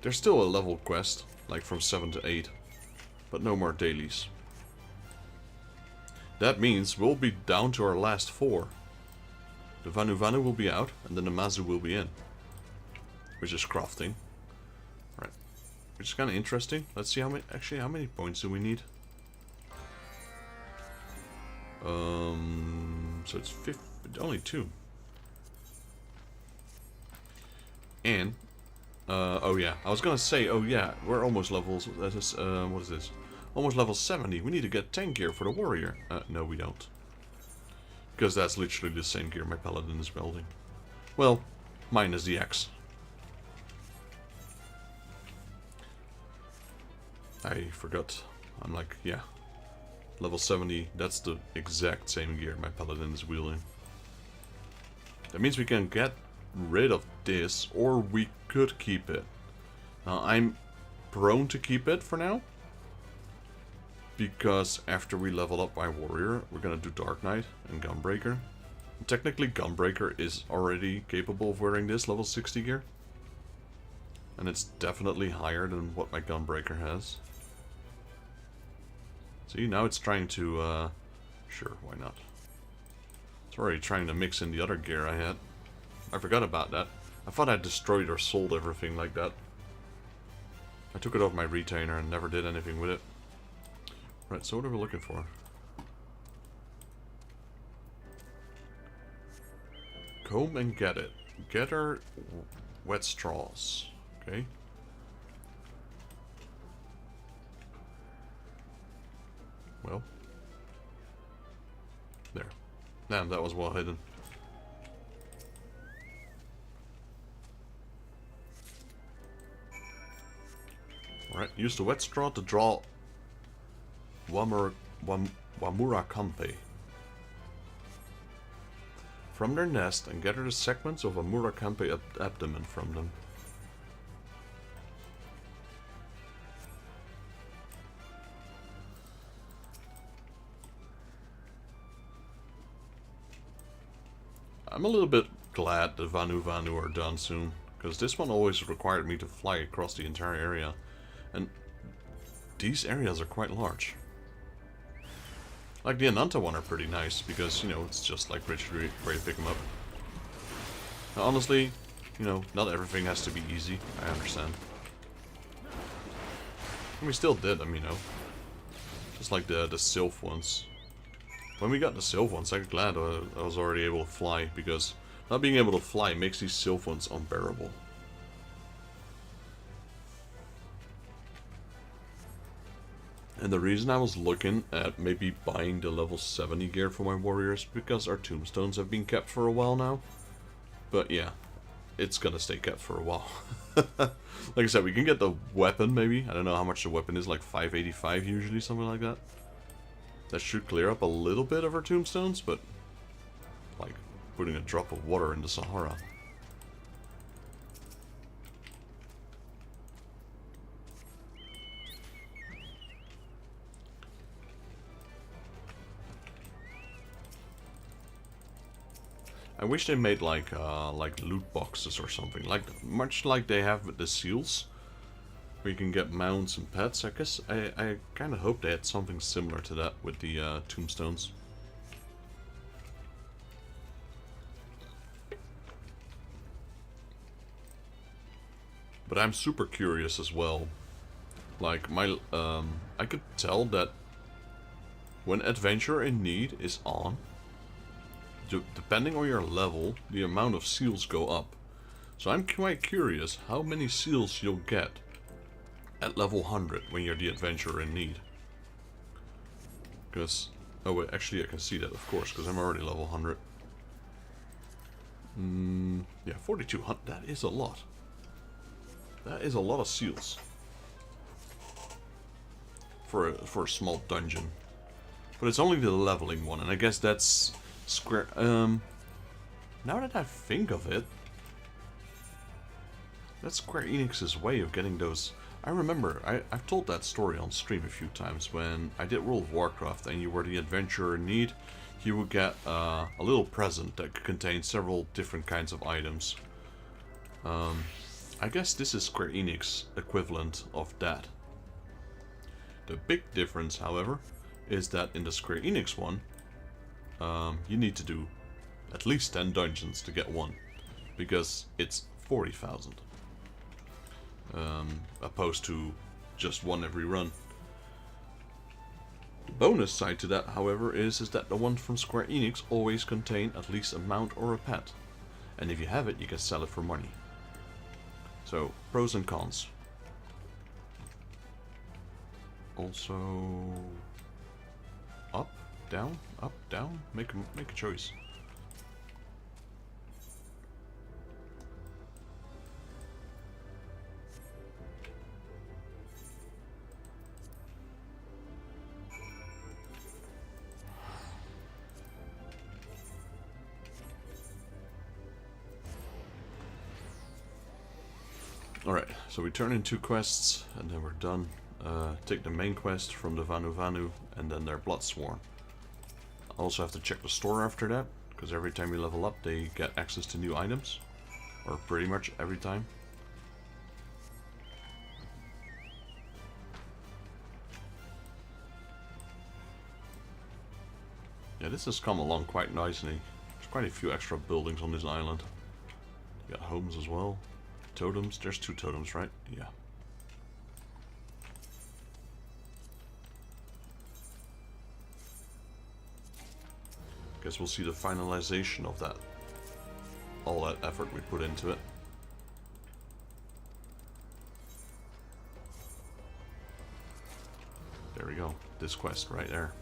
There's still a level quest, like from 7 to 8, but no more dailies. That means we'll be down to our last 4. The Vanu Vanu will be out, and then the Mazu will be in. Which is crafting. Right. Which is kind of interesting. Let's see how many points do we need? So it's only 2. And, oh yeah, I was gonna say, oh yeah, we're almost levels, what is this? Almost level 70. We need to get tank gear for the warrior. No, we don't. Because that's literally the same gear my paladin is building. Well, minus the X. I forgot. I'm like, yeah. Level 70, that's the exact same gear my paladin is wielding. That means we can get rid of this, or we could keep it. Now, I'm prone to keep it for now. Because after we level up my warrior, we're gonna do Dark Knight and Gunbreaker. And technically, Gunbreaker is already capable of wearing this level 60 gear. And it's definitely higher than what my Gunbreaker has. See, now it's trying to, sure, why not? It's already trying to mix in the other gear I had. I forgot about that. I thought I destroyed or sold everything like that. I took it off my retainer and never did anything with it. Right, so what are we looking for? Comb and get it. Gather wet straws. Okay. Well. There. Damn, that was well hidden. Alright, use the wet straw to draw Wamurakampe from their nest and gather the segments of a Murakampe abdomen from them. I'm a little bit glad the Vanu are done soon, because this one always required me to fly across the entire area, and these areas are quite large. Like the Ananta one are pretty nice, because, you know, it's just like literally where you pick them up. Now, honestly, you know, not everything has to be easy, I understand. And we still did them, you know. Just like the Sylph ones. When we got the Sylph ones, I'm glad I was already able to fly, because not being able to fly makes these Sylph ones unbearable. And the reason I was looking at maybe buying the level 70 gear for my warriors, because our tombstones have been kept for a while now. But yeah, it's gonna stay kept for a while. Like I said, we can get the weapon maybe. I don't know how much the weapon is, like 585 usually, something like that. That should clear up a little bit of our tombstones, but like putting a drop of water in the Sahara. I wish they made like loot boxes or something, like much like they have with the seals, where you can get mounts and pets. I guess I kind of hope they had something similar to that with the tombstones. But I'm super curious as well. Like I could tell that when Adventure in Need is on, depending on your level, the amount of seals go up. So I'm quite curious how many seals you'll get at level 100 when you're the Adventurer in Need. Because, oh wait, actually I can see that, of course, because I'm already level 100. Yeah, 4200, that is a lot. That is a lot of seals. For a small dungeon. But it's only the leveling one, and I guess that's Square... now that I think of it, that's Square Enix's way of getting those... I remember, I've told that story on stream a few times. When I did World of Warcraft and you were the Adventurer in Need, you would get a little present that could contain several different kinds of items. I guess this is Square Enix equivalent of that. The big difference, however, is that in the Square Enix one, you need to do at least 10 dungeons to get one, because it's 40,000. Opposed to just one every run. The bonus side to that, however, is that the ones from Square Enix always contain at least a mount or a pet. And if you have it, you can sell it for money. So, pros and cons. Also... up, down, make a choice. Alright, so we turn in 2 quests, and then we're done. Take the main quest from the Vanu, and then their Bloodsworn. I also have to check the store after that, because every time you level up, they get access to new items. Or pretty much every time. Yeah, this has come along quite nicely. There's quite a few extra buildings on this island. You got homes as well. Totems, there's 2 totems, right? Yeah. Guess we'll see the finalization of that. All that effort we put into it. There we go. This quest right there.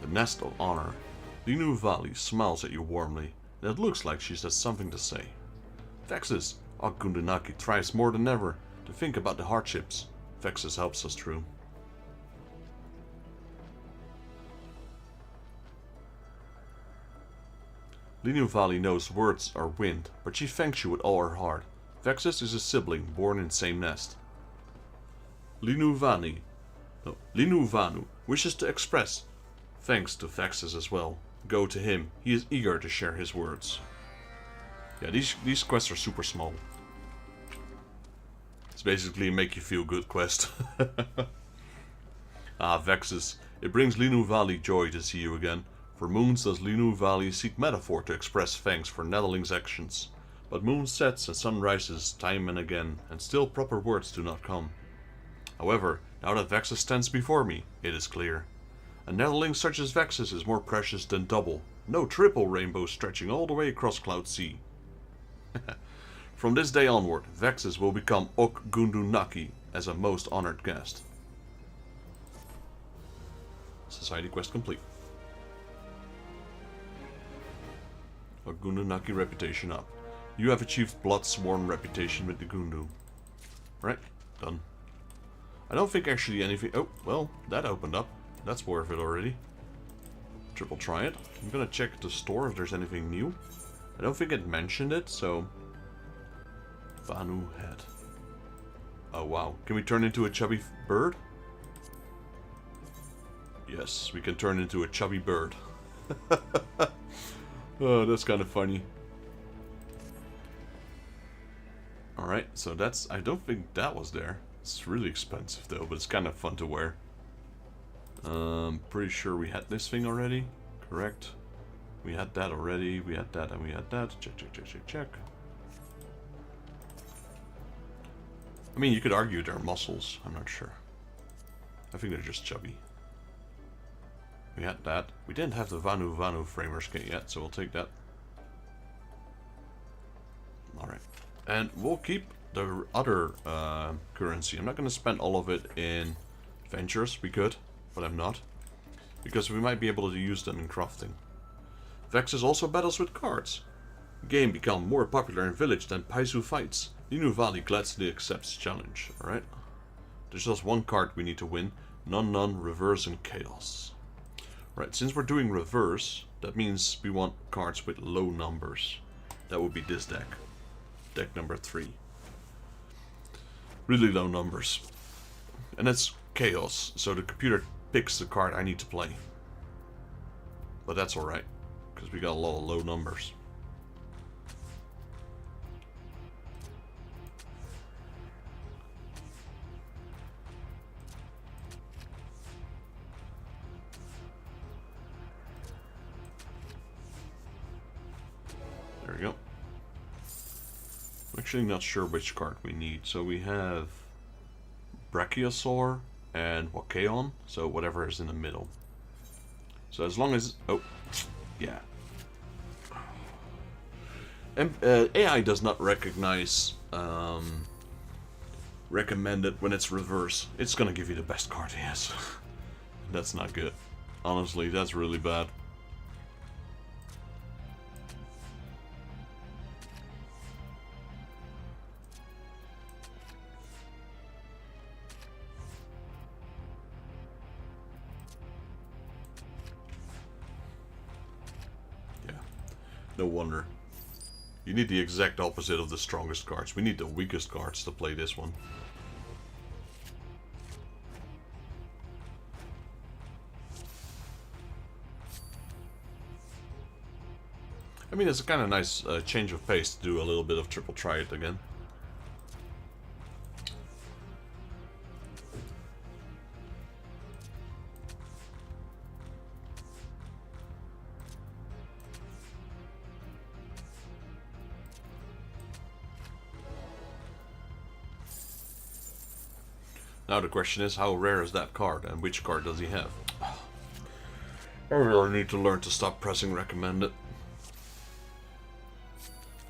The Nest of Honor. Linu Valley smiles at you warmly, and it looks like she has something to say. Vexus, Gundunaki tries more than ever to think about the hardships. Vexus helps us through. Linu Valley knows words are wind, but she thanks you with all her heart. Vexus is a sibling born in same nest. Linu Vanu wishes to express thanks to Vexus as well. Go to him. He is eager to share his words. Yeah, these quests are super small. It's basically a make you feel good quest. Vexus. It brings Linu Valley joy to see you again. For moons does Linu Valley seek metaphor to express thanks for Netherling's actions. But moon sets and sun rises time and again, and still proper words do not come. However, now that Vexus stands before me, it is clear. A Netherling such as Vexus is more precious than double, no triple rainbow stretching all the way across Cloud Sea. From this day onward, Vexus will become Ok Gundunaki as a most honored guest. Society quest complete. Ok Gundunaki reputation up. You have achieved Bloodsworn reputation with the Gundu. Right, done. I don't think actually anything... Oh, well, that opened up. That's worth it already. Triple try it. I'm gonna check the store if there's anything new. I don't think it mentioned it, so... Vanu head. Oh, wow. Can we turn into a chubby bird? Yes, we can turn into a chubby bird. Oh, that's kind of funny. Alright, so that's... I don't think that was there. It's really expensive though, but it's kind of fun to wear. Pretty sure we had this thing already. Correct. We had that already. We had that and we had that. Check, check, check, check, check. I mean, you could argue they're muscles. I'm not sure. I think they're just chubby. We had that. We didn't have the Vanu Framers kit yet, so we'll take that. Alright. And we'll keep the other currency. I'm not going to spend all of it in ventures. We could, but I'm not. Because we might be able to use them in crafting. Vexus also battles with cards. The game become more popular in village than Paisu fights. Linu Valley gladly accepts challenge. Alright. There's just one card we need to win. None, Reverse, and Chaos. Right, since we're doing Reverse, that means we want cards with low numbers. That would be this deck. Deck number 3. Really low numbers. And that's Chaos, so the computer picks the card I need to play. But that's alright, because we got a lot of low numbers. There we go. I'm actually not sure which card we need. So we have Brachiosaur and Wakeon, so whatever is in the middle. So as long as... Oh, yeah. And, AI does not recognize recommended when it's reverse. It's gonna give you the best card he has. That's not good. Honestly, that's really bad. No wonder. You need the exact opposite of the strongest cards. We need the weakest cards to play this one. I mean, it's a kind of nice change of pace to do a little bit of triple try it again. Now the question is, how rare is that card, and which card does he have? I really need to learn to stop pressing recommended.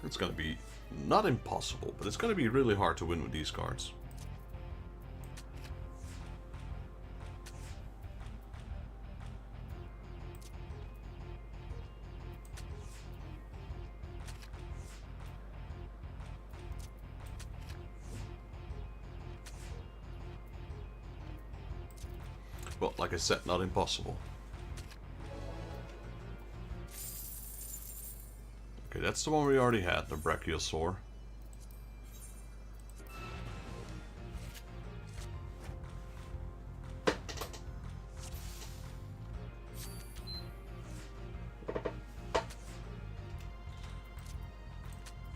It's gonna be not impossible, but it's gonna be really hard to win with these cards. Well, like I said, not impossible. Okay, that's the one we already had, the Brachiosaur.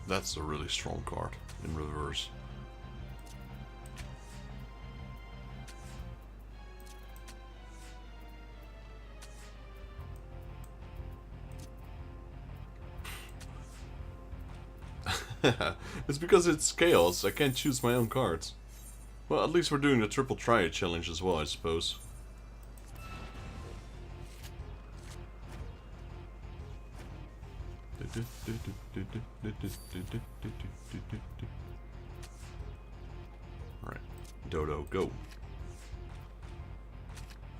That's a really strong card in reverse. It's because it's chaos. I can't choose my own cards. Well, at least we're doing the triple triad challenge as well, I suppose. Alright, Dodo, go.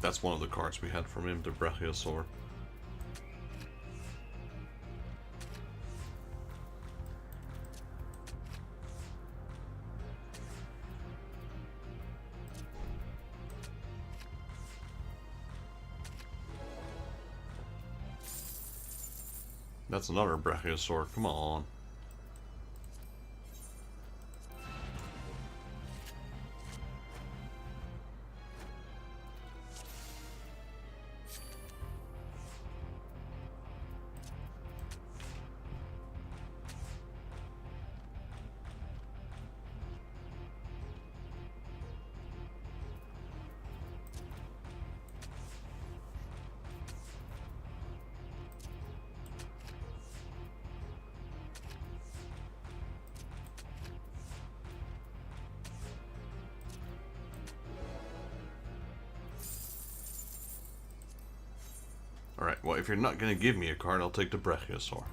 That's one of the cards we had from him, the Brachiosaur. That's another Brachiosaur, come on. Alright, well, if you're not going to give me a card, I'll take the Brachiosaur.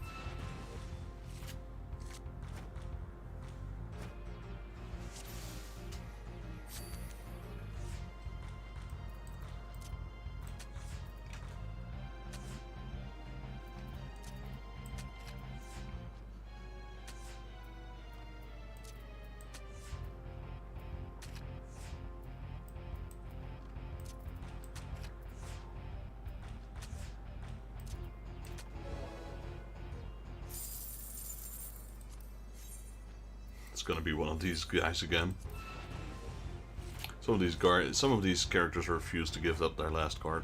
It's gonna be one of these guys again. Some of these characters refuse to give up their last card.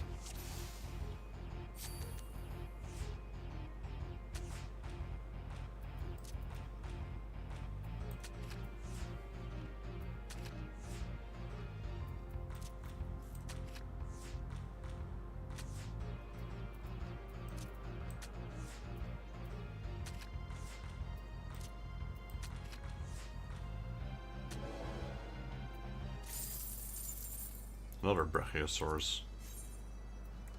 Another Brachiosaurus.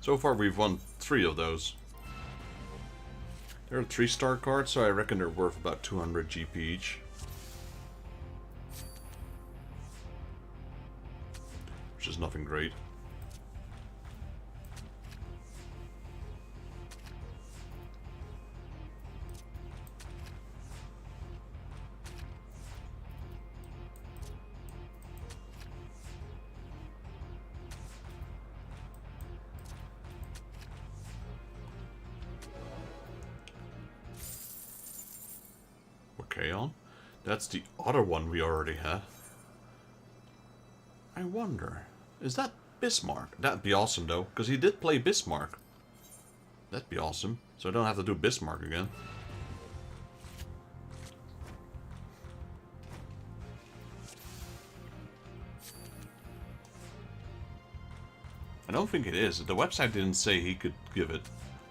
So far we've won 3 of those. They're 3-star cards, so I reckon they're worth about 200 GP each. Which is nothing great. On. That's the other one we already had. I wonder, is that Bismarck? That'd be awesome though, because he did play Bismarck. That'd be awesome, so I don't have to do Bismarck again. I don't think it is. The website didn't say he could give it.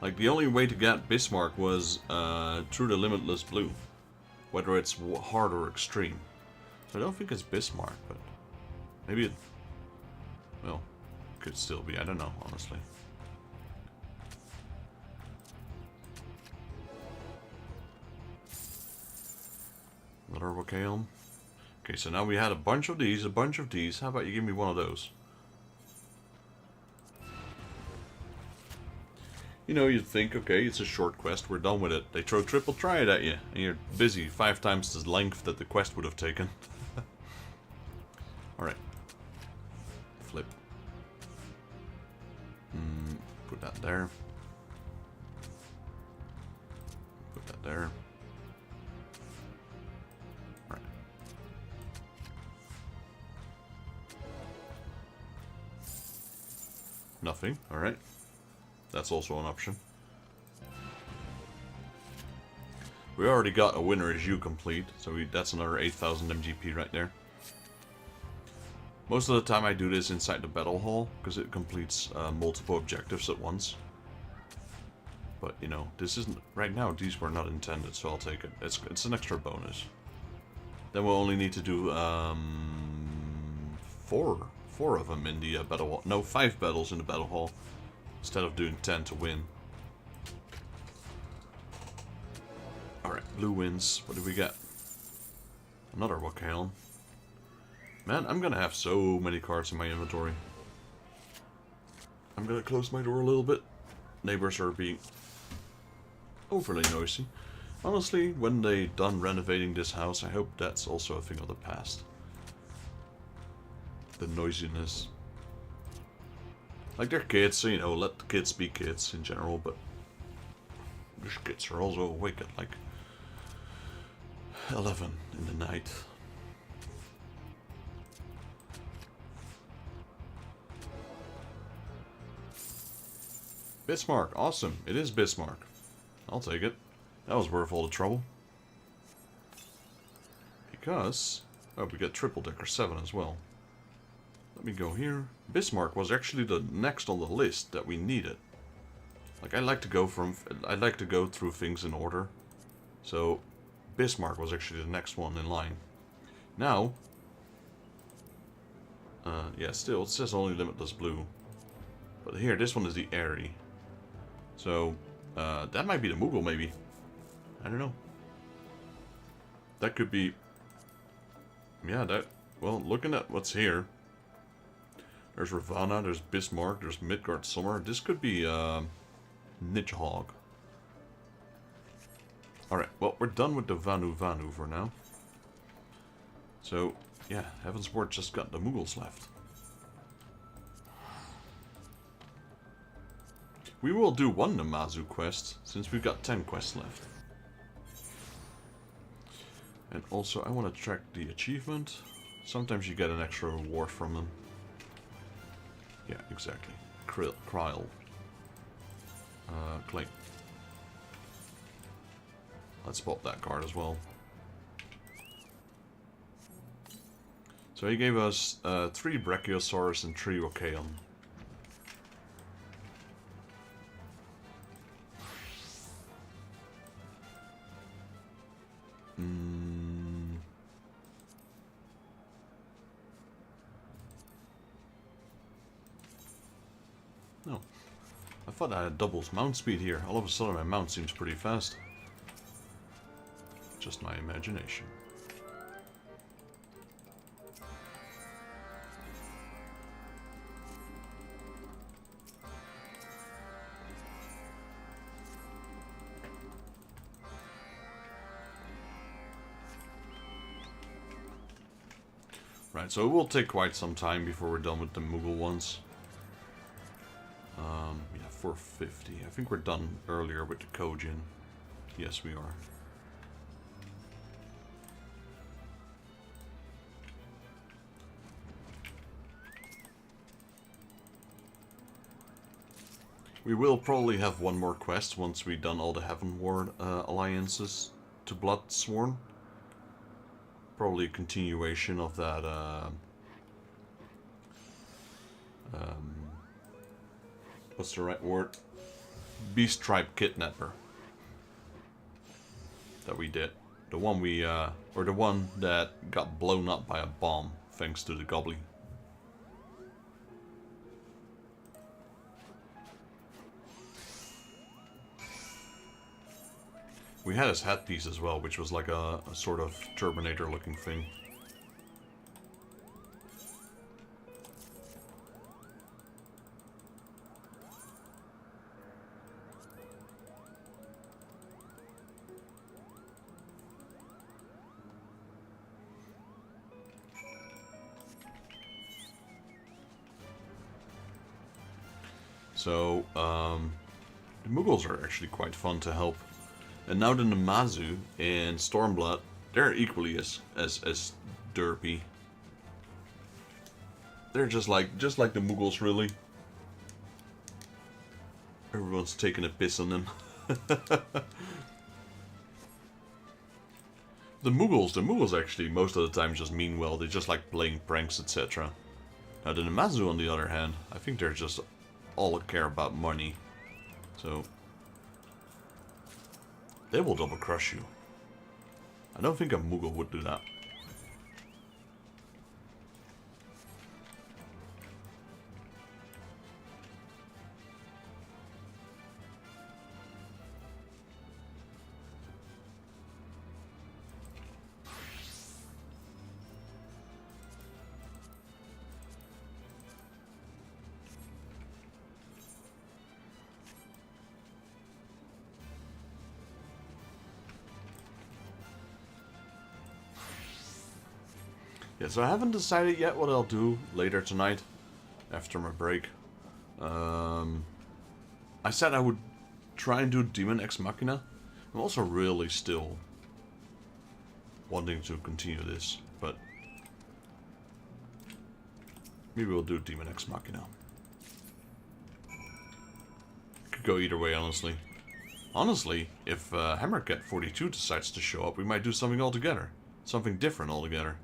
Like, the only way to get Bismarck was through the Limitless Blue. Whether it's hard or extreme. So I don't think it's Bismarck, but maybe it, well, could still be. I don't know, honestly. Another Wakaelm. Okay, so now we had a bunch of these, a bunch of these. How about you give me one of those? You know, you'd think, okay, it's a short quest, we're done with it. They throw triple triad at you, and you're busy 5 times the length that the quest would have taken. Alright. Flip. Put that there. Put that there. Alright. Nothing, alright. That's also an option. We already got a winner as you complete, so that's another 8,000 MGP right there. Most of the time I do this inside the battle hall, because it completes multiple objectives at once. But, you know, this isn't... Right now, these were not intended, so I'll take it. It's an extra bonus. Then we'll only need to do four of them in the battle hall. No, 5 battles in the battle hall. Instead of doing 10 to win. Alright, blue wins. What do we get? Another Wakaelm. Man, I'm gonna have so many cards in my inventory. I'm gonna close my door a little bit. Neighbors are being overly noisy. Honestly, when they're done renovating this house, I hope that's also a thing of the past. The noisiness. Like, they're kids, so, you know, let the kids be kids in general, but these kids are also awake at, like, 11 in the night. Bismarck, awesome. It is Bismarck. I'll take it. That was worth all the trouble. Because, oh, we got Triple Decker 7 as well. Let me go here. Bismarck was actually the next on the list that we needed. Like, I like to go through things in order. So, Bismarck was actually the next one in line. Now, yeah, still, it says only limitless blue. But here, this one is the Airy. So, that might be the Moogle, maybe. I don't know. That could be... Yeah, that... Well, looking at what's here... There's Ravana, there's Bismarck, there's Midgard Summer. This could be, Nidhogg. Alright, well, we're done with the Vanu for now. So, yeah, Heavensward just got the Moogles left. We will do one Namazu quest, since we've got 10 quests left. And also, I want to track the achievement. Sometimes you get an extra reward from them. Yeah, exactly. Kryl. Clay. Let's pop that card as well. So he gave us 3 Brachiosaurus and 3 Wakaelm. No. I thought I had double mount speed here. All of a sudden my mount seems pretty fast. Just my imagination. Right, so it will take quite some time before we're done with the Moogle ones. Yeah, 450. I think we're done earlier with the Kojin. Yes, we are. We will probably have one more quest once we've done all the Heavenward alliances to Bloodsworn. Probably a continuation of that what's the right word? Beast Tribe Kidnapper. That we did. The one we, or the one that got blown up by a bomb, thanks to the Gobbly. We had his headpiece as well, which was like a sort of Terminator-looking thing. So, the Mughals are actually quite fun to help. And now the Namazu and Stormblood, they're equally as derpy. They're just like the Mughals, really. Everyone's taking a piss on them. The Mughals actually most of the time just mean well. They just like playing pranks, etc. Now the Namazu, on the other hand, I think they're just all care about money. So they will double crush you. I don't think a Mughal would do that. Yeah, so I haven't decided yet what I'll do later tonight, after my break. I said I would try and do Demon Ex Machina. I'm also really still wanting to continue this, but maybe we'll do Demon Ex Machina. Could go either way, honestly. Honestly, if Hammercat 42 decides to show up, we might do something altogether. Something different altogether.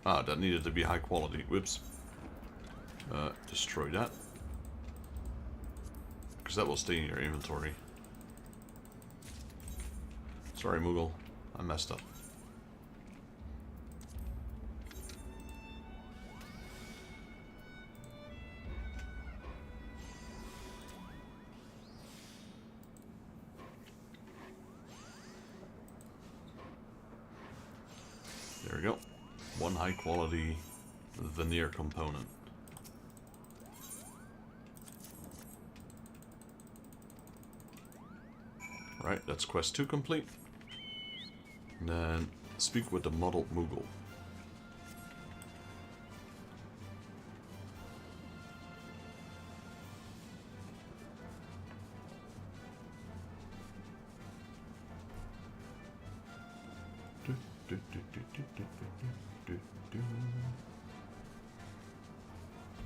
Ah, that needed to be high quality. Whoops. Destroy that. Because that will stay in your inventory. Sorry, Moogle. I messed up. There we go. One high quality veneer component. Right, that's quest 2 complete. And then speak with the modeled Moogle.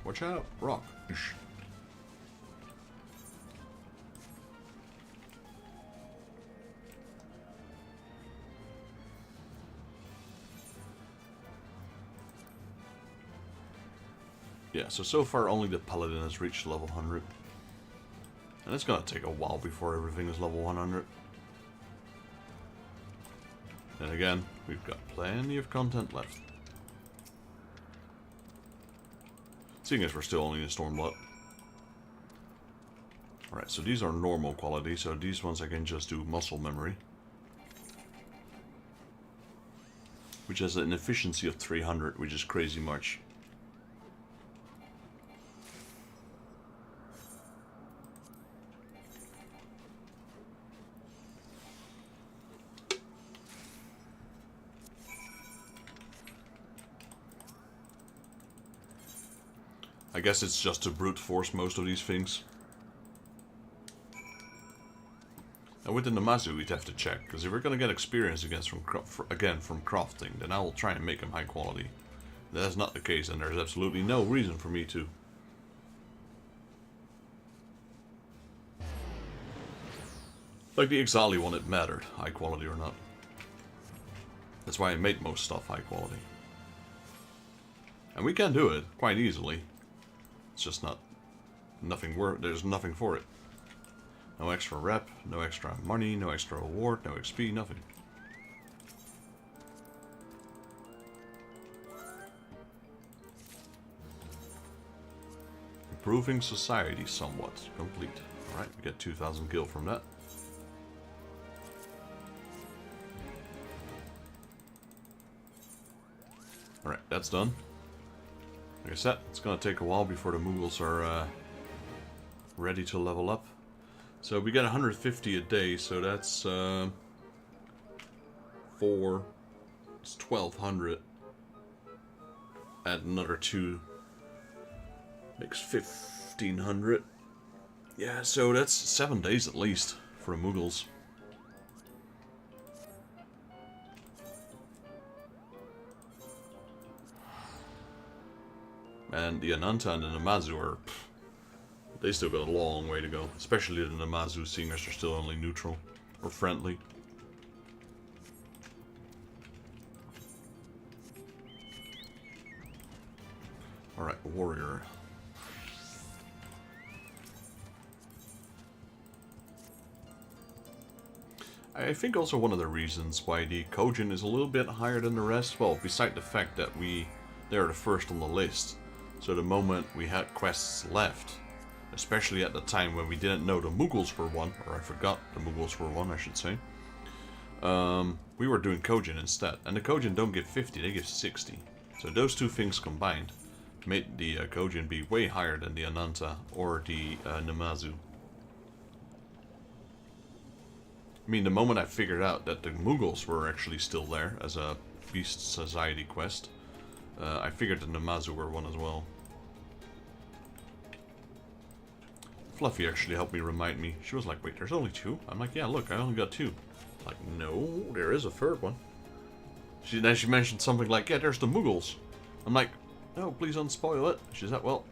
Watch out, rock. Yeah, so far only the Paladin has reached level 100. And it's gonna take a while before everything is level 100. And again, we've got plenty of content left. Seeing as we're still only in Stormblood. Alright, so these are normal quality, so these ones I can just do muscle memory. Which has an efficiency of 300, which is crazy much. I guess it's just to brute force most of these things. And with the Namazu, we'd have to check, because if we're going to get experience from crafting, then I will try and make them high quality. If that is not the case, and there's absolutely no reason for me to. Like the Exali one, it mattered, high quality or not. That's why I made most stuff high quality. And we can do it quite easily. It's just there's nothing for it. No extra rep, no extra money, no extra award, no XP, nothing. Improving society somewhat. Complete. Alright, we get 2,000 gil from that. Alright, that's done. Like I said, it's gonna take a while before the Mughals are ready to level up. So we get 150 a day, so that's 1,200. Add another 2. Makes 1,500. Yeah, so that's 7 days at least for the Mughals. And the Ananta and the Namazu are... they still got a long way to go. Especially the Namazu, seeing as they're still only neutral. Or friendly. Alright, warrior. I think also one of the reasons why the Kojin is a little bit higher than the rest, well, beside the fact that they're the first on the list. So the moment we had quests left, especially at the time when we didn't know the Mughals were one, or I forgot the Mughals were one, I should say, we were doing Kojin instead. And the Kojin don't give 50, they give 60. So those two things combined made the Kojin be way higher than the Ananta or the Namazu. I mean, the moment I figured out that the Mughals were actually still there as a Beast Society quest, I figured the Namazu were one as well. Fluffy actually helped me remind me. She was like, wait, there's only 2? I'm like, yeah, look, I only got 2. Like, no, there is a 3rd one. Then she mentioned something like, yeah, there's the Mughals. I'm like, no, please don't spoil it. She's like, well,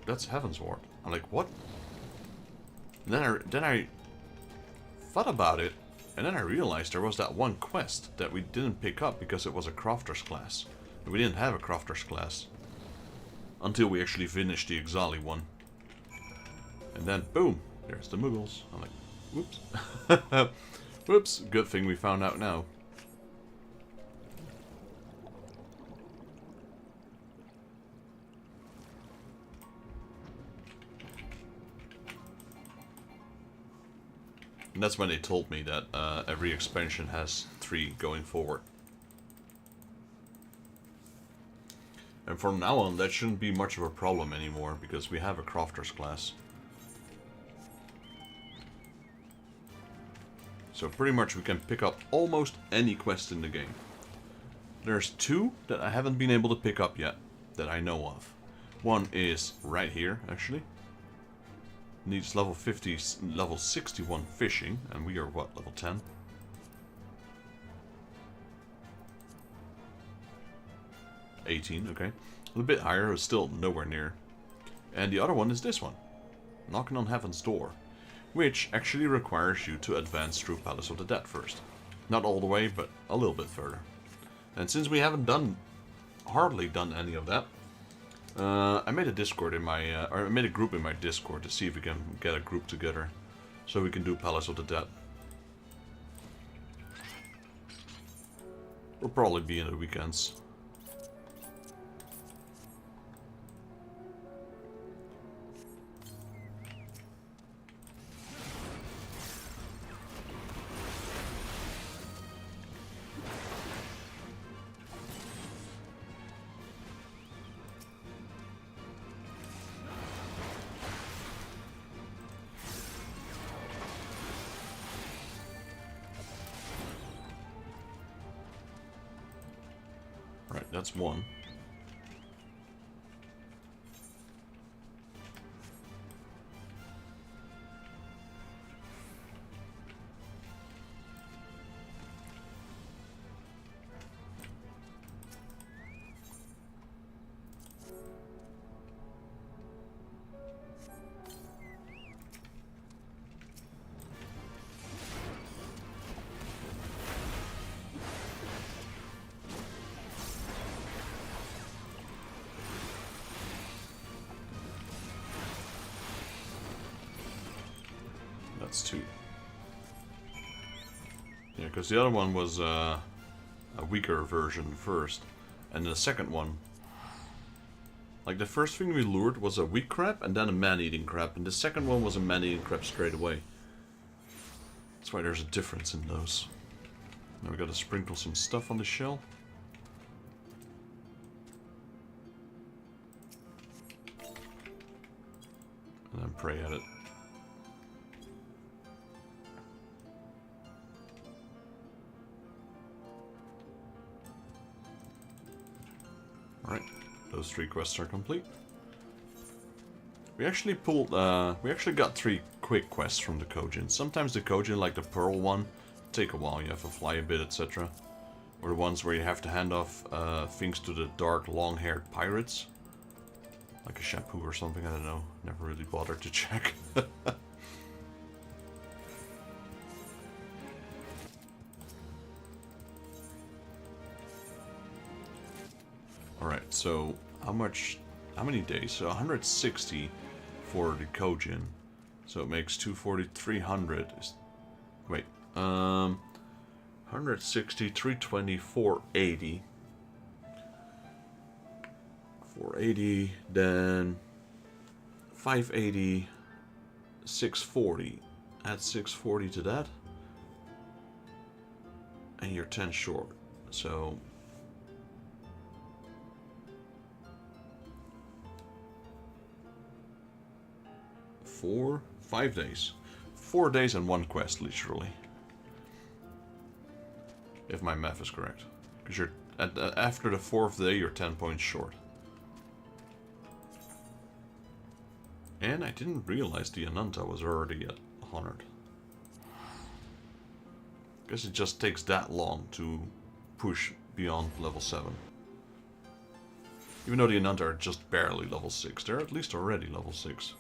that's Heavensward. I'm like, what? And then I thought about it, and then I realized there was that one quest that we didn't pick up because it was a crafter's class. And we didn't have a crafter's class until we actually finished the Ixali one. And then, boom, there's the Mughals. I'm like, whoops. Whoops, good thing we found out now. And that's when they told me that every expansion has 3 going forward. And from now on, that shouldn't be much of a problem anymore, because we have a crafter's class. So pretty much we can pick up almost any quest in the game. There's 2 that I haven't been able to pick up yet, that I know of. One is right here, actually. Needs level 50, level 61 fishing, and we are what, level 10? $18, okay. A little bit higher, but still nowhere near. And the other one is this one. Knocking on Heaven's Door. Which actually requires you to advance through Palace of the Dead first. Not all the way, but a little bit further. And since we haven't hardly done any of that, I made a Discord in my, or I made a group in my Discord to see if we can get a group together, so we can do Palace of the Dead. We'll probably be in the weekends. Right, that's one. That's 2. Yeah, because the other one was a weaker version first, and the second one Like, the first thing we lured was a weak crab and then a man-eating crab, and the second one was a man-eating crab straight away. That's why there's a difference in those. Now we gotta sprinkle some stuff on the shell. And then pray at it. Alright, those 3 quests are complete. We actually got 3 quick quests from the Kojin. Sometimes the Kojin, like the Pearl one, take a while, you have to fly a bit, etc. Or the ones where you have to hand off things to the dark, long-haired pirates. Like a shampoo or something, I don't know. Never really bothered to check. Alright, so how many days? So 160 for the Kojin. So it makes 240, 300. Wait, 160, 320, 480. 480, then 580, 640. Add 640 to that. And you're 10 short. So 5 days. 4 days and 1 quest, literally. If my math is correct. Because you're after the 4th day, you're 10 points short. And I didn't realize the Ananta was already at 100. Guess it just takes that long to push beyond level 7. Even though the Ananta are just barely level 6, they're at least already level 6.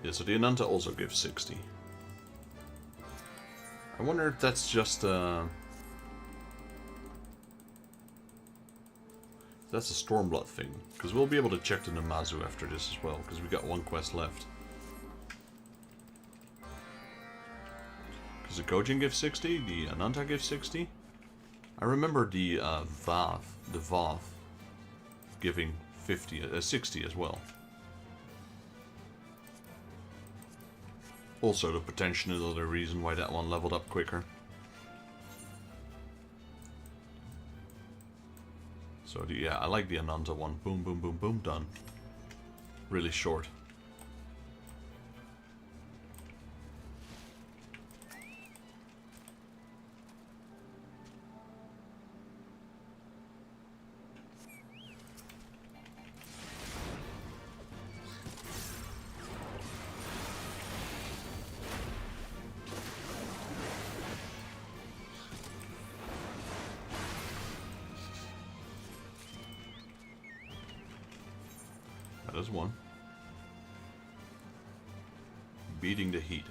Yeah, so the Ananta also gives 60. I wonder if that's just that's a Stormblood thing. Because we'll be able to check the Namazu after this as well, because we got 1 quest left. Because the Kojin gives 60, the Ananta gives 60. I remember the Vav giving 60 as well. Also, the potential is another reason why that one leveled up quicker. So, yeah, I like the Ananta one. Boom, boom, boom, boom, done. Really short. That is one. Beating the heat.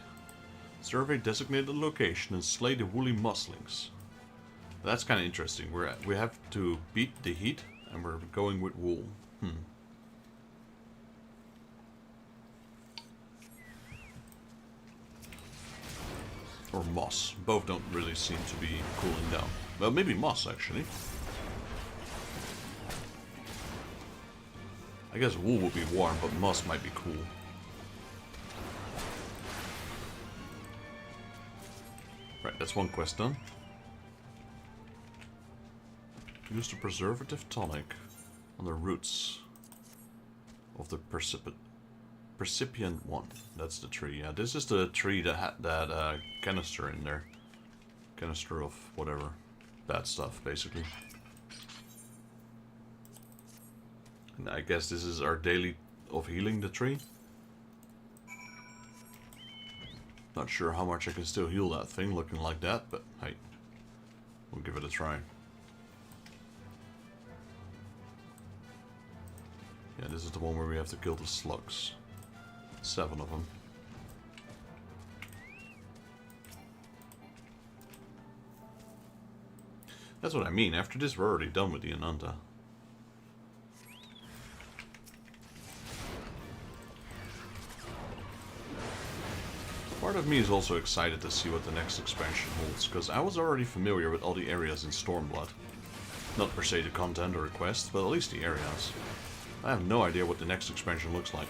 Survey designated location and slay the woolly muslings. That's kind of interesting. We have to beat the heat, and we're going with wool. Or moss. Both don't really seem to be cooling down. Well, maybe moss, actually. I guess wool will be warm, but moss might be cool. Right, that's 1 quest done. Use the preservative tonic on the roots of the percipient one. That's the tree. Yeah, this is the tree that had that canister in there. Canister of whatever. Bad stuff, basically. And I guess this is our daily of healing the tree. Not sure how much I can still heal that thing looking like that, but hey, we'll give it a try. Yeah, this is the one where we have to kill the slugs. 7 of them. That's what I mean. After this, we're already done with the Ananta. Part of me is also excited to see what the next expansion holds, because I was already familiar with all the areas in Stormblood. Not per se the content or the quest, but at least the areas. I have no idea what the next expansion looks like.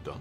Done.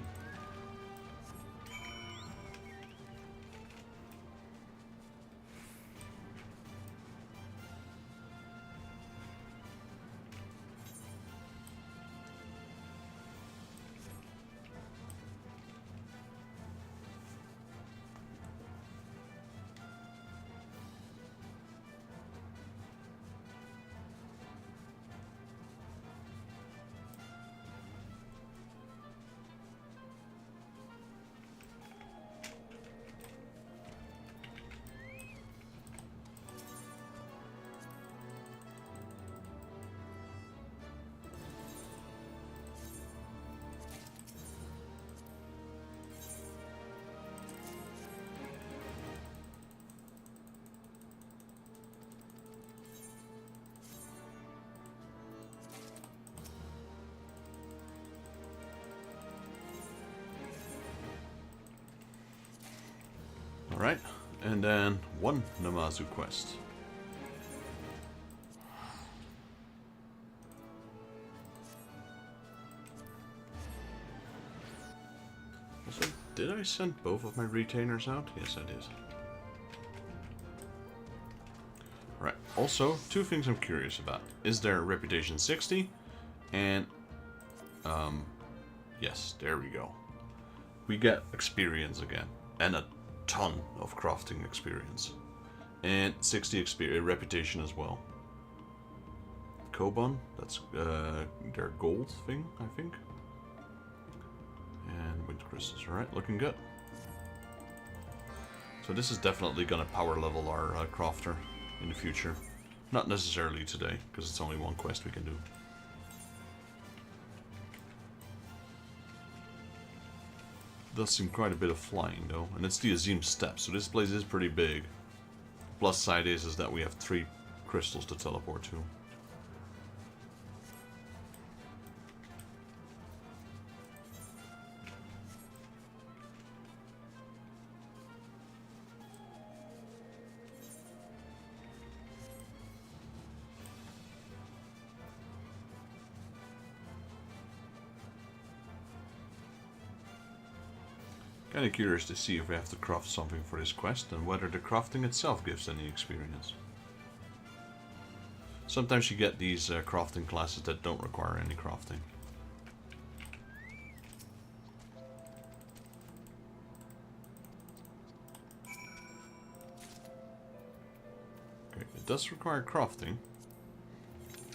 Alright, and then one Namazu quest. Also, did I send both of my retainers out? Yes, I did. Right, also, 2 things I'm curious about. Is there Reputation 60? And, yes, there we go. We get experience again. And a ton of crafting experience. And 60 reputation as well. Koban, that's their gold thing, I think. And wind crystals, alright, looking good. So this is definitely gonna power level our crafter in the future. Not necessarily today, because it's only one quest we can do. Does seem quite a bit of flying though, and it's the Azim Steppe, so this place is pretty big. Plus side is that we have 3 crystals to teleport to. Kinda curious to see if we have to craft something for this quest and whether the crafting itself gives any experience. Sometimes you get these crafting classes that don't require any crafting. Okay, it does require crafting,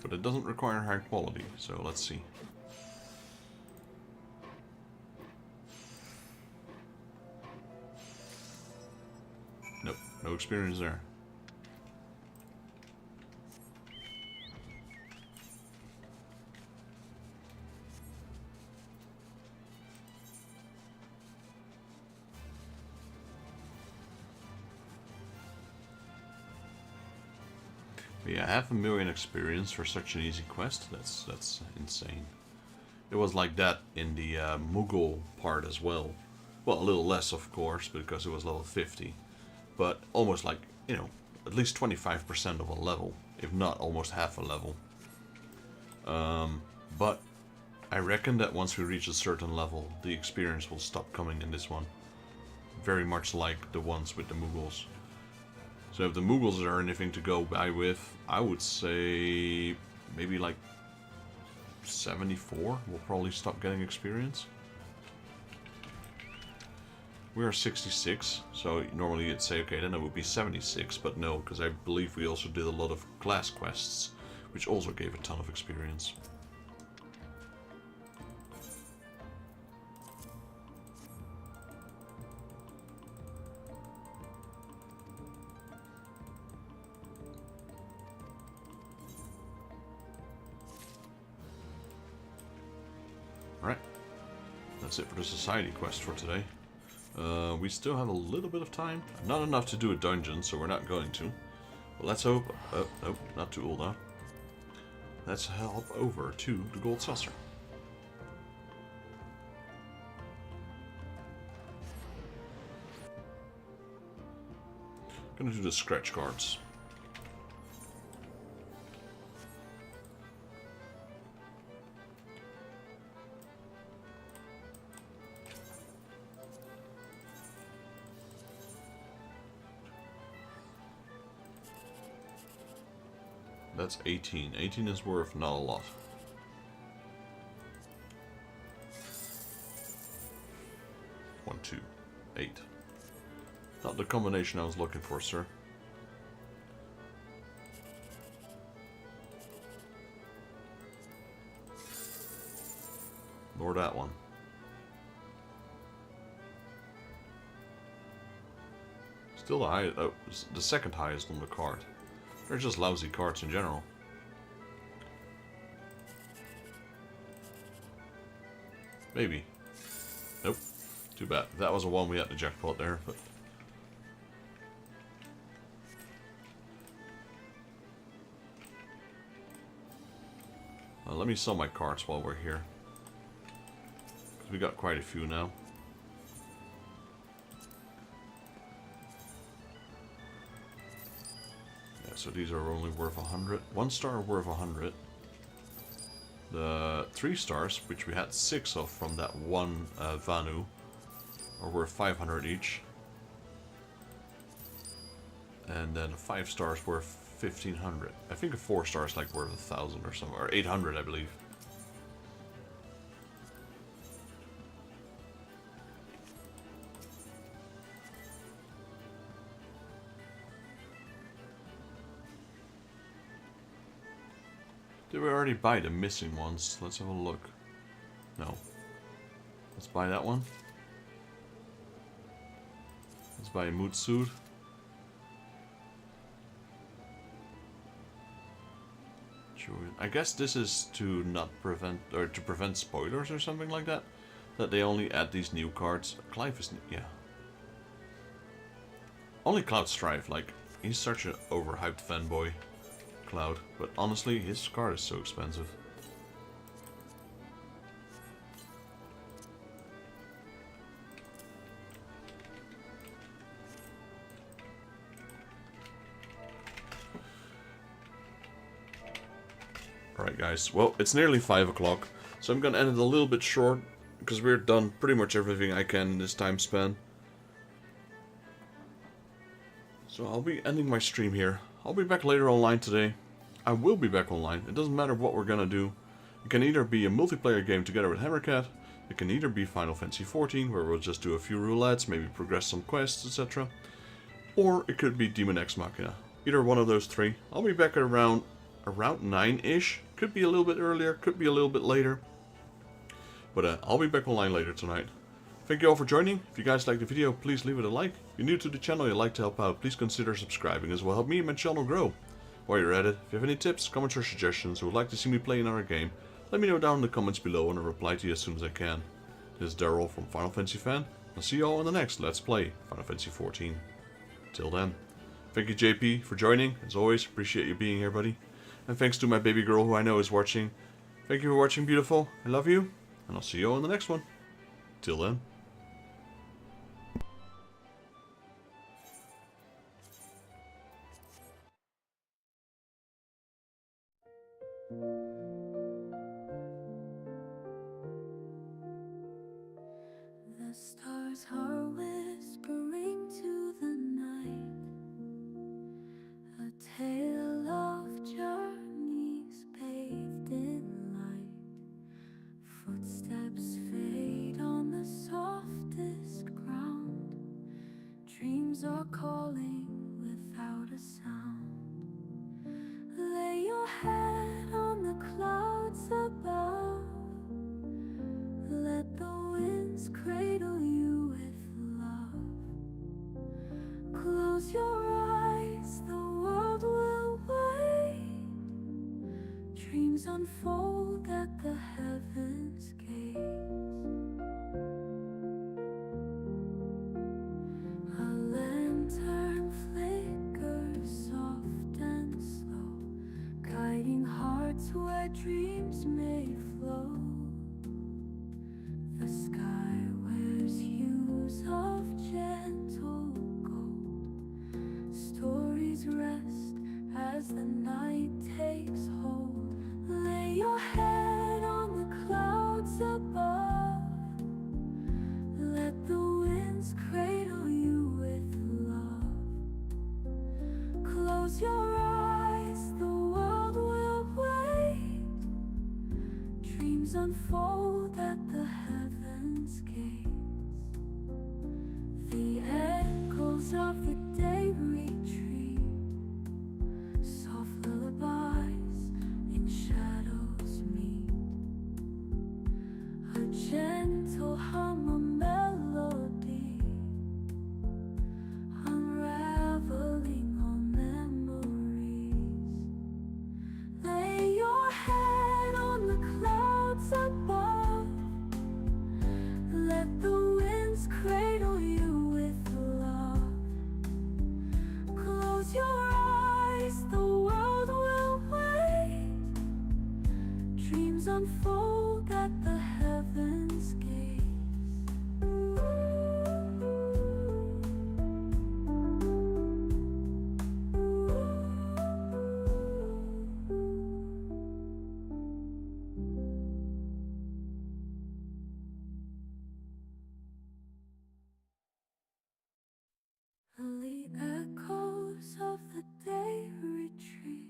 but it doesn't require high quality, so let's see. Nope, no experience there. But yeah, 500,000 experience for such an easy quest. That's insane. It was like that in the Mughal part as well. Well, a little less, of course, because it was level 50. But almost like, you know, at least 25% of a level, if not almost half a level. But I reckon that once we reach a certain level, the experience will stop coming in this one. Very much like the ones with the Mughals. So if the Mughals are anything to go by with, I would say maybe like 74 will probably stop getting experience. We are 66, so normally you'd say, okay, then it would be 76, but no, because I believe we also did a lot of class quests, which also gave a ton of experience. Alright. That's it for the society quest for today. We still have a little bit of time. Not enough to do a dungeon, so we're not going to. But let's hope... Oh, nope, not too old, huh? Let's hop over to the Gold Saucer. Gonna do the scratch cards. That's 18. 18 is worth not a lot. One, two, 8. Not the combination I was looking for, sir. Nor that one. Still the highest, oh, the second highest on the card. They're just lousy cards in general. Maybe. Nope. Too bad. That was the one we had the jackpot there, but... let me sell my cards while we're here. Because we got quite a few now. So these are only worth 100. 1 star worth 100. The 3 stars, which we had 6 of from that one Vanu, are worth 500 each. And then 5 stars worth 1500. I think a 4 star is like worth 1000 or something, or 800, I believe. Did we already buy the missing ones? Let's have a look. No. Let's buy that one. Let's buy a mood suit. I guess this is to not prevent, or to prevent spoilers or something like that. That they only add these new cards. Clive is, yeah. Only Cloud Strife, like, he's such an overhyped fanboy. Cloud, but honestly, his card is so expensive. Alright guys, well, it's nearly 5 o'clock, so I'm gonna end it a little bit short, because we're done pretty much everything I can in this time span. So I'll be ending my stream here. I'll be back later online today. I will be back online. It doesn't matter what we're gonna do. It can either be a multiplayer game together with Hammercat. It can either be Final Fantasy XIV, where we'll just do a few roulettes, maybe progress some quests, etc. Or it could be Demon X Machina. Either one of those 3. I'll be back at around 9-ish. Could be a little bit earlier, could be a little bit later. But I'll be back online later tonight. Thank you all for joining. If you guys liked the video, please leave it a like. If you're new to the channel and you'd like to help out, please consider subscribing, as will help me and my channel grow. While you're at it, if you have any tips, comments or suggestions, or would like to see me play another game, let me know down in the comments below and I'll reply to you as soon as I can. This is Daryl from Final Fantasy Fan. I'll see you all in the next Let's Play Final Fantasy XIV. Till then, thank you JP for joining. As always, appreciate you being here, buddy. And thanks to my baby girl who I know is watching. Thank you for watching, beautiful. I love you, and I'll see you all in the next one. Till then. The stars are whispering to the night, a tale of journeys bathed in light. Footsteps fade on the softest ground. Dreams are calling without a sound. Lay your head on the clouds above. Let the winds cradle you with love. Close your eyes, the world will wait Dreams unfold at the heavens' gates. A lantern flickers soft and slow, guiding hearts where dreams may flow. The sky wears hues of gentle gold. Stories rest as the night takes hold. Lay your head on the clouds above. Let the winds cradle you with love. Close your eyes, the world will wait. Dreams unfold at the heavens' gates. The echoes of the day retreat. Soft lullabies in shadows meet. A gentle hum, a melody, unraveling all memories. Lay your head on the clouds above. Let the winds cradle you with love. Close your eyes, the world will wait. Dreams unfold at the heavens' gates. The echoes of the day retreat.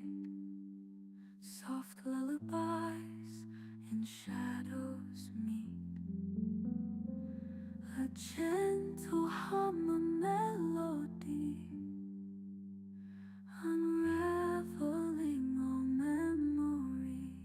Soft lullabies in shadows meet. A gentle hum, a melody, unraveling all memories.